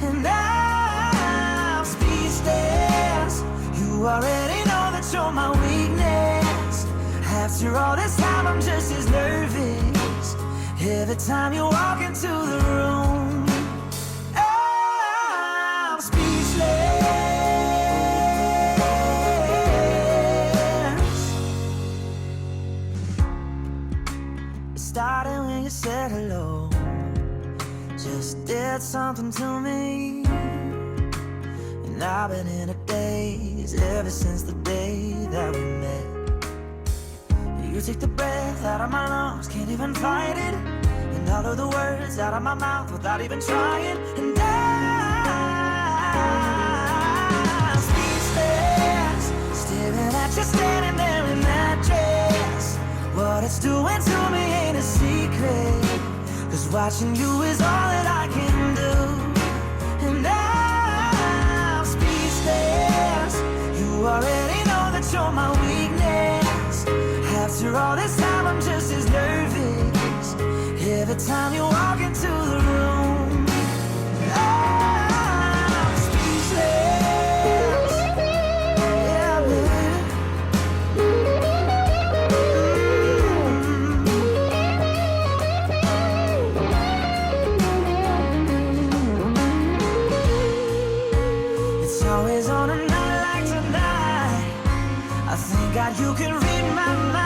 And I'm speechless. You already know that you're my weakness. After all this time, I'm just as nervous. Every time you walk into the room, I'm speechless. It started when you said hello. Just did something to me. And I've been in a daze ever since the day that we met. You take the breath out of my lungs, can't even fight it. And all of the words out of my mouth without even trying. And I'm speechless, staring at you standing there in that dress. What it's doing to me ain't a secret. 'Cause watching you is all that I can do. And I'm speechless. You already know that you're my weakness. After all this time, I'm just as nervous. Every time you walk into the room, I'm speechless. Yeah, baby. It's always on a night like tonight. I thank God you can read my mind.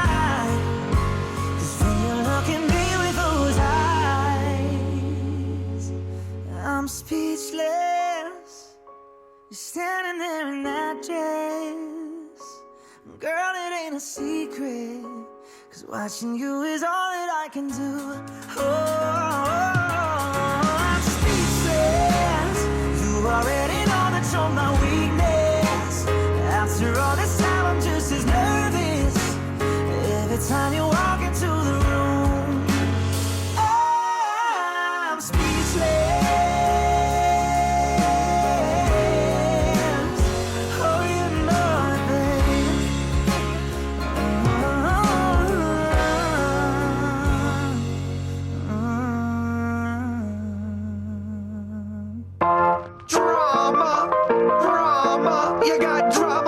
I'm speechless. You're standing there in that dress. Girl, it ain't a secret. 'Cause watching you is all that I can do. Oh, I'm speechless. You already know that you're my weakness. After all this time, I'm just as nervous. Every time you walk into the room, I'm speechless.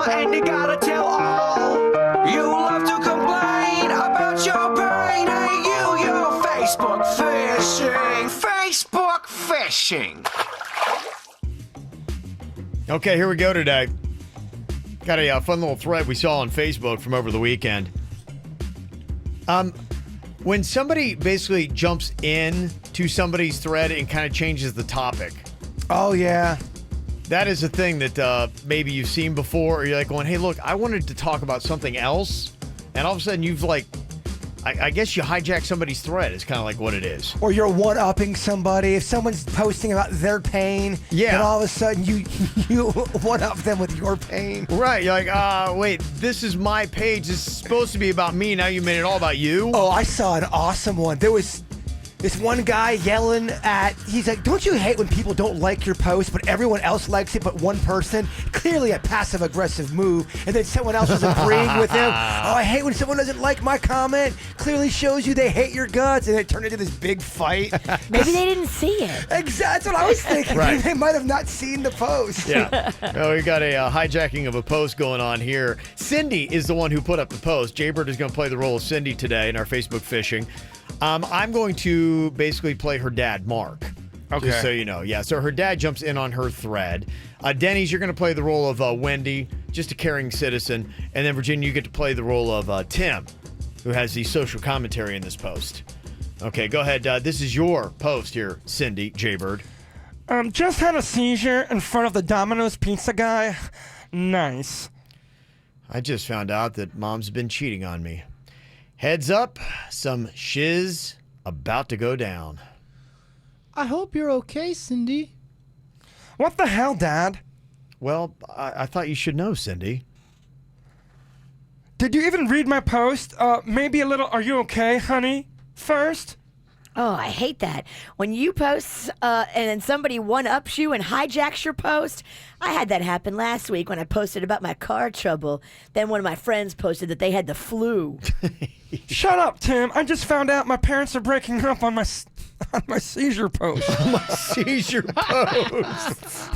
And you gotta tell all. You love to complain about your pain. Ain't you Facebook phishing? Facebook phishing. Okay, here we go today. Got a fun little thread we saw on Facebook from over the weekend. When somebody basically jumps in to somebody's thread and kind of changes the topic. Oh, yeah. That is a thing that maybe you've seen before, or you're like going, hey, look, I wanted to talk about something else. And all of a sudden you've I guess you hijack somebody's thread is kind of like what it is. Or you're one-upping somebody. If someone's posting about their pain, then all of a sudden you one-up them with your pain. Right. You're like, wait, this is my page. This is supposed to be about me. Now you made it all about you. Oh, I saw an awesome one. There was this one guy yelling he's like, don't you hate when people don't like your post, but everyone else likes it, but one person? Clearly a passive-aggressive move, and then someone else is agreeing with him. Oh, I hate when someone doesn't like my comment. Clearly shows you they hate your guts, and it turned into this big fight. Maybe they didn't see it. Exactly, that's what I was thinking. Right. They might have not seen the post. Yeah. We got a hijacking of a post going on here. Cindy is the one who put up the post. Jaybird is going to play the role of Cindy today in our Facebook fishing. I'm going to basically play her dad, Mark. Okay. Just so you know. Yeah, so her dad jumps in on her thread. Denny's, you're going to play the role of Wendy, just a caring citizen. And then, Virginia, you get to play the role of Tim, who has the social commentary in this post. Okay, go ahead. This is your post here, Cindy, Jaybird. Just had a seizure in front of the Domino's pizza guy. Nice. I just found out that Mom's been cheating on me. Heads up, some shiz about to go down. I hope you're okay, Cindy. What the hell, Dad? Well, I thought you should know, Cindy. Did you even read my post? Maybe a little, are you okay, honey? First? Oh, I hate that. When you post and then somebody one-ups you and hijacks your post. I had that happen last week when I posted about my car trouble. Then one of my friends posted that they had the flu. Shut up, Tim. I just found out my parents are breaking up on my seizure post. My seizure post.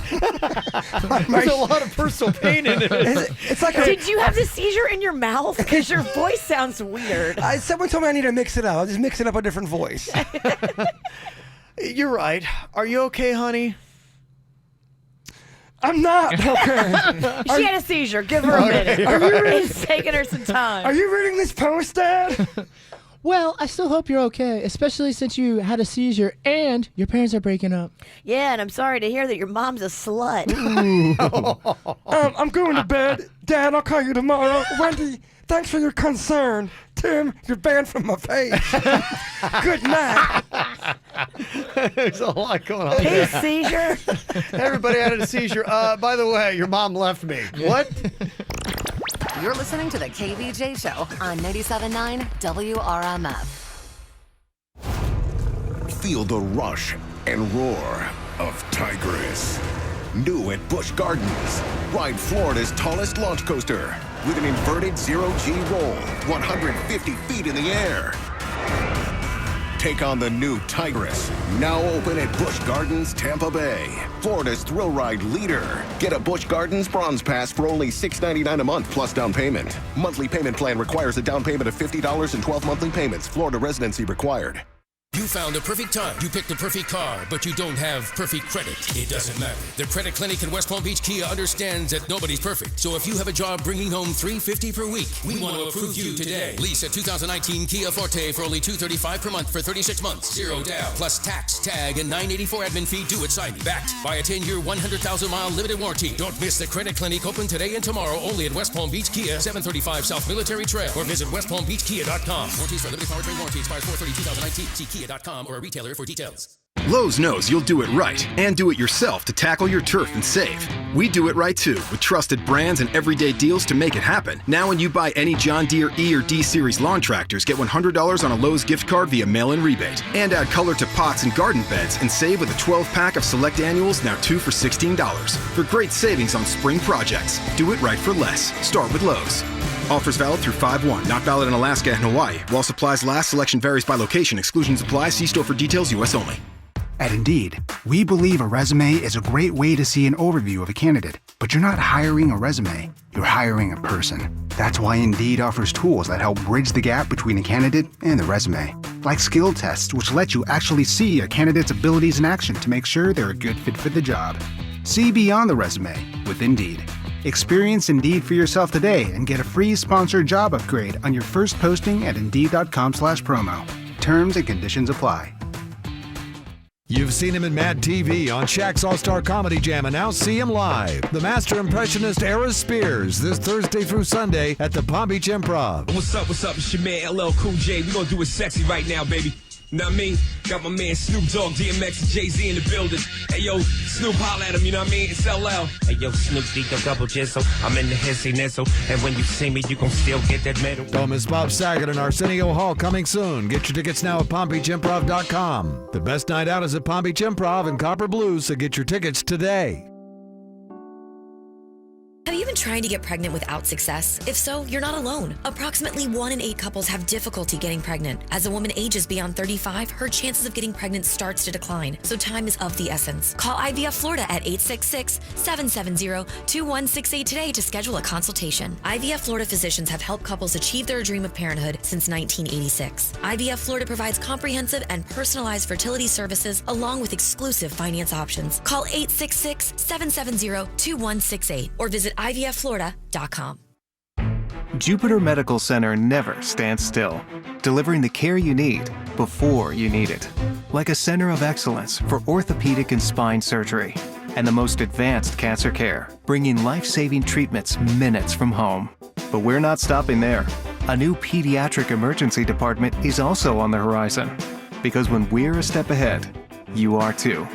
There's a lot of personal pain in it. It's like Did you have the seizure in your mouth? Because your voice sounds weird. Someone told me I need to mix it up. I'll just mix it up a different voice. You're right. Are you okay, honey? I'm not okay. She had a seizure. Give her a minute. It's taking her some time. Are you reading this post, Dad? Well, I still hope you're okay, especially since you had a seizure and your parents are breaking up. Yeah, and I'm sorry to hear that your mom's a slut. I'm going to bed. Dad, I'll call you tomorrow. Wendy, thanks for your concern. Tim, you're banned from my page. Good night. There's a lot going on. Peace, seizure. Everybody had a seizure. By the way, your mom left me. What? You're listening to the KVJ Show on 97.9 WRMF. Feel the rush and roar of Tigress. New at Busch Gardens. Ride Florida's tallest launch coaster with an inverted zero-G roll, 150 feet in the air. Take on the new Tigress, now open at Busch Gardens, Tampa Bay. Florida's thrill ride leader. Get a Busch Gardens Bronze Pass for only $6.99 a month plus down payment. Monthly payment plan requires a down payment of $50 and 12 monthly payments. Florida residency required. You found a perfect time. You picked a perfect car, but you don't have perfect credit. It doesn't matter. The Credit Clinic in West Palm Beach Kia understands that nobody's perfect. So if you have a job bringing home $350 per week, we want to approve you today. Lease a 2019 Kia Forte for only $235 per month for 36 months. 0 down, plus tax, tag, and $984 admin fee due at signing. Backed by a 10-year, 100,000-mile limited warranty. Don't miss the Credit Clinic, open today and tomorrow only at West Palm Beach Kia, 735 South Military Trail, or visit westpalmbeachkia.com. Warranties for limited powertrain warranty expires 4/30/2019. See Kia.com or a retailer for details. Lowe's knows you'll do it right and do it yourself to tackle your turf and save. We do it right too, with trusted brands and everyday deals to make it happen. Now when you buy any John Deere E or D Series lawn tractors, get $100 on a Lowe's gift card via mail-in rebate. And add color to pots and garden beds and save with a 12-pack of select annuals, now 2 for $16. For great savings on spring projects. Do it right for less. Start with Lowe's. Offers valid through 5/1. Not valid in Alaska and Hawaii. While supplies last, selection varies by location. Exclusions apply. See store for details. U.S. only. At Indeed, we believe a resume is a great way to see an overview of a candidate. But you're not hiring a resume. You're hiring a person. That's why Indeed offers tools that help bridge the gap between a candidate and the resume. Like skill tests, which let you actually see a candidate's abilities in action to make sure they're a good fit for the job. See beyond the resume with Indeed. Experience Indeed for yourself today and get a free sponsored job upgrade on your first posting at Indeed.com/promo. Terms and conditions apply. You've seen him in Mad TV on Shaq's All-Star Comedy Jam, and now see him live. The master impressionist Era Spears, this Thursday through Sunday at the Palm Beach Improv. What's up? It's your man LL Cool J. We're going to do it sexy right now, baby. Know what I mean? Got my man Snoop Dogg, DMX, and Jay-Z in the building. Hey, yo, Snoop, holla at him, you know what I mean? It's LL. Hey, yo, Snoop Dogg, double jizzle. I'm in the hissy nizzle. And when you see me, you gon' still get that medal. Don't miss Bob Saget and Arsenio Hall coming soon. Get your tickets now at PalmBeachImprov.com. The best night out is at Palm Beach Improv and Copper Blues, so get your tickets today. Have you been trying to get pregnant without success? If so, you're not alone. Approximately 1 in 8 couples have difficulty getting pregnant. As a woman ages beyond 35, her chances of getting pregnant starts to decline, so time is of the essence. Call IVF Florida at 866-770-2168 today to schedule a consultation. IVF Florida physicians have helped couples achieve their dream of parenthood since 1986. IVF Florida provides comprehensive and personalized fertility services along with exclusive finance options. Call 866-770-2168 or visit IVFFlorida.com. Jupiter Medical Center never stands still, delivering the care you need before you need it. Like a center of excellence for orthopedic and spine surgery and the most advanced cancer care, bringing life-saving treatments minutes from home. But we're not stopping there. A new pediatric emergency department is also on the horizon. Because when we're a step ahead, you are too.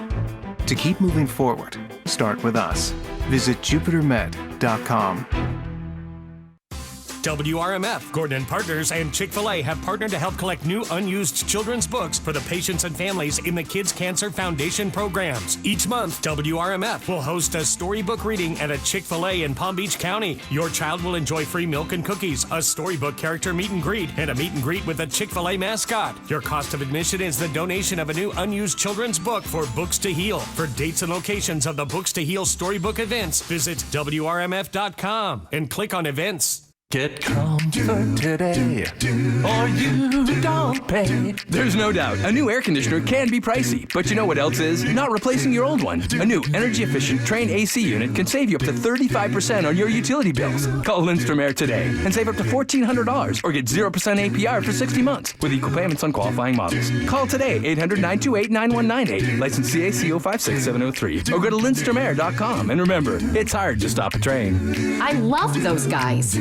To keep moving forward, start with us. Visit JupiterMed.com. WRMF, Gordon and Partners, and Chick-fil-A have partnered to help collect new unused children's books for the patients and families in the Kids Cancer Foundation programs. Each month, WRMF will host a storybook reading at a Chick-fil-A in Palm Beach County. Your child will enjoy free milk and cookies, a storybook character meet and greet with a Chick-fil-A mascot. Your cost of admission is the donation of a new unused children's book for Books to Heal. For dates and locations of the Books to Heal storybook events, visit WRMF.com and click on events. Get comfort today, or you don't pay. There's no doubt, a new air conditioner can be pricey, but you know what else is? Not replacing your old one. A new energy-efficient Trane AC unit can save you up to 35% on your utility bills. Call Lindstrom Air today and save up to $1,400 or get 0% APR for 60 months with equal payments on qualifying models. Call today, 800-928-9198, license CAC 056703, or go to LindstromAir.com. And remember, it's hard to stop a train. I love those guys.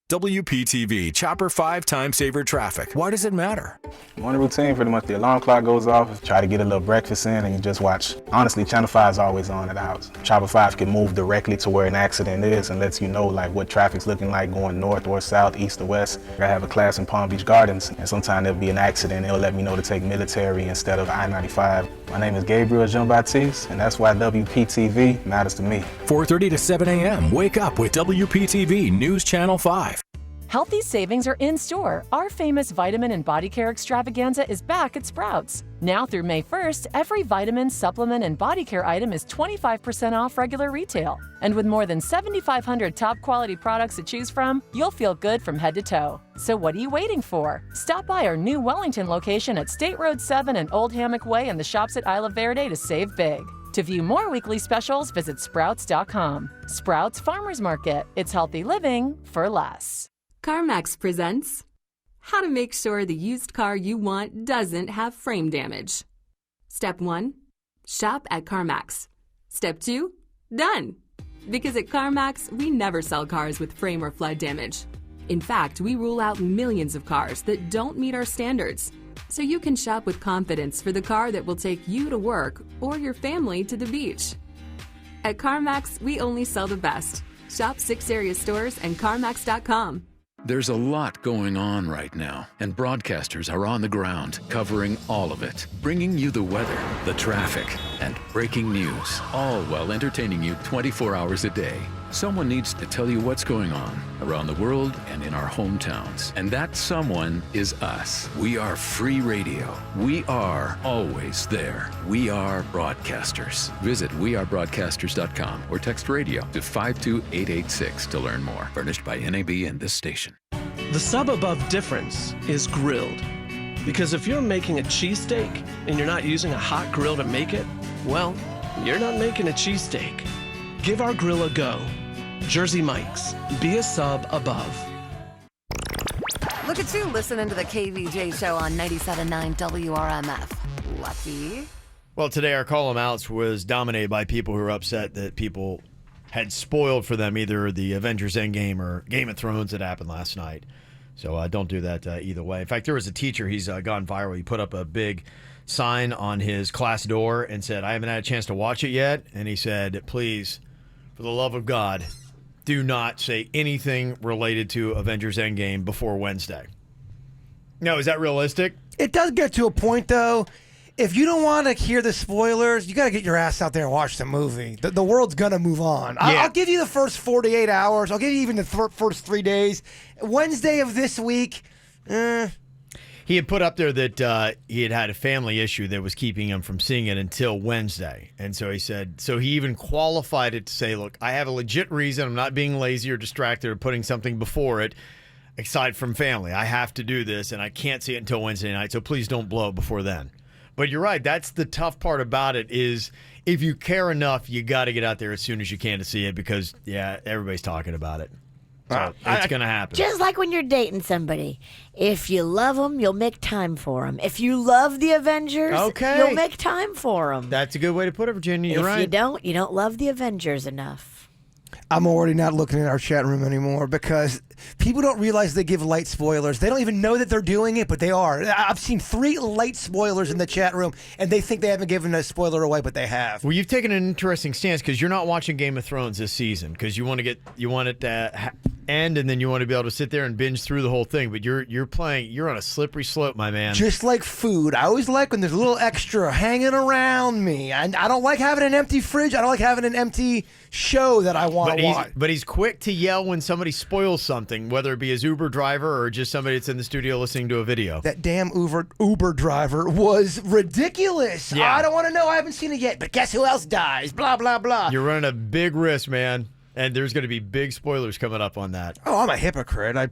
WPTV, Chopper 5 Time Saver Traffic. Why does it matter? Morning routine, pretty much the alarm clock goes off, try to get a little breakfast in, and you just watch. Honestly, Channel 5 is always on at the house. Chopper 5 can move directly to where an accident is and lets you know like what traffic's looking like going north or south, east or west. I have a class in Palm Beach Gardens, and sometimes there'll be an accident. It'll let me know to take military instead of I-95. My name is Gabriel Jean-Baptiste, and that's why WPTV matters to me. 4:30 to 7 a.m. Wake up with WPTV News Channel 5. Healthy savings are in store. Our famous vitamin and body care extravaganza is back at Sprouts. Now through May 1st, every vitamin, supplement, and body care item is 25% off regular retail. And with more than 7,500 top quality products to choose from, you'll feel good from head to toe. So what are you waiting for? Stop by our new Wellington location at State Road 7 and Old Hammock Way and the shops at Isla Verde to save big. To view more weekly specials, visit Sprouts.com. Sprouts Farmers Market. It's healthy living for less. CarMax presents how to make sure the used car you want doesn't have frame damage. Step 1, shop at CarMax. Step 2, done. Because at CarMax, we never sell cars with frame or flood damage. In fact, we rule out millions of cars that don't meet our standards. So you can shop with confidence for the car that will take you to work or your family to the beach. At CarMax, we only sell the best. Shop 6 area stores and CarMax.com. There's a lot going on right now, and broadcasters are on the ground covering all of it, bringing you the weather, the traffic, and breaking news, all while entertaining you 24 hours a day. Someone needs to tell you what's going on around the world and in our hometowns. And that someone is us. We are free radio. We are always there. We are broadcasters. Visit wearebroadcasters.com or text radio to 52886 to learn more. Furnished by NAB and this station. The sub above difference is grilled. Because if you're making a cheesesteak and you're not using a hot grill to make it, well, you're not making a cheesesteak. Give our grill a go. Jersey Mike's. Be a sub above. Look at you listening to the KVJ show on 97.9 WRMF. Lucky. Well, today our Call 'em Outs was dominated by people who were upset that people had spoiled for them either the Avengers Endgame or Game of Thrones that happened last night. So don't do that either way. In fact, there was a teacher, he's gone viral. He put up a big sign on his class door and said, I haven't had a chance to watch it yet. And he said, please, for the love of God, do not say anything related to Avengers Endgame before Wednesday. No, is that realistic? It does get to a point, though. If you don't want to hear the spoilers, you got to get your ass out there and watch the movie. The world's going to move on. I'll give you the first 48 hours. I'll give you even the first 3 days. Wednesday of this week, He had put up there that he had a family issue that was keeping him from seeing it until Wednesday. And so he said, so he even qualified it to say, look, I have a legit reason. I'm not being lazy or distracted or putting something before it, aside from family. I have to do this, and I can't see it until Wednesday night, so please don't blow it before then. But you're right. That's the tough part about it is if you care enough, you got to get out there as soon as you can to see it because, everybody's talking about it. So it's going to happen. Just like when you're dating somebody. If you love them, you'll make time for them. If you love the Avengers, you'll make time for them. That's a good way to put it, Virginia. You're right. If you don't love the Avengers enough. I'm already not looking at our chat room anymore because people don't realize they give light spoilers. They don't even know that they're doing it, but they are. I've seen 3 light spoilers in the chat room, and they think they haven't given a spoiler away, but they have. Well, you've taken an interesting stance because you're not watching Game of Thrones this season because you want it to end, and then you want to be able to sit there and binge through the whole thing. But you're on a slippery slope, my man. Just like food. I always like when there's a little extra hanging around me. I don't like having an empty fridge. I don't like having an empty show that I want to watch. But he's quick to yell when somebody spoils something, whether it be his Uber driver or just somebody that's in the studio listening to a video. That damn Uber driver was ridiculous. Yeah. I don't want to know. I haven't seen it yet. But guess who else dies? Blah, blah, blah. You're running a big risk, man. And there's going to be big spoilers coming up on that. Oh, I'm a hypocrite.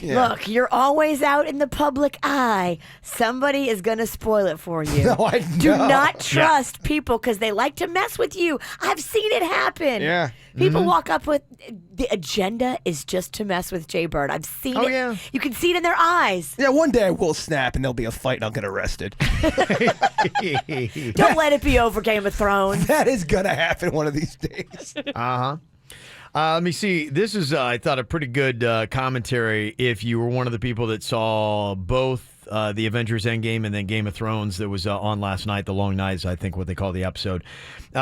Look, you're always out in the public eye. Somebody is going to spoil it for you. No, I know. Do not trust people because they like to mess with you. I've seen it happen. Yeah. People walk up with the agenda is just to mess with Jay Bird. I've seen it. Yeah. You can see it in their eyes. Yeah, one day I will snap and there'll be a fight and I'll get arrested. Don't let it be over Game of Thrones. That is going to happen one of these days. Uh-huh. Let me see. This is, I thought, a pretty good commentary if you were one of the people that saw both the Avengers Endgame and then Game of Thrones that was on last night, The Long Night is, I think, what they call the episode.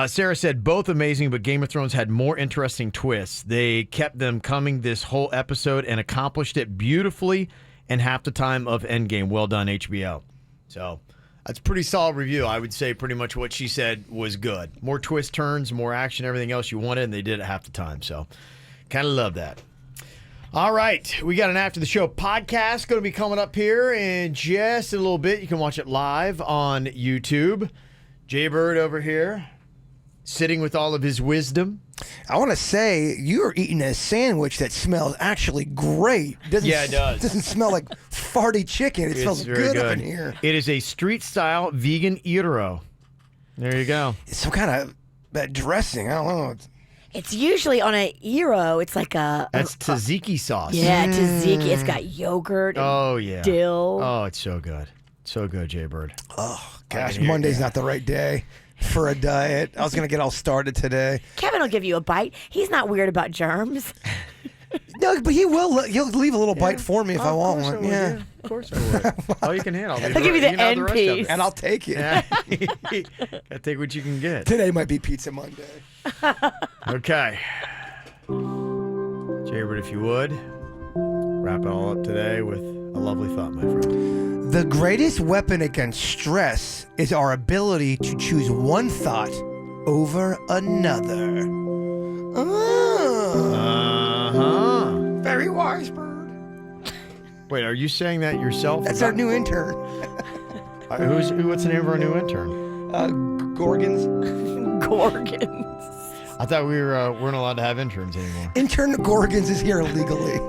Sarah said, both amazing, but Game of Thrones had more interesting twists. They kept them coming this whole episode and accomplished it beautifully in half the time of Endgame. Well done, HBO. So that's a pretty solid review. I would say pretty much what she said was good. More twist turns, more action, everything else you wanted, and they did it half the time. So kind of love that. All right. We got an After the Show podcast going to be coming up here in just a little bit. You can watch it live on YouTube. Jay Bird over here, sitting with all of his wisdom. I want to say you're eating a sandwich that smells actually great. Yeah, it does. It doesn't smell like farty chicken. It smells good up in here. It is a street-style vegan gyro. There you go. It's some kind of that dressing. I don't know. It's usually on a gyro. It's like a... That's tzatziki sauce. Yeah, tzatziki. It's got yogurt and dill. Oh, it's so good. So good, Jay Bird. Oh, gosh. Monday's not the right day for a diet. I was going to get all started today. Kevin will give you a bite. He's not weird about germs. No, but he will. He'll leave a little bite for me if I want one. Yeah, of course I would. All you can handle. I'll give you the end piece. And I'll take it. Yeah. Gotta take what you can get. Today might be Pizza Monday. Okay. Jay Bird, if you would, wrap it all up today with a lovely thought, my friend. The greatest weapon against stress is our ability to choose one thought over another. Very wise, Bird. Wait, are you saying that yourself? That's our new intern. What's the name of our new intern? Gorgons. Gorgons. I thought we weren't allowed to have interns anymore. Intern Gorgons is here illegally.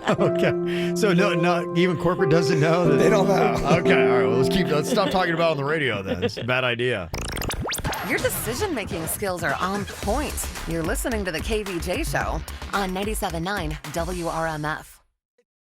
Okay. So no, even corporate doesn't know that they don't know. Okay, all right. Well, let's stop talking about it on the radio then. It's a bad idea. Your decision-making skills are on point. You're listening to the KVJ Show on 97.9 WRMF.